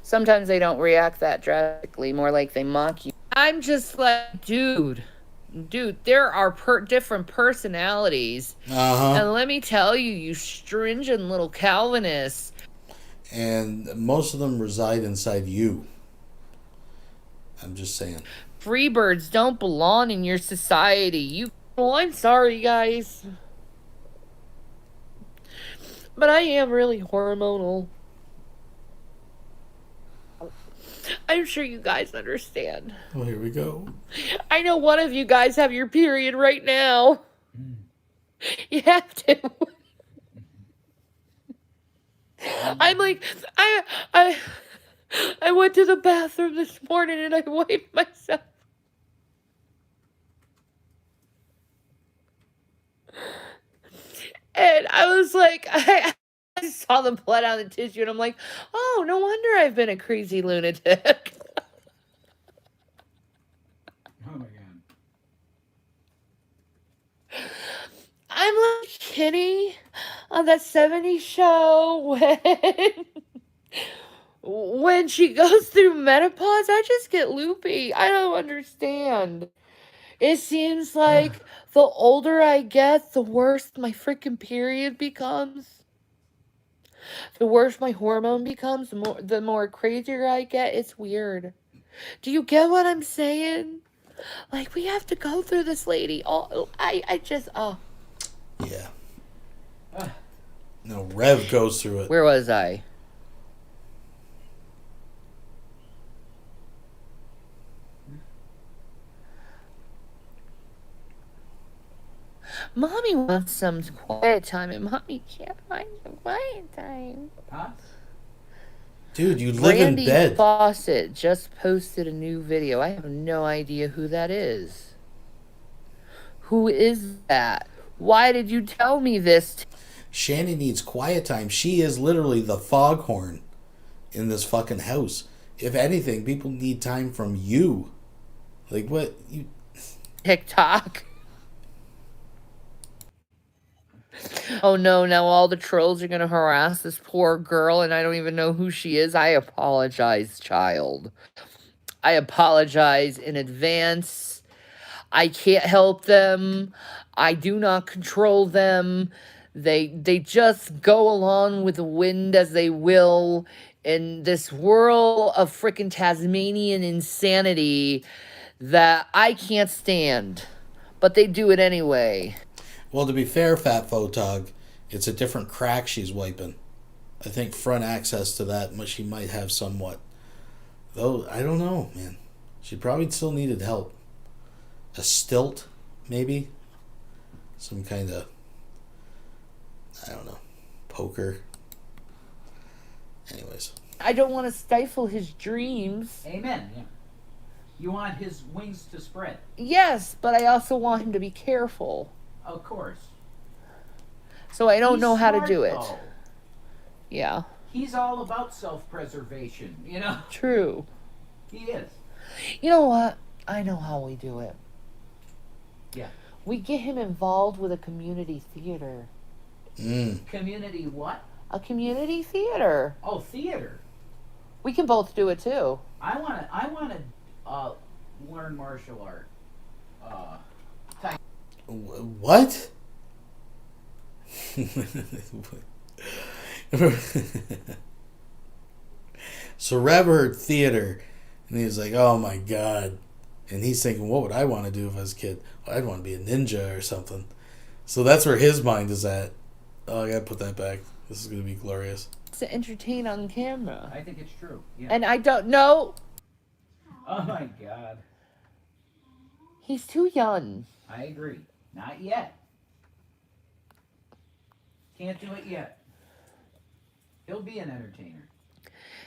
Speaker 16: Sometimes they don't react that drastically, more like they mock you. I'm just like, dude, there are different personalities. And let me tell you, you stringent little Calvinists.
Speaker 6: And most of them reside inside you. I'm just saying.
Speaker 16: Freebirds don't belong in your society. Oh, I'm sorry, guys. But I am really hormonal. I'm sure you guys understand.
Speaker 6: Oh, here we go.
Speaker 16: I know one of you guys have your period right now. You have to. I'm like, I went to the bathroom this morning and I wiped myself. And I was like, I saw the blood on the tissue and I'm like, oh, no wonder I've been a crazy lunatic.
Speaker 2: Oh my god.
Speaker 16: I'm like Kitty on that 70s show when she goes through menopause, I just get loopy. I don't understand. It seems like the older I get, the worse my freaking period becomes. The worse my hormone becomes, the more crazier I get. It's weird. Do you get what I'm saying? Like, we have to go through this, lady. Oh, I just, oh.
Speaker 6: Yeah. No, Rev goes through it.
Speaker 16: Where was I? Mommy wants some quiet time, and Mommy can't find some quiet time.
Speaker 2: Huh?
Speaker 6: Dude, you live in
Speaker 16: Brandy
Speaker 6: bed.
Speaker 16: Fawcett just posted a new video. I have no idea who that is. Who is that? Why did you tell me this?
Speaker 6: Shanny needs quiet time. She is literally the foghorn in this fucking house. If anything, people need time from you. Like what? You
Speaker 16: TikTok. Oh no, now all the trolls are going to harass this poor girl and I don't even know who she is. I apologize, child. I apologize in advance. I can't help them. I do not control them. They just go along with the wind as they will in this whirl of freaking Tasmanian insanity that I can't stand. But they do it anyway.
Speaker 6: Well, to be fair, Fat Photog, it's a different crack she's wiping. I think front access to that she might have somewhat. Though, I don't know, man. She probably still needed help. A stilt, maybe? Some kind of, I don't know, poker. Anyways.
Speaker 16: I don't want to stifle his dreams.
Speaker 2: Amen. Yeah. You want his wings to spread.
Speaker 16: Yes, but I also want him to be careful.
Speaker 2: Of course.
Speaker 16: So I don't
Speaker 2: He's
Speaker 16: know how to
Speaker 2: smart,
Speaker 16: do it.
Speaker 2: though.
Speaker 16: Yeah.
Speaker 2: He's all about self-preservation, you know?
Speaker 16: True.
Speaker 2: He is.
Speaker 16: You know what? I know how we do it.
Speaker 2: Yeah.
Speaker 16: We get him involved with a community theater.
Speaker 2: Community what?
Speaker 16: A community theater.
Speaker 2: Oh, theater.
Speaker 16: We can both do it too.
Speaker 2: I wanna learn martial art.
Speaker 6: What? So Rev heard theater, and he was like, "Oh my god!" And he's thinking, "What would I want to do if I was a kid? Well, I'd want to be a ninja or something." So that's where his mind is at. Oh, I gotta put that back. This is gonna be glorious.
Speaker 16: To entertain on camera.
Speaker 2: I think it's true. Yeah.
Speaker 16: And I don't know.
Speaker 2: Oh my god.
Speaker 16: He's too young.
Speaker 2: I agree. Not yet. Can't do it yet. He'll be an entertainer.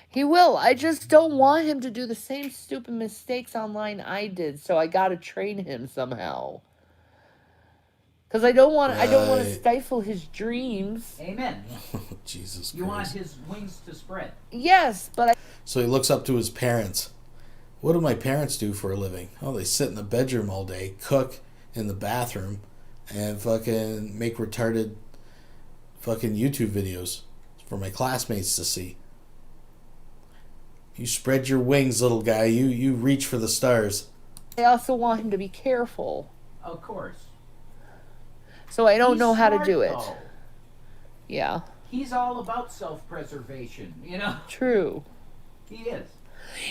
Speaker 16: He will. I just don't want him to do the same stupid mistakes online I did, so I gotta train him somehow. Because I don't want to stifle his dreams.
Speaker 2: Amen.
Speaker 6: Jesus Christ.
Speaker 2: You want his wings to spread.
Speaker 16: Yes, but
Speaker 6: So he looks up to his parents. What do my parents do for a living? Oh, they sit in the bedroom all day, cook in the bathroom, and fucking make retarded fucking YouTube videos for my classmates to see. You spread your wings, little guy. You reach for the stars.
Speaker 16: I also want him to be careful.
Speaker 2: Of course.
Speaker 16: So I don't
Speaker 2: He's
Speaker 16: know how to
Speaker 2: smart,
Speaker 16: do it.
Speaker 2: though.
Speaker 16: Yeah.
Speaker 2: He's all about self-preservation, you know?
Speaker 16: True.
Speaker 2: He is.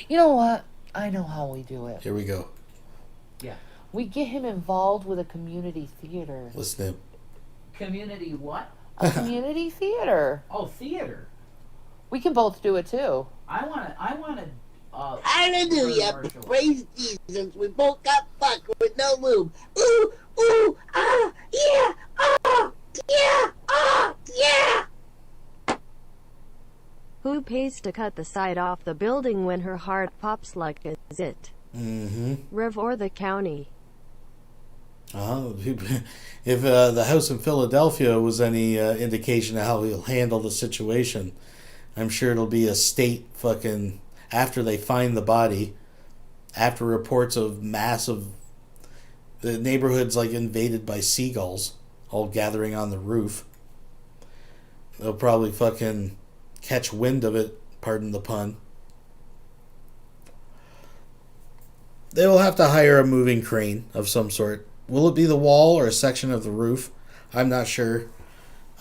Speaker 16: You know what? I know how we do it.
Speaker 6: Here we go.
Speaker 2: Yeah.
Speaker 16: We get him involved with a community theater.
Speaker 6: Listen to him.
Speaker 2: Community what?
Speaker 16: A community theater.
Speaker 2: Oh, theater.
Speaker 16: We can both do it too.
Speaker 2: I wanna
Speaker 4: Hallelujah! Praise Jesus! We both got fucked with no lube. Ooh, ooh, ah, yeah, ah, yeah, ah, yeah.
Speaker 10: Who pays to cut the side off the building when her heart pops like a zit? Rev or the county?
Speaker 6: If the house in Philadelphia was any indication of how he'll handle the situation, I'm sure it'll be a state fucking, after they find the body, after reports of massive, the neighborhood's like invaded by seagulls, all gathering on the roof. They'll probably fucking catch wind of it, pardon the pun. They will have to hire a moving crane of some sort. Will it be the wall or a section of the roof? I'm not sure.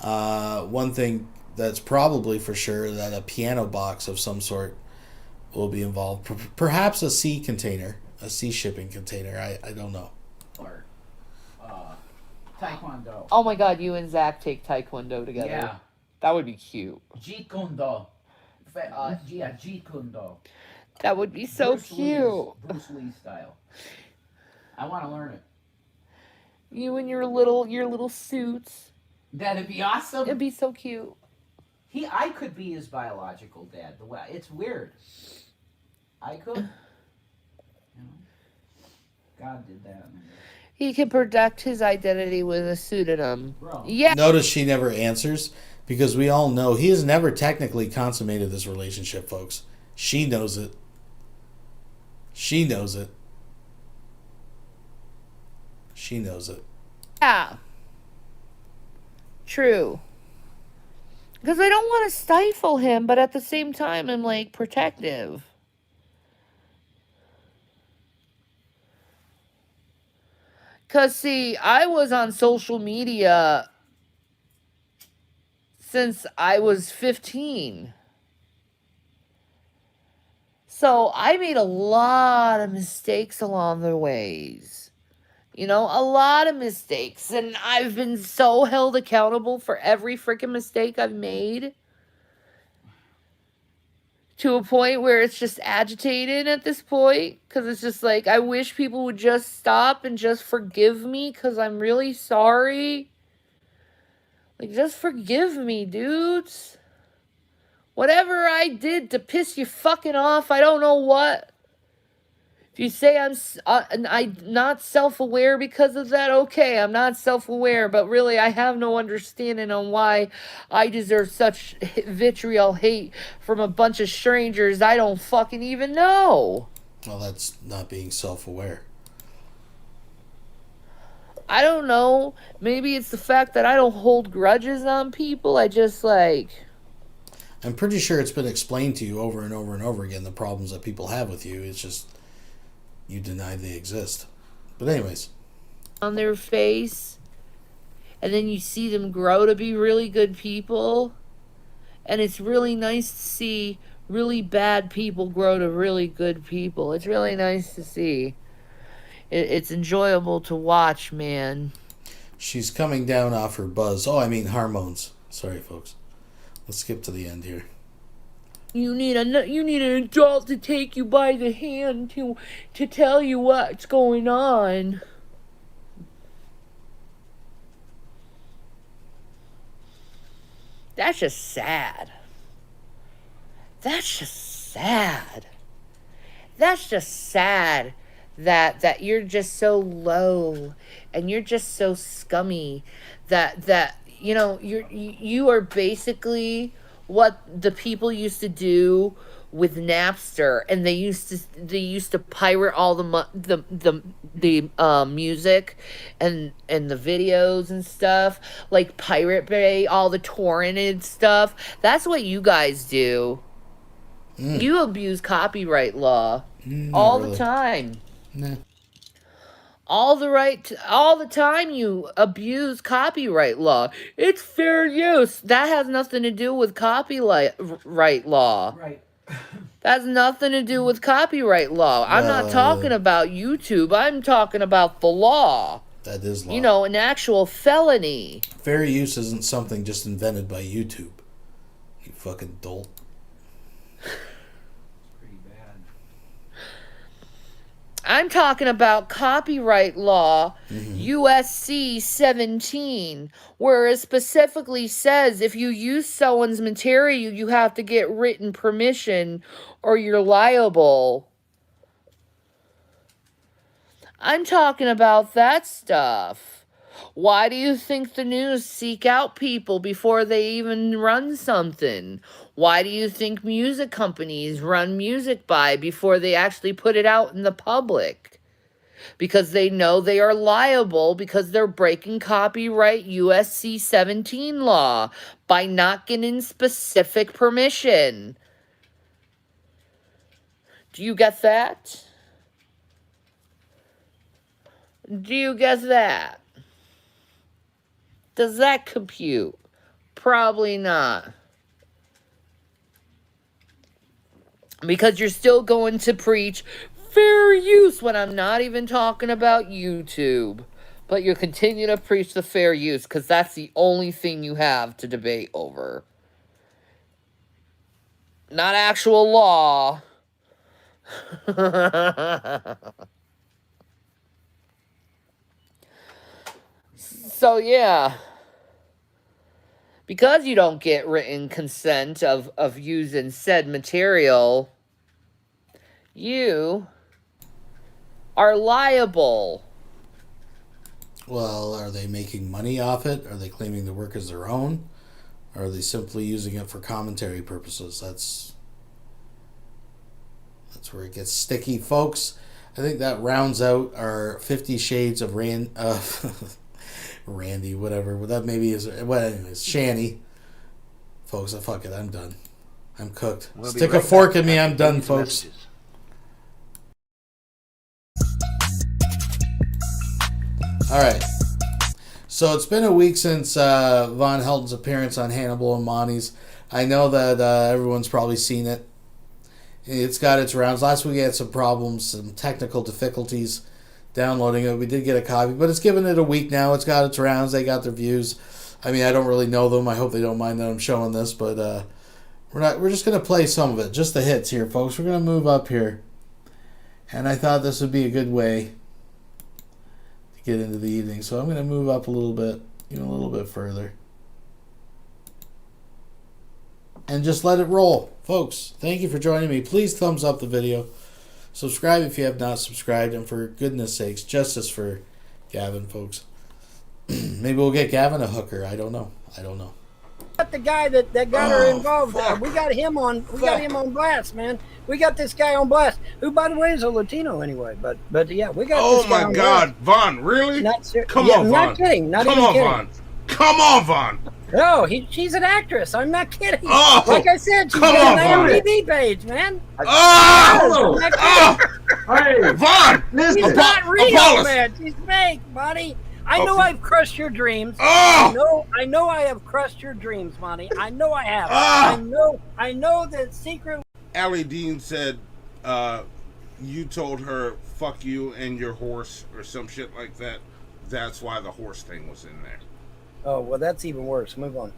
Speaker 6: One thing that's probably for sure, that a piano box of some sort will be involved. Perhaps a sea container, a sea shipping container. I don't know.
Speaker 2: Or Taekwondo.
Speaker 16: Oh my god, you and Zach take Taekwondo together.
Speaker 2: Yeah.
Speaker 16: That would be cute.
Speaker 2: Jeet Kune-do. Jeet Kune-do.
Speaker 16: That would be so cute.
Speaker 2: Bruce Lee style. I want to learn it.
Speaker 16: You and your little suits.
Speaker 2: That'd be awesome.
Speaker 16: It'd be so cute.
Speaker 2: I could be his biological dad. The way it's weird. I could. You know, God did that.
Speaker 16: He can protect his identity with a pseudonym.
Speaker 2: Bro.
Speaker 16: Yeah.
Speaker 6: Notice she never answers, because we all know he has never technically consummated this relationship, folks. She knows it. She knows it. She knows it.
Speaker 16: Yeah. True. Because I don't want to stifle him, but at the same time, I'm like protective. Because, see, I was on social media since I was 15. So I made a lot of mistakes along the ways. You know, a lot of mistakes. And I've been so held accountable for every freaking mistake I've made. To a point where it's just agitated at this point. Because it's just like, I wish people would just stop and just forgive me. Because I'm really sorry. Like, just forgive me, dudes. Whatever I did to piss you fucking off, I don't know what. If you say I'm not self-aware because of that, okay, I'm not self-aware, but really I have no understanding on why I deserve such vitriol hate from a bunch of strangers I don't fucking even know.
Speaker 6: Well, that's not being self-aware.
Speaker 16: I don't know. Maybe it's the fact that I don't hold grudges on people. I just like...
Speaker 6: I'm pretty sure it's been explained to you over and over and over again, the problems that people have with you. It's just you deny they exist. But anyways.
Speaker 16: On their face. And then you see them grow to be really good people. And it's really nice to see really bad people grow to really good people. It's really nice to see. It's enjoyable to watch, man.
Speaker 6: She's coming down off her buzz. Oh, I mean hormones. Sorry, folks. Let's skip to the end here.
Speaker 16: You need an adult to take you by the hand to tell you what's going on. That's just sad. That's just sad. That's just sad that you're just so low and you're just so scummy that you know, you are basically what the people used to do with Napster, and they used to pirate all the music and the videos and stuff, like Pirate Bay, all the torrented stuff. That's what you guys do. You abuse copyright law all the time.
Speaker 6: Nah.
Speaker 16: All the time you abuse copyright law. It's fair use. That has nothing to do with copyright law.
Speaker 2: Right.
Speaker 16: That has nothing to do with copyright law. I'm not talking about YouTube. I'm talking about the law.
Speaker 6: That is law.
Speaker 16: You know, an actual felony.
Speaker 6: Fair use isn't something just invented by YouTube. You fucking dolt.
Speaker 16: I'm talking about copyright law, USC 17, where it specifically says if you use someone's material, you have to get written permission or you're liable. I'm talking about that stuff. Why do you think the news seek out people before they even run something? Why do you think music companies run music by before they actually put it out in the public? Because they know they are liable because they're breaking copyright USC 17 law by not getting specific permission. Do you get that? Do you get that? Does that compute? Probably not. Because you're still going to preach fair use when I'm not even talking about YouTube. But you continue to preach the fair use because that's the only thing you have to debate over. Not actual law. So yeah. Because you don't get written consent of using said material, you are liable.
Speaker 6: Well, are they making money off it? Are they claiming the work as their own? Or are they simply using it for commentary purposes? That's where it gets sticky, folks. I think that rounds out our 50 Shades of Randy, whatever. Well, that maybe is, well, anyways, Shanny. Folks, fuck it, I'm done. I'm cooked.
Speaker 11: We'll
Speaker 6: Stick a fork in me, I'm done, folks. Alright. So it's been a week since Von Helton's appearance on Hannibal and Monty's. I know that everyone's probably seen it. It's got its rounds. Last week we had some problems, some technical difficulties downloading it. We did get a copy, but it's given it a week now. It's got its rounds. They got their views. I mean, I don't really know them. I hope they don't mind that I'm showing this, but we're just going to play some of it. Just the hits here, folks. We're going to move up here. And I thought this would be a good way to get into the evening. So I'm going to move up a little bit, even a little bit further. And just let it roll. Folks, thank you for joining me. Please thumbs up the video. Subscribe if you have not subscribed. And for goodness sakes, justice for Gavin, folks. Maybe we'll get Gavin a hooker. I don't know.
Speaker 19: The guy that got her involved, we got him on blast, man. We got this guy on blast, who by the way is a Latino anyway. But yeah, we got.
Speaker 7: Oh
Speaker 19: this guy
Speaker 7: my
Speaker 19: on
Speaker 7: God,
Speaker 19: blast.
Speaker 7: Von, really?
Speaker 19: Come on, Von. Not kidding. Not even kidding.
Speaker 7: Von. Come on, Von.
Speaker 19: No, she's an actress. I'm not kidding.
Speaker 7: Oh,
Speaker 19: like I said, she's got an IMDb page, man.
Speaker 7: Oh,
Speaker 19: hey,
Speaker 7: Von.
Speaker 19: She's not real, man. She's fake, buddy. I know I've crushed your dreams.
Speaker 7: Oh!
Speaker 19: I know I have crushed your dreams, Monty. I know I have. I know that secret.
Speaker 7: Allie Dean said you told her fuck you and your horse or some shit like that. That's why the horse thing was in there.
Speaker 19: Oh, well, that's even worse. Move on.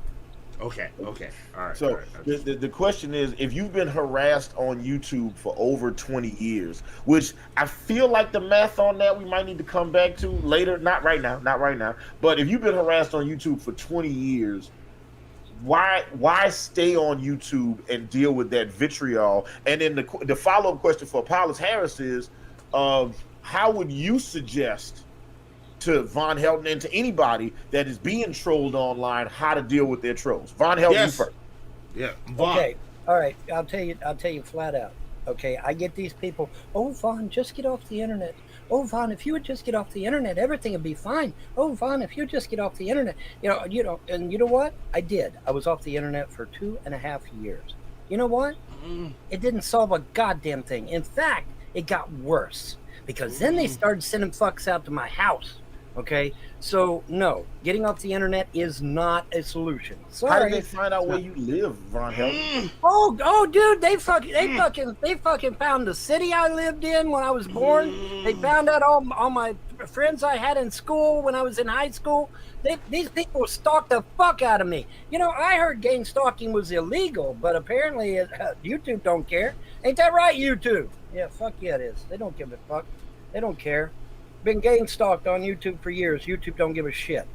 Speaker 7: Okay. All right.
Speaker 8: So the question is, if you've been harassed on YouTube for over 20 years, which I feel like the math on that we might need to come back to later, not right now, but if you've been harassed on YouTube for 20 years, why stay on YouTube and deal with that vitriol? And then the follow-up question for Paulus Harris is, how would you suggest to Von Helton and to anybody that is being trolled online how to deal with their trolls? Von Helton, you first.
Speaker 7: Yeah, Von.
Speaker 19: Okay, all right. I'll tell you flat out. Okay, I get these people. Oh, Von, just get off the internet. Oh, Von, if you would just get off the internet, everything would be fine. Oh, Von, if you just get off the internet, and you know what? I did. I was off the internet for 2.5 years. You know what? It didn't solve a goddamn thing. In fact, it got worse because then they started sending fucks out to my house. Okay, so no, getting off the internet is not a solution. Sorry.
Speaker 8: How did they find out where you live, Von Helton?
Speaker 19: Oh, dude, they fucking found the city I lived in when I was born. They found out all my friends I had in school when I was in high school. These people stalked the fuck out of me. You know, I heard gang stalking was illegal, but apparently YouTube don't care. Ain't that right, YouTube? Yeah, fuck yeah, it is. They don't give a fuck. They don't care. Been gang stalked on YouTube for years. YouTube don't give a shit.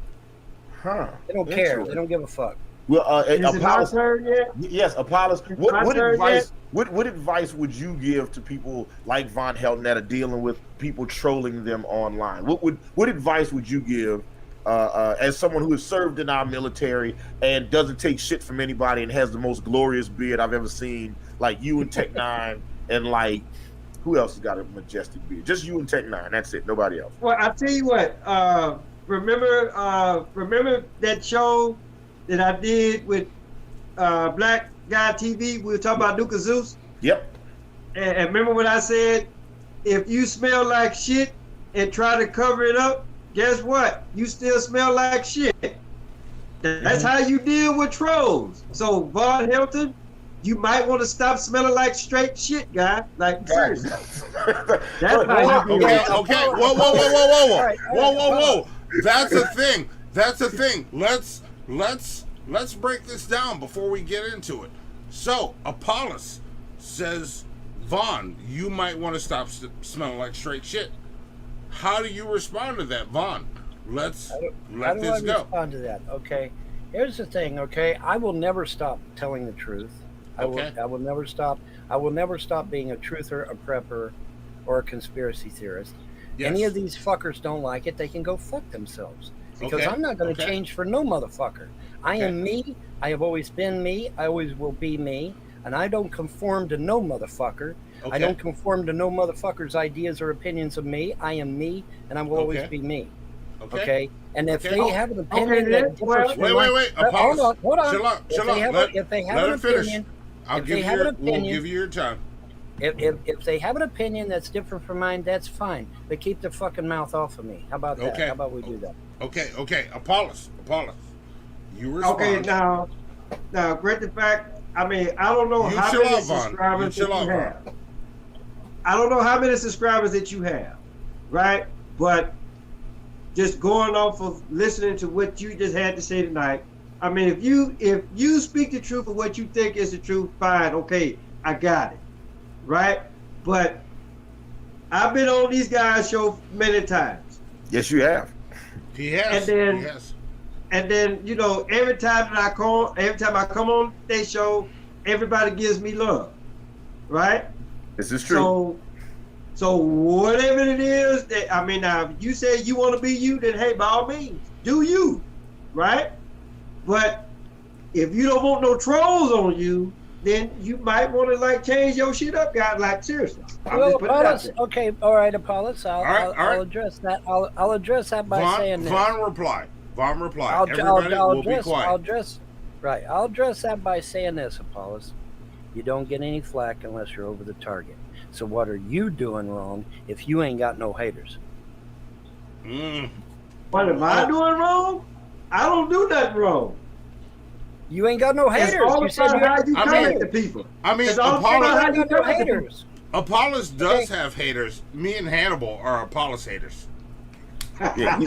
Speaker 8: Huh.
Speaker 19: They don't care. They don't give a fuck.
Speaker 8: Well,
Speaker 1: Is it my turn yet?
Speaker 8: Yes, Apollos. What advice would you give to people like Von Helton that are dealing with people trolling them online? What advice would you give as someone who has served in our military and doesn't take shit from anybody and has the most glorious beard I've ever seen, like you and Tech Nine, and like who else has got a majestic beard? Just you and Tech Nine. That's it. Nobody else.
Speaker 1: Well, I tell you what. Remember that show that I did with Black Guy TV? We were talking about Duke of Zeus.
Speaker 8: Yep.
Speaker 1: And remember what I said? If you smell like shit and try to cover it up, guess what? You still smell like shit. That's how you deal with trolls. So Von Helton, you might want to stop smelling like straight shit, guy. Like seriously. That's how you deal.
Speaker 7: Okay. Whoa. That's a thing. Let's break this down before we get into it. So Apollos says, Vaughn, you might want to stop smelling like straight shit. How do you respond to that, Vaughn? Let this go.
Speaker 19: How do I respond to that? Okay. Here's the thing, okay? I will never stop telling the truth. I will never stop. I will never stop being a truther, a prepper, or a conspiracy theorist. Yes. Any of these fuckers don't like it, they can go fuck themselves. Because I'm not going to change for no motherfucker. I am me. I have always been me. I always will be me. And I don't conform to no motherfucker. I don't conform to no motherfucker's ideas or opinions of me. I am me, and I will always be me. Okay? And if they have an opinion that differs from
Speaker 7: wait. Apollos.
Speaker 19: Hold on.
Speaker 7: Chill out.
Speaker 19: If they have an opinion,
Speaker 7: we'll give you your time.
Speaker 19: If they have an opinion that's different from mine, that's fine. But keep their fucking mouth off of me. How about that? How about we do that?
Speaker 7: Okay. Apollos. You respond.
Speaker 1: Okay, now, great the fact. I mean, I don't know how many subscribers that you have. I don't know how many subscribers that you have, right? But just going off of listening to what you just had to say tonight, I mean, if you speak the truth of what you think is the truth, fine, okay, I got it, right? But I've been on these guys' show many times.
Speaker 8: Yes, you have.
Speaker 7: He has.
Speaker 1: And then you know, every time I come on their show, everybody gives me love, right?
Speaker 8: This is true.
Speaker 1: So whatever it is that I mean, now if you say you want to be you, then hey, by all means, do you, right? But if you don't want no trolls on you, then you might want to like change your shit up, guys. Like seriously.
Speaker 19: Well, Apollos, okay, all right, Apollos. I'll address that. I'll address that by saying this.
Speaker 7: Vaughn reply. Everybody will be quiet.
Speaker 19: I'll address that by saying this, Apollos. You don't get any flack unless you're over the target. So what are you doing wrong if you ain't got no haters?
Speaker 1: What am I doing wrong? I don't do nothing wrong.
Speaker 19: You ain't got no haters.
Speaker 1: It's all about how you comment to people.
Speaker 7: I mean, Apollos does have haters. Me and Hannibal are Apollos haters.
Speaker 8: Yeah,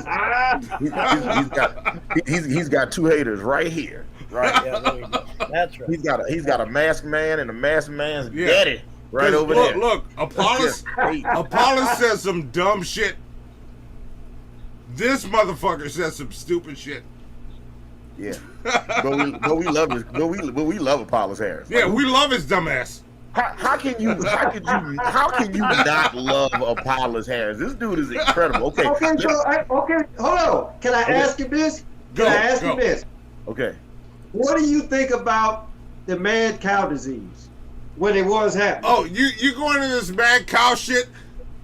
Speaker 8: he's got two haters right here. Right.
Speaker 19: Yeah, there you go. That's right.
Speaker 8: He's got a masked man and a masked man's daddy right over there.
Speaker 7: Look, Apollos says some dumb shit. This motherfucker says some stupid shit.
Speaker 8: Yeah, but we love Apollos Harris.
Speaker 7: Yeah, we love his dumb ass.
Speaker 8: How can you not love Apollos Harris? This dude is incredible. Okay,
Speaker 1: hold on. Can I ask you this?
Speaker 8: Okay.
Speaker 1: What do you think about the mad cow disease when it was happening?
Speaker 7: Oh, you going into this mad cow shit?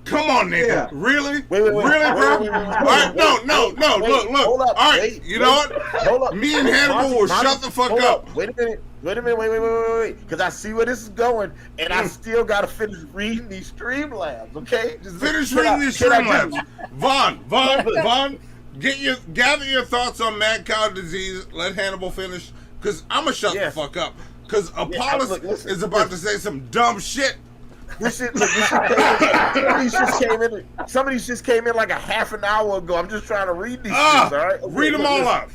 Speaker 7: Come on, nigga. Yeah. Really?
Speaker 8: Wait,
Speaker 7: really, bro?
Speaker 8: Wait,
Speaker 7: all right, no. Look.
Speaker 8: Hold up.
Speaker 7: All right, you know what?
Speaker 8: Hold up.
Speaker 7: Me and Hannibal will shut the fuck up.
Speaker 8: Wait a minute. Wait. Because I see where this is going, and I still got to finish reading these Streamlabs, okay?
Speaker 7: Just finish reading these Streamlabs. Vaughn, gather your thoughts on mad cow disease. Let Hannibal finish, because I'm going to shut the fuck up. Because Apollos is about to say some dumb shit.
Speaker 8: Somebody just came in like a half an hour ago. I'm just trying to read these things, all right?
Speaker 7: Read them all out.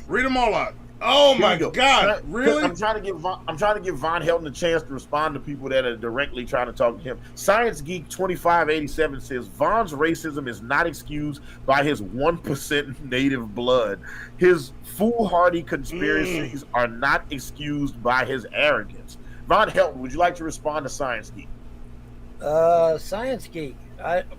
Speaker 7: Oh
Speaker 8: Here
Speaker 7: my
Speaker 8: we go.
Speaker 7: God! Really?
Speaker 8: I'm trying to give Von Helton a chance to respond to people that are directly trying to talk to him. Science Geek 2587 says Von's racism is not excused by his 1% native blood. His foolhardy conspiracies are not excused by his arrogance. Von Helton, would you like to respond to Science Geek?
Speaker 19: Science Geek.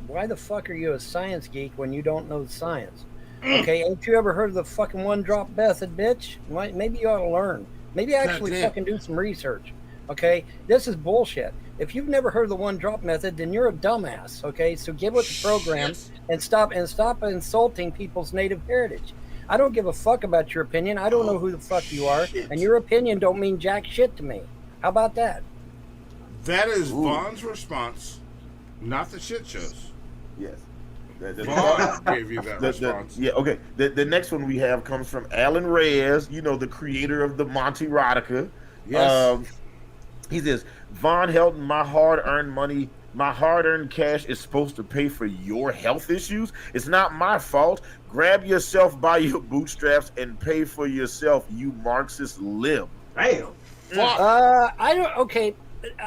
Speaker 19: Why the fuck are you a science geek when you don't know science? Okay, ain't you ever heard of the fucking one drop method, bitch? Maybe you ought to learn. Maybe actually fucking do some research. Okay, this is bullshit. If you've never heard of the one drop method, then you're a dumbass. Okay, so get with the program and stop insulting people's native heritage. I don't give a fuck about your opinion. I don't know who the fuck you are, and your opinion don't mean jack shit to me. How about that?
Speaker 7: That is Von's response, not the shit shows.
Speaker 8: Yes.
Speaker 7: Vaughn gave you that response.
Speaker 8: Yeah, okay. The next one we have comes from Alan Reyes, the creator of the Monty Rodica.
Speaker 7: Yes.
Speaker 8: He says, Von Helton, my hard-earned cash is supposed to pay for your health issues. It's not my fault. Grab yourself by your bootstraps and pay for yourself, you Marxist lib.
Speaker 9: Damn.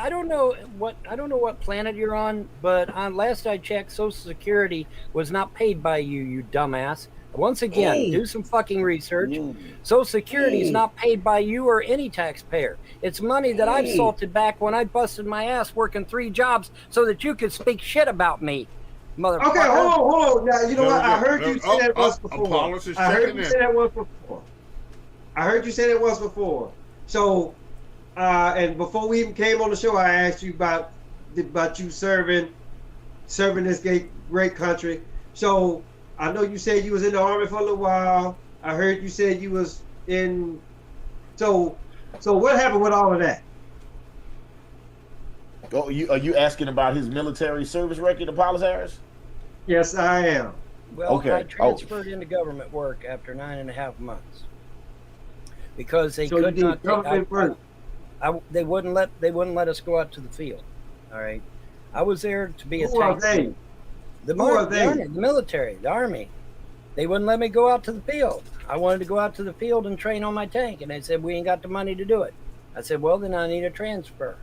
Speaker 19: I don't know what planet you're on, but last I checked, Social Security was not paid by you, you dumbass. Once again, do some fucking research. Social Security is not paid by you or any taxpayer. It's money that I've salted back when I busted my ass working 3 jobs so that you could speak shit about me, motherfucker.
Speaker 9: Okay, hold on. Now, you know what? I heard you say that once before. I heard you say that once before. So, and before we even came on the show, I asked you about you serving this great country. So I know you said you was in the Army for a little while. I heard you said you was in. So what happened with all of that?
Speaker 8: Oh, are you asking about his military service record, Apollos Harris?
Speaker 9: Yes, I am.
Speaker 19: Well, I transferred into government work after 9.5 months because they could not. They wouldn't let us go out to the field. All right, I was there to be a tank. The military, the Army. They wouldn't let me go out to the field. I wanted to go out to the field and train on my tank, and they said we ain't got the money to do it. I said, well, then I need a transfer.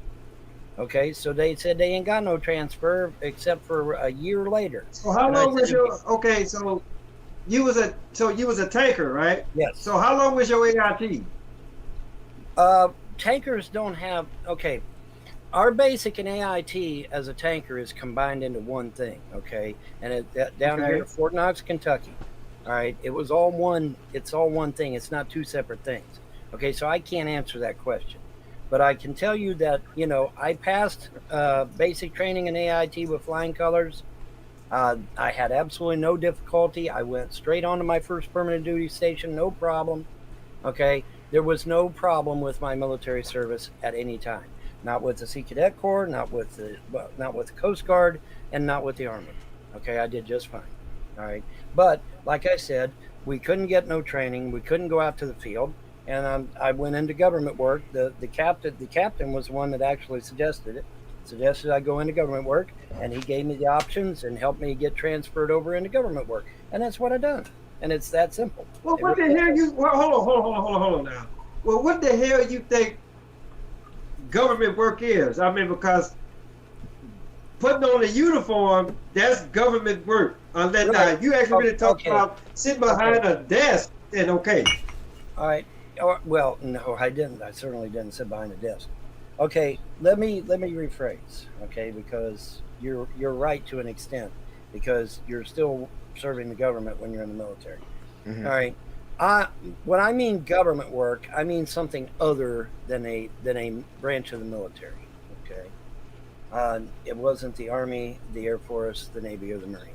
Speaker 19: Okay, so they said they ain't got no transfer except for a year later.
Speaker 9: So how long was your? Okay, so you was a tanker, right?
Speaker 19: Yes.
Speaker 9: So how long was your AIT?
Speaker 19: Tankers don't have, okay, our basic and AIT as a tanker is combined into one thing, okay? And down here at Fort Knox, Kentucky, all right, it's all one thing. It's not 2 separate things. Okay, so I can't answer that question. But I can tell you that, I passed basic training in AIT with flying colors. I had absolutely no difficulty. I went straight on to my first permanent duty station, no problem, okay? There was no problem with my military service at any time. Not with the Sea Cadet Corps, not with the Coast Guard, and not with the Army. Okay, I did just fine. All right, but like I said, we couldn't get no training. We couldn't go out to the field, and I went into government work. The captain was the one that actually suggested it. Suggested I go into government work, and he gave me the options and helped me get transferred over into government work, and that's what I done. And it's that simple.
Speaker 9: Well, what the hell you? Well, hold on now. Well, what the hell you think government work is? I mean, because putting on a uniform, that's government work. Unless you actually really talk about sitting behind a desk, then okay.
Speaker 19: All right. Well, no, I didn't. I certainly didn't sit behind a desk. Okay, let me rephrase. Okay, because you're right to an extent, because you're still serving the government when you're in the military. Mm-hmm. All right. When I mean government work, I mean something other than a branch of the military. Okay. It wasn't the Army, the Air Force, the Navy, or the Marines.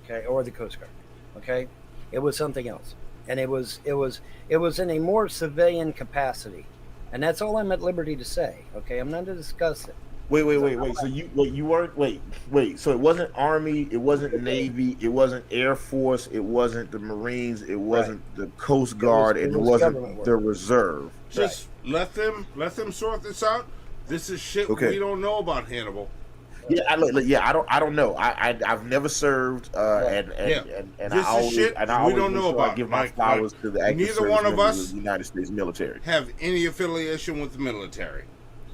Speaker 19: Okay, or the Coast Guard. Okay, it was something else, and it was in a more civilian capacity, and that's all I'm at liberty to say. Okay, I'm not to discuss it.
Speaker 8: Wait. So you weren't. Wait. So it wasn't Army. It wasn't Navy. It wasn't Air Force. It wasn't the Marines. It wasn't the Coast Guard, and it wasn't the Reserve.
Speaker 7: Just let them sort this out. This is shit we don't know about, Hannibal.
Speaker 8: I don't know. I've never served, and
Speaker 7: This
Speaker 8: I
Speaker 7: is shit
Speaker 8: and I
Speaker 7: we
Speaker 8: always
Speaker 7: don't know about.
Speaker 8: give my flowers to the active
Speaker 7: neither one of
Speaker 8: service members
Speaker 7: us
Speaker 8: of the United States military.
Speaker 7: Have any affiliation with the military?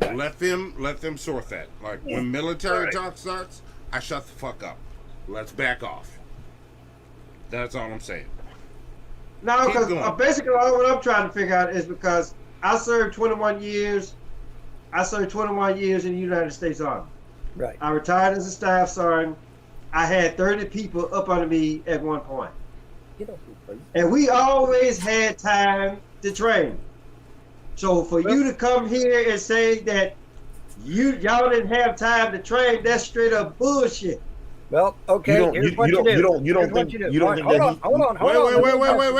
Speaker 7: Let them sort that. Like when military talk starts, I shut the fuck up. Let's back off. That's all I'm saying.
Speaker 9: No, because basically all what I'm trying to figure out is because I served 21 years. I served 21 years in the United States Army.
Speaker 19: Right.
Speaker 9: I retired as a staff sergeant. I had 30 people up under me at one point. And we always had time to train. So for you to come here and say that y'all didn't have time to train, that's straight up bullshit.
Speaker 19: Well, okay. Here's what you do.
Speaker 8: You don't think that
Speaker 19: hold on.
Speaker 7: Wait.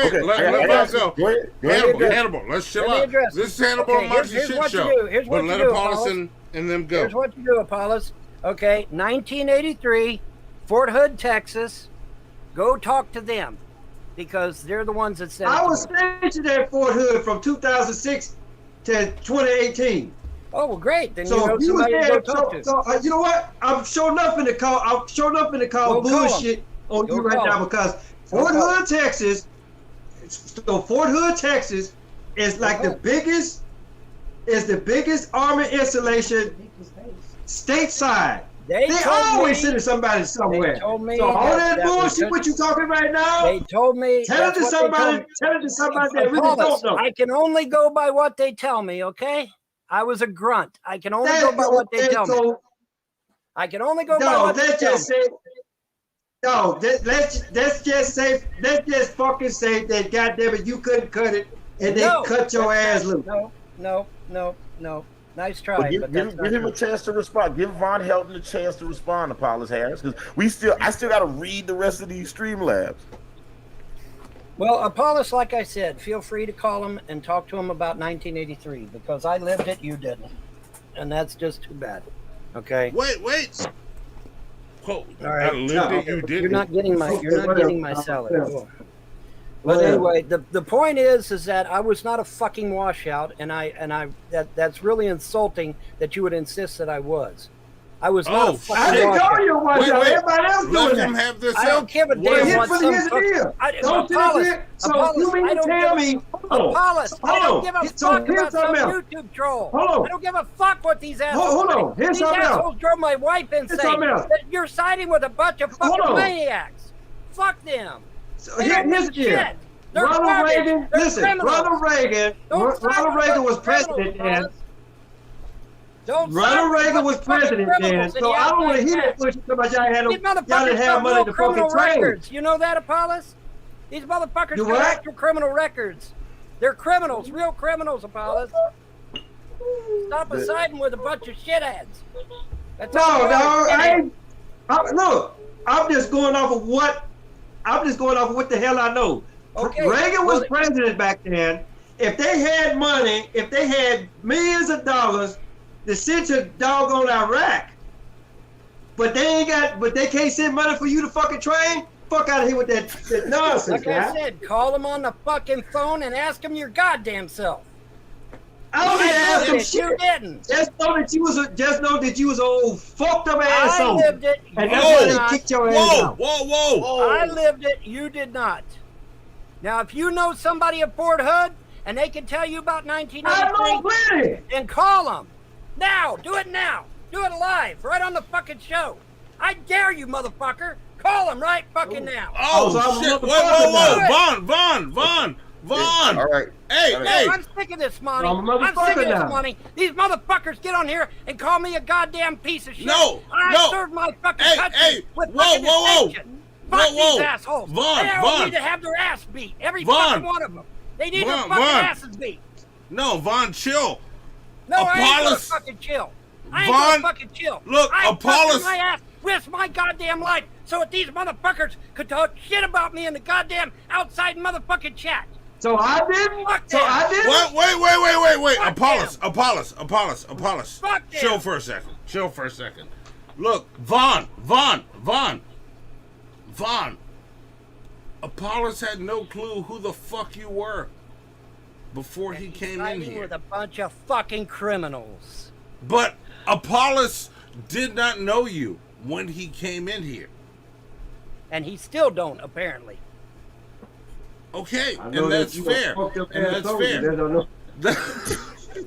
Speaker 8: Okay,
Speaker 7: Let us go.
Speaker 8: Hannibal,
Speaker 7: Hannibal, let's chill out. This is Hannibal and Marcy shit show.
Speaker 19: Here's what
Speaker 7: But
Speaker 19: you
Speaker 7: let
Speaker 19: do,
Speaker 7: Apollos and them go.
Speaker 19: Here's what you do, Apollos. Okay, 1983, Fort Hood, Texas. Go talk to them because they're the ones that said.
Speaker 9: I was stationed at Fort Hood from 2006 to 2018.
Speaker 19: Oh well, great. Then
Speaker 9: so
Speaker 19: you know somebody to go talk to.
Speaker 9: So you know what? I'm showing up in the call. I'm showing up in the call bullshit on you right now because Fort Hood, Texas. So Fort Hood, Texas, is like the biggest. Is the biggest army installation stateside. They always sending somebody somewhere. So all that bullshit what you talking right now?
Speaker 19: They told me.
Speaker 9: Tell it to somebody. Tell it to somebody that really don't know.
Speaker 19: I can only go by what they tell me. Okay. I was a grunt. I can only go by what they tell me. I can only go by what they tell me.
Speaker 9: No, let's just fucking say that goddamn it, you couldn't cut it and they cut your ass loose.
Speaker 19: No. Nice try.
Speaker 8: Give him a chance to respond. Give Von Helton a chance to respond, Apollos Harris, because I still got to read the rest of these Streamlabs.
Speaker 19: Well, Apollos, like I said, feel free to call him and talk to him about 1983 because I lived it, you didn't, and that's just too bad. Okay.
Speaker 7: Wait. Oh,
Speaker 19: all right.
Speaker 7: I lived it, you didn't.
Speaker 19: You're not getting my salad. Cool. But anyway, the point is that I was not a fucking washout, and that's really insulting that you would insist that I was. I was not a fucking
Speaker 9: I didn't call you a washout. Everybody else doing
Speaker 7: him have this.
Speaker 19: I don't give a damn what some Apollos.
Speaker 9: So you mean to tell me?
Speaker 19: Apollos, I don't give a fuck about some YouTube troll. I don't give a fuck what these assholes.
Speaker 9: Hold on. Here's something else.
Speaker 19: These assholes drove my wife insane. That you're siding with a bunch of fucking maniacs. Fuck them.
Speaker 9: So here's the deal. Ronald Reagan, listen, Ronald Reagan was president then. Ronald Reagan was president then, so I don't want to hear that bullshit about y'all didn't have money to fucking train.
Speaker 19: You know that, Apollos? These motherfuckers
Speaker 9: do
Speaker 19: got actual criminal records. They're criminals, real criminals, Apollos. Stop siding with a bunch of shitheads.
Speaker 9: Look, I'm just going off of what the hell I know. Okay. Reagan was president back then. If they had money, if they had millions of dollars to send to doggone Iraq, but they can't send money for you to fucking train. Fuck out of here with that nonsense.
Speaker 19: Like I said, call them on the fucking phone and ask them your goddamn self.
Speaker 9: I don't need to ask them shit.
Speaker 19: You didn't.
Speaker 9: Just know that you was an old fucked up asshole.
Speaker 19: I lived it.
Speaker 9: And that's why they kicked your ass out.
Speaker 7: Whoa.
Speaker 19: I lived it. You did not. Now, if you know somebody at Fort Hood and they can tell you about 1983, then call them. Now. Do it now. Do it live, right on the fucking show. I dare you, motherfucker. Call them right fucking now.
Speaker 7: Shit. Whoa. Vaughn.
Speaker 8: All right.
Speaker 19: Hey. I'm sick of this money. I'm sick of this money. These motherfuckers get on here and call me a goddamn piece of shit. I served my fucking country with fucking distinction. Fuck these assholes. They all need to have their ass beat. Every fucking one of them. They need their fucking asses beat.
Speaker 7: No, Vaughn, chill.
Speaker 19: No, I ain't gonna fucking chill. I ain't gonna fucking chill.
Speaker 7: Look,
Speaker 19: Apollos. My ass, risk my goddamn life so that these motherfuckers could talk shit about me in the goddamn outside motherfucking chat.
Speaker 9: So I didn't. Wait.
Speaker 7: Apollos. Chill for a second. Look, Vaughn. Apollos had no clue who the fuck you were before he came in here.
Speaker 19: With a bunch of fucking criminals.
Speaker 7: But Apollos did not know you when he came in here.
Speaker 19: And he still don't, apparently.
Speaker 7: Okay, and that's fair. And that's fair.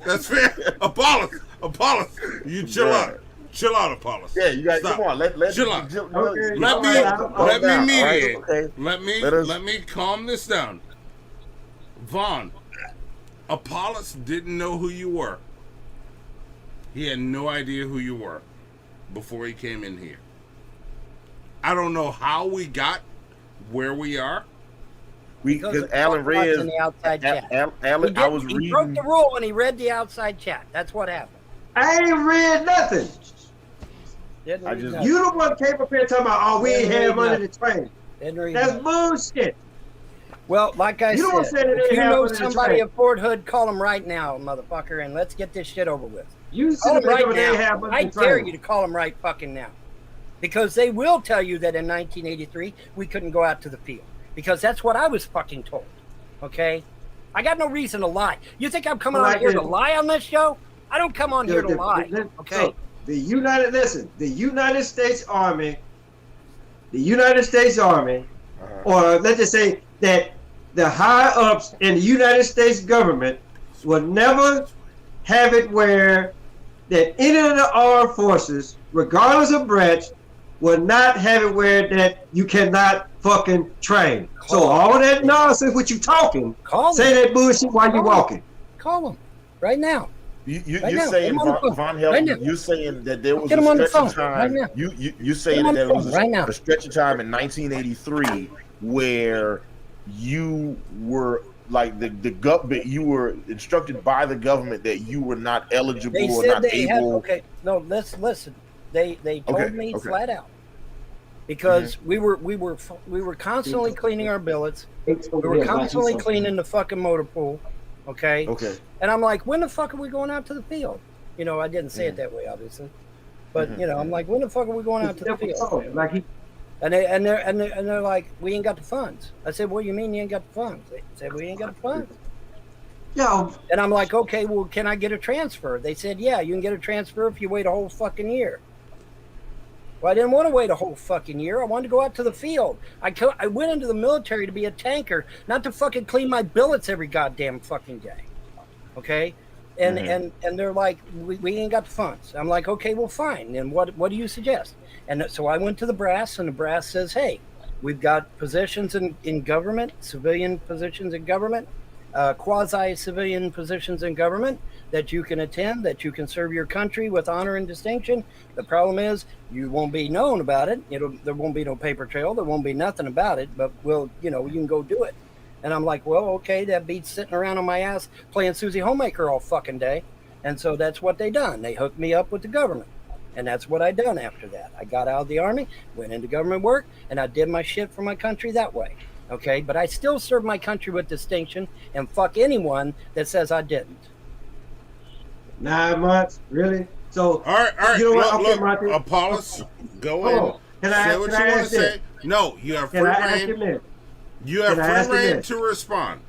Speaker 7: That's fair. Apollos, you chill out. Chill out, Apollos.
Speaker 8: Yeah, you guys come on. Let
Speaker 7: chill out.
Speaker 8: Okay,
Speaker 7: let me mediate.
Speaker 8: Okay.
Speaker 7: Let me calm this down. Vaughn, Apollos didn't know who you were. He had no idea who you were before he came in here. I don't know how we got where we are.
Speaker 8: Because Alan read
Speaker 19: in the outside chat.
Speaker 8: Alan,
Speaker 19: He broke the rule and he read the outside chat. That's what happened.
Speaker 9: I ain't read nothing. You the one came up here talking about, oh, we ain't have money to train. That's bullshit.
Speaker 19: Well, like I said, if you know somebody
Speaker 9: train.
Speaker 19: at Fort Hood, call them right now, motherfucker, and let's get this shit over with.
Speaker 9: You
Speaker 19: call them right
Speaker 9: now.
Speaker 19: I dare you to call them right fucking now. Because they will tell you that in 1983, we couldn't go out to the field. Because that's what I was fucking told. Okay? I got no reason to lie. You think I'm coming on here to lie on this show? I don't come on here to lie. Okay?
Speaker 9: So, the United States Army, or let's just say that the high-ups in the United States government will never have it where that any of the armed forces, regardless of branch, will not have it where that you cannot fucking train. So all that nonsense what you talking, say that bullshit while you walking.
Speaker 19: Call them right now.
Speaker 8: You're saying Von Helden, you're saying that there was a stretch of time. You're saying that there was a stretch of time in 1983 where you were like the government. You were instructed by the government that you were not eligible or not able.
Speaker 19: No, let's listen. They told me flat out because we were constantly cleaning our billets. We were constantly cleaning the fucking motor pool. Okay. And I'm like, when the fuck are we going out to the field? You know, I didn't say it that way, obviously, but you know, I'm like, when the fuck are we going out to the field? And they're like, we ain't got the funds. I said, what do you mean you ain't got the funds? They said, we ain't got the funds.
Speaker 9: Yeah.
Speaker 19: And I'm like, okay, well, can I get a transfer? They said, yeah, you can get a transfer if you wait a whole fucking year. Well, I didn't want to wait a whole fucking year. I wanted to go out to the field. I went into the military to be a tanker, not to fucking clean my billets every goddamn fucking day. Okay? And they're like, we ain't got the funds. I'm like, okay, well, fine. And what do you suggest? And so I went to the brass, and the brass says, hey, we've got positions in government, civilian positions in government, quasi-civilian positions in government that you can attend, that you can serve your country with honor and distinction. The problem is you won't be known about it. There won't be no paper trail. There won't be nothing about it, but you can go do it. And I'm like, well, okay, that beats sitting around on my ass playing Susie Homemaker all fucking day. And so that's what they done. They hooked me up with the government. And that's what I done after that. I got out of the Army, went into government work, and I did my shit for my country that way. Okay, but I still serve my country with distinction, and fuck anyone that says I didn't.
Speaker 9: 9 months, really? So
Speaker 7: all right.
Speaker 9: You know
Speaker 7: look, Apollos, go in. Say what you want to say. No, you have free reign. You have free reign to respond.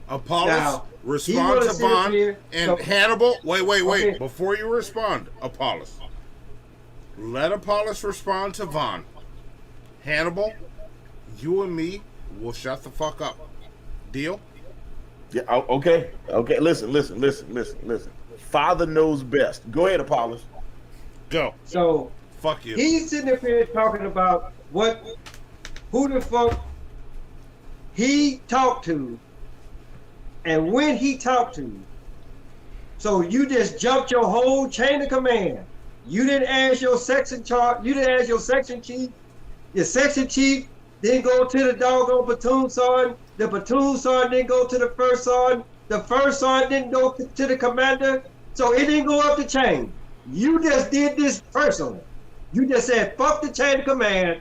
Speaker 7: Apollos, respond to Vaughn and Hannibal. Wait. Okay. Before you respond, Apollos, let Apollos respond to Vaughn. Hannibal, you and me will shut the fuck up. Deal?
Speaker 8: Yeah. Okay. Listen. Father knows best. Go ahead, Apollos.
Speaker 7: Go.
Speaker 9: So
Speaker 7: fuck you.
Speaker 9: He's sitting up here talking about who the fuck he talked to, and when he talked to. So you just jumped your whole chain of command. You didn't ask your section chart. You didn't ask your section chief. Your section chief didn't go to the doggone platoon sergeant. The platoon sergeant didn't go to the first sergeant. The first sergeant didn't go to the commander. So it didn't go up the chain. You just did this personally. You just said, fuck the chain of command,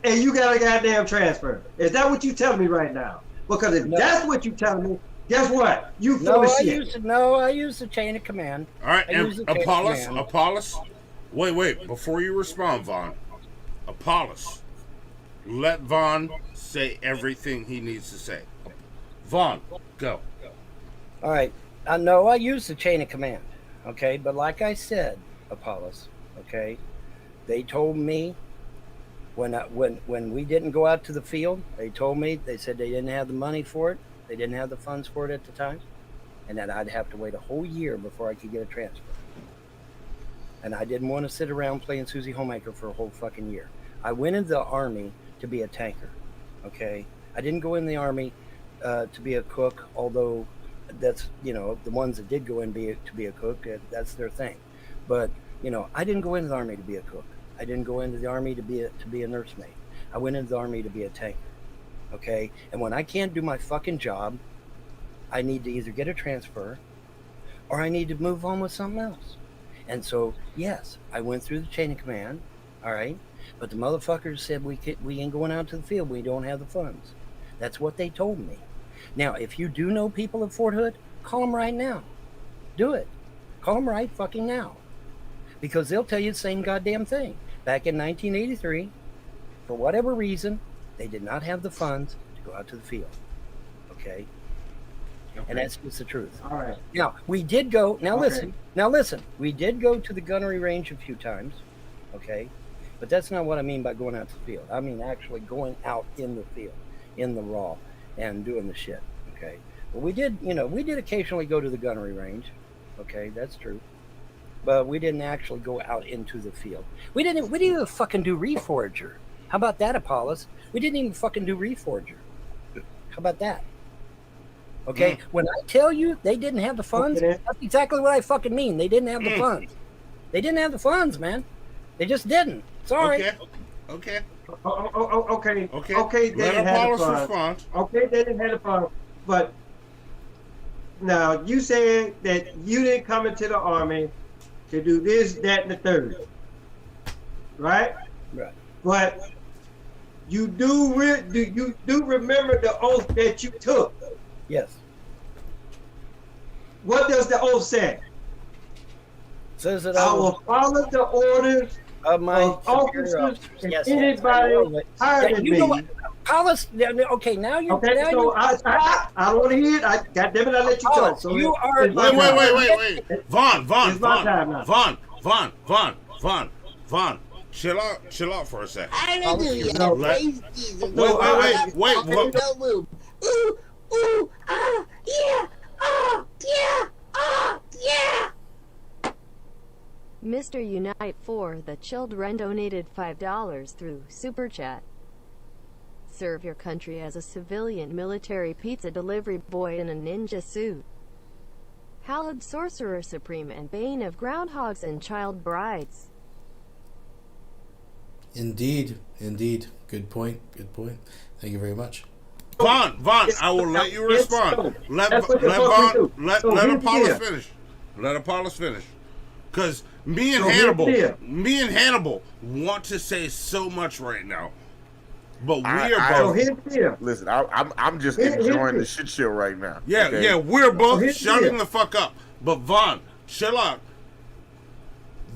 Speaker 9: and you got a goddamn transfer. Is that what you telling me right now? Because if that's what you telling me, guess what? You full of shit.
Speaker 19: I use the chain of command.
Speaker 7: All right, and Apollos, wait. Before you respond, Vaughn, Apollos, let Vaughn say everything he needs to say. Vaughn, go.
Speaker 19: All right. I know I use the chain of command, okay? But like I said, Apollos. Okay, they told me when we didn't go out to the field, they said they didn't have the money for it, they didn't have the funds for it at the time, and that I'd have to wait a whole year before I could get a transfer. And I didn't want to sit around playing Susie Homemaker for a whole fucking year. I went into the Army to be a tanker. Okay, I didn't go in the Army to be a cook, although that's, you know, the ones that did go in to be a cook, that's their thing. But, you know, I didn't go into the Army to be a cook. I didn't go into the Army to be a nursemaid. I went into the Army to be a tanker. Okay, and when I can't do my fucking job, I need to either get a transfer or I need to move on with something else. And so, yes, I went through the chain of command, all right, but the motherfuckers said we ain't going out to the field. We don't have the funds. That's what they told me. Now, if you do know people at Fort Hood, call them right now. Do it. Call them right fucking now. Because they'll tell you the same goddamn thing. Back in 1983, for whatever reason, they did not have the funds to go out to the field. Okay? And that's just the truth.
Speaker 9: All right.
Speaker 19: Now, we did go, now listen, we did go to the gunnery range a few times. Okay? But that's not what I mean by going out to the field. I mean actually going out in the field, in the raw, and doing the shit. Okay? But we did, you know, we did occasionally go to the gunnery range. Okay? That's true. But we didn't actually go out into the field. We didn't even fucking do Reforger. How about that, Apollos? We didn't even fucking do Reforger. How about that? Okay, when I tell you they didn't have the funds, that's exactly what I fucking mean. They didn't have the funds. They didn't have the funds, man. They just didn't. Sorry.
Speaker 7: Okay.
Speaker 9: Okay. They didn't have the funds. Okay, they didn't have the funds. But now you saying that you didn't come into the Army to do this, that, and the third, right?
Speaker 19: Right.
Speaker 9: But you do remember the oath that you took?
Speaker 19: Yes.
Speaker 9: What does the oath say?
Speaker 19: Says that
Speaker 9: I will follow the orders
Speaker 19: of my
Speaker 9: officers and
Speaker 19: yes,
Speaker 9: anybody higher than me.
Speaker 19: Apollos, okay, now you're
Speaker 9: okay.
Speaker 19: Now
Speaker 9: so I don't want to hear it. God damn it, I let you talk. So
Speaker 19: you are
Speaker 7: wait. Vaughn. Chill out for a second.
Speaker 4: Hallelujah.
Speaker 7: Wait.
Speaker 4: Ooh, yeah, yeah.
Speaker 10: Mr. Unite for the Children donated $5 through Super Chat. Serve your country as a civilian military pizza delivery boy in a ninja suit. Halid Sorcerer Supreme and Bane of Groundhogs and Child Brides.
Speaker 6: Indeed. Good point. Thank you very much.
Speaker 7: Vaughn, I will let you respond. Let Apollos finish. Let Apollos finish. Because me and Hannibal want to say so much right now. But we are both.
Speaker 8: Listen, I'm just enjoying the shit show right now.
Speaker 7: Yeah,
Speaker 8: okay?
Speaker 7: yeah, we're both shutting the fuck up. But Vaughn, chill out.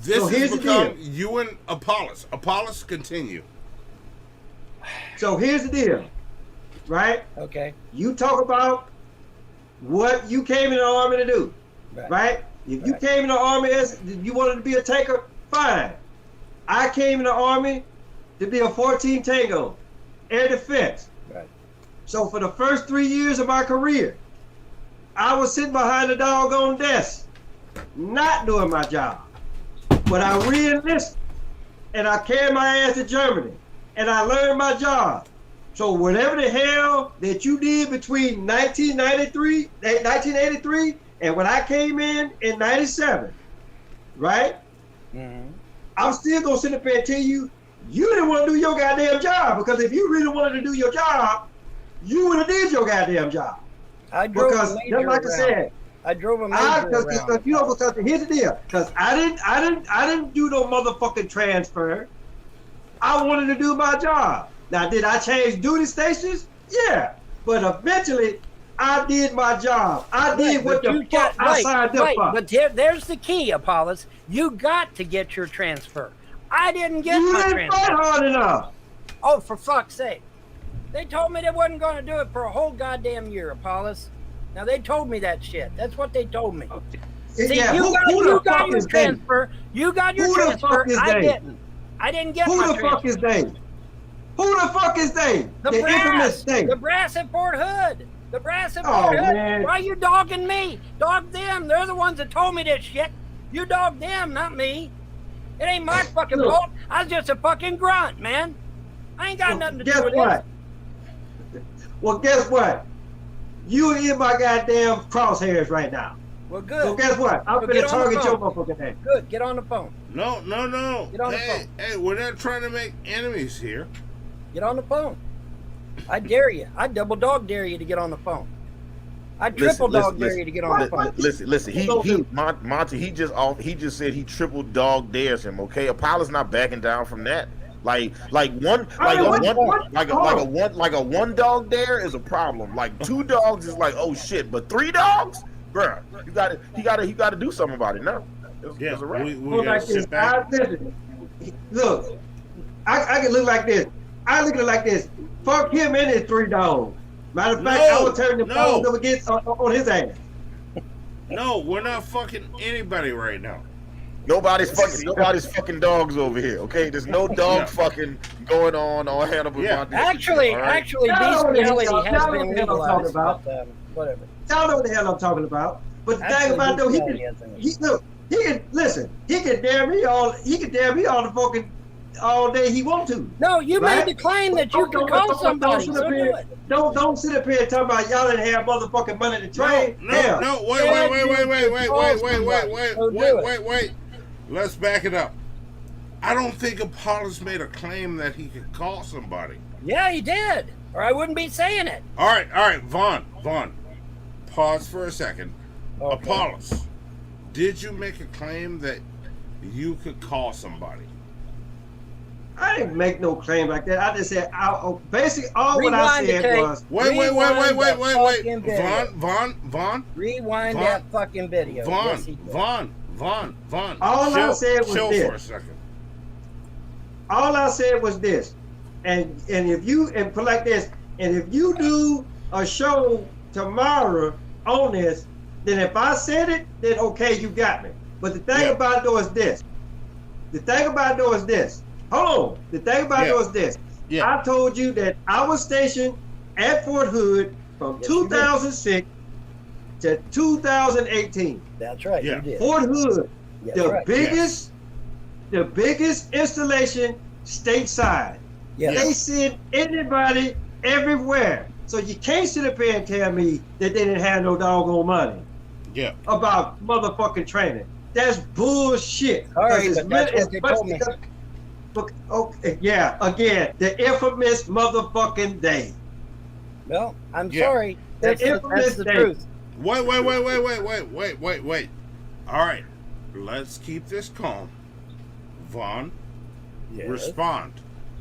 Speaker 7: This has become you and Apollos. Apollos, continue.
Speaker 9: So here's the deal, right?
Speaker 19: Okay.
Speaker 9: You talk about what you came in the Army to do, right? If you came in the Army as you wanted to be a tanker, fine. I came in the Army to be a 14 Tango, air defense.
Speaker 19: Right.
Speaker 9: So for the first 3 years of my career, I was sitting behind a doggone desk, not doing my job. But I re-enlisted, and I carried my ass to Germany, and I learned my job. So whatever the hell that you did between 1983, and when I came in 97, right?
Speaker 19: Mm-hmm.
Speaker 9: I'm still gonna sit up there and tell you, you didn't want to do your goddamn job, because if you really wanted to do your job, you would have did your goddamn job.
Speaker 19: I drove
Speaker 9: because,
Speaker 19: a major
Speaker 9: just like I said,
Speaker 19: I drove a major around.
Speaker 9: Because here's the deal. Because I didn't do no motherfucking transfer. I wanted to do my job. Now, did I change duty stations? Yeah. But eventually, I did my job. I did what the fuck I signed up for.
Speaker 19: But there's the key, Apollos. You got to get your transfer. I didn't get my transfer.
Speaker 9: You didn't fight hard enough.
Speaker 19: Oh, for fuck's sake. They told me they wasn't going to do it for a whole goddamn year, Apollos. Now, they told me that shit. That's what they told me. See,
Speaker 9: Yeah,
Speaker 19: you got your transfer. You got your
Speaker 9: Who the
Speaker 19: transfer.
Speaker 9: fuck is
Speaker 19: I
Speaker 9: they?
Speaker 19: didn't. I didn't get
Speaker 9: Who
Speaker 19: my
Speaker 9: the
Speaker 19: transfer.
Speaker 9: fuck is they? Who the fuck is they?
Speaker 19: The
Speaker 9: infamous
Speaker 19: brass.
Speaker 9: they.
Speaker 19: The brass at Fort Hood. The brass at
Speaker 9: Oh,
Speaker 19: Fort Hood.
Speaker 9: man.
Speaker 19: Why are you dogging me? Dog them. They're the ones that told me this shit. You dog them, not me. It ain't my fucking
Speaker 9: Look.
Speaker 19: fault. I was just a fucking grunt, man. I ain't got nothing to do
Speaker 9: Guess
Speaker 19: with
Speaker 9: what?
Speaker 19: this.
Speaker 9: Well, guess what? You in my goddamn crosshairs right now.
Speaker 19: Well, good.
Speaker 9: So guess what? I'm
Speaker 19: So
Speaker 9: gonna
Speaker 19: get on the
Speaker 9: target your
Speaker 19: phone.
Speaker 9: motherfucking name.
Speaker 19: Good. Get on the phone.
Speaker 7: No.
Speaker 19: Get on the
Speaker 7: Hey,
Speaker 19: phone.
Speaker 7: hey, we're not trying to make enemies here.
Speaker 19: Get on the phone. I dare you. I double dog dare you to get on the phone. I triple dog dare you to get on the phone.
Speaker 8: Listen. Monty. He just said he triple dog dares him. Okay, Apollo's not backing down from that. Like a one dog dare is a problem. Like 2 dogs is like, oh shit, but 3 dogs, bruh, he gotta do something about it now. It's a wrap.
Speaker 7: We gotta sit back.
Speaker 9: Look, I can look like this. I look at it like this. Fuck him and his 3 dogs. Matter of fact, I will turn the phone up against on his ass.
Speaker 7: No, we're not fucking anybody right now.
Speaker 8: Nobody's fucking dogs over here. Okay, there's no dog fucking going on Hannibal.
Speaker 7: Yeah.
Speaker 19: Actually, bestiality has been legalized.
Speaker 9: About.
Speaker 19: But, whatever.
Speaker 9: Y'all know what the hell I'm talking about. But the thing about it, though, he can listen. He can dare me all. He can dare me all the fucking all day he want to.
Speaker 19: No, you made the claim that you can call somebody.
Speaker 9: Don't sit up here and talk about y'all didn't have motherfucking money to train.
Speaker 7: No, wait. Let's back it up. I don't think Apollo's made a claim that he could call somebody.
Speaker 19: Yeah, he did, or I wouldn't be saying it.
Speaker 7: All right, Vaughn. Pause for a second.
Speaker 19: Okay.
Speaker 7: Apollos, did you make a claim that you could call somebody?
Speaker 9: I didn't make no claim like that. I just said, basically, all what I said was...
Speaker 7: Wait. Vaughn.
Speaker 19: Rewind that fucking video.
Speaker 7: Vaughn.
Speaker 9: All I said was
Speaker 7: chill
Speaker 9: this.
Speaker 7: For a second.
Speaker 9: All I said was this. And if you, and put like this, and if you do a show tomorrow on this, then if I said it, then okay, you got me. But the thing about it though is this. Hold on. The thing about it though is this. I told you that I was stationed at Fort Hood from 2006 to 2018.
Speaker 19: That's right. You did.
Speaker 9: Fort Hood, the biggest installation stateside.
Speaker 19: Yes.
Speaker 9: They send anybody everywhere. So you can't sit up here and tell me that they didn't have no doggone money.
Speaker 7: Yeah.
Speaker 9: About motherfucking training. That's bullshit.
Speaker 19: All right, but that's what they told me.
Speaker 9: Okay, yeah, again, the infamous motherfucking day.
Speaker 19: Well, I'm sorry. That's the truth.
Speaker 7: Wait. All right, let's keep this calm. Vaughn, respond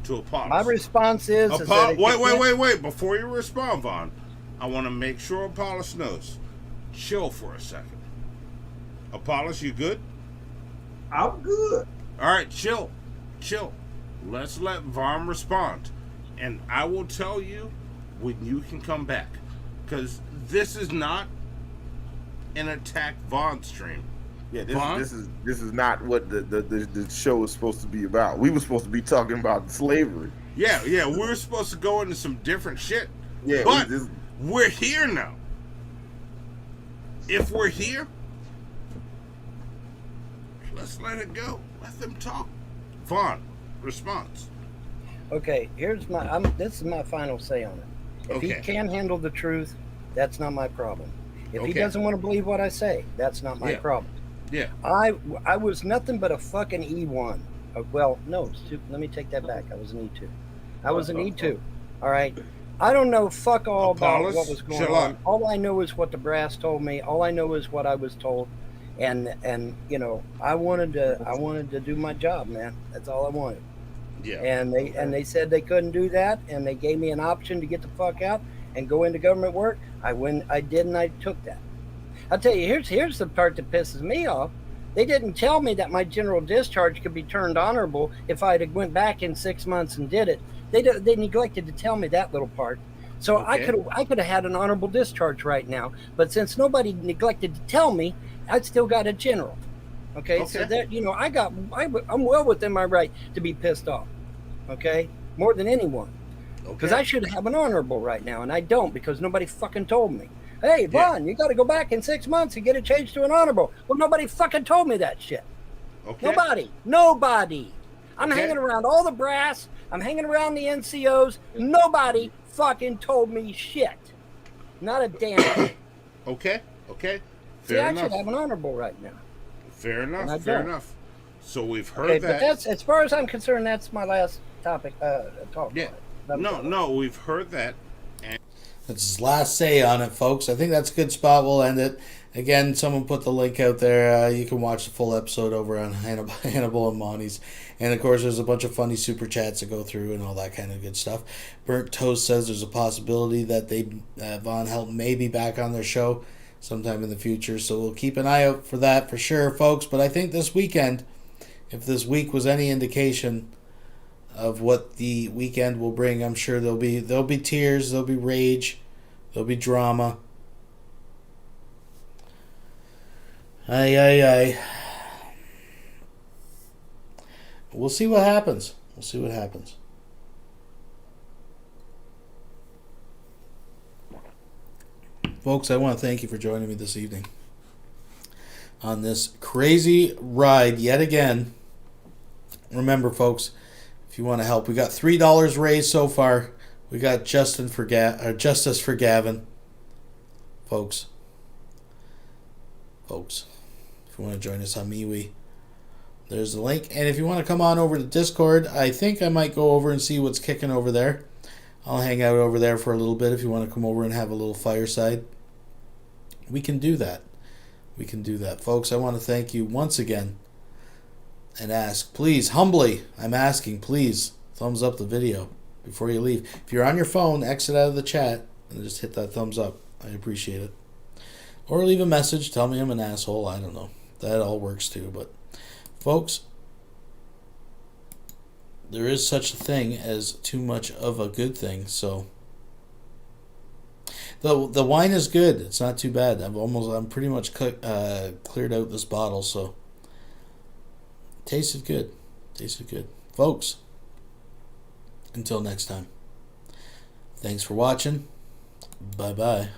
Speaker 7: to Apollos.
Speaker 19: My response is...
Speaker 7: Wait. Before you respond, Vaughn, I want to make sure Apollos knows. Chill for a second. Apollos, you good?
Speaker 9: I'm good.
Speaker 7: All right, chill. Let's let Vaughn respond. And I will tell you when you can come back. Because this is not an attack Vaughn stream.
Speaker 8: Yeah, this is not what the show is supposed to be about. We were supposed to be talking about slavery.
Speaker 7: Yeah, we were supposed to go into some different shit.
Speaker 8: Yeah,
Speaker 7: but we're here now. If we're here, let's let it go. Let them talk. Vaughn, response.
Speaker 19: Okay, this is my final say on it. If he can handle the truth, that's not my problem. If he doesn't want to believe what I say, that's not my problem.
Speaker 7: Yeah.
Speaker 19: I was nothing but a fucking E1. Well, no, let me take that back. I was an E2. I was an E2. All right. I don't know fuck all about what was going on. All I know is what the brass told me. All I know is what I was told. And you know, I wanted to do my job, man. That's all I wanted.
Speaker 7: Yeah.
Speaker 19: And they said they couldn't do that, and they gave me an option to get the fuck out and go into government work. I did, and I took that. I'll tell you, here's the part that pisses me off. They didn't tell me that my general discharge could be turned honorable if I had went back in 6 months and did it. They neglected to tell me that little part. So I could have had an honorable discharge right now. But since nobody neglected to tell me, I still got a general. Okay, so that I'm well within my right to be pissed off. Okay, more than anyone. Because I should have an honorable right now, and I don't because nobody fucking told me. Hey, Vaughn, you got to go back in 6 months and get it changed to an honorable. Well, nobody fucking told me that shit.
Speaker 7: Okay.
Speaker 19: Nobody. I'm hanging around all the brass. I'm hanging around the NCOs. Nobody fucking told me shit. Not a damn thing.
Speaker 7: Okay.
Speaker 19: See, I should have an honorable right now.
Speaker 7: Fair enough. So we've heard that.
Speaker 19: But that's, as far as I'm concerned, that's my last topic. Talk.
Speaker 7: Yeah. No, we've heard that. And
Speaker 6: that's his last say on it, folks. I think that's a good spot. We'll end it. Again, someone put the link out there. You can watch the full episode over on Hannibal and Monty's. And, of course, there's a bunch of funny super chats to go through and all that kind of good stuff. Burnt Toast says there's a possibility that Von Helt may be back on their show sometime in the future. So we'll keep an eye out for that for sure, folks. But I think this weekend, if this week was any indication of what the weekend will bring, I'm sure there'll be tears, there'll be rage, there'll be drama. Aye. We'll see what happens. Folks, I want to thank you for joining me this evening on this crazy ride yet again. Remember, folks, if you want to help, we got $3 raised so far. We got Justice for Gavin, folks. If you want to join us on MeWe, there's the link. And if you want to come on over to Discord, I think I might go over and see what's kicking over there. I'll hang out over there for a little bit. If you want to come over and have a little fireside, we can do that. Folks, I want to thank you once again and ask, please, humbly, I'm asking, please, thumbs up the video before you leave. If you're on your phone, exit out of the chat and just hit that thumbs up. I appreciate it. Or leave a message, tell me I'm an asshole, I don't know. That all works too, but folks, there is such a thing as too much of a good thing, so the wine is good. It's not too bad. I'm pretty much cleared out this bottle, so tasted good. Folks, until next time. Thanks for watching. Bye-bye.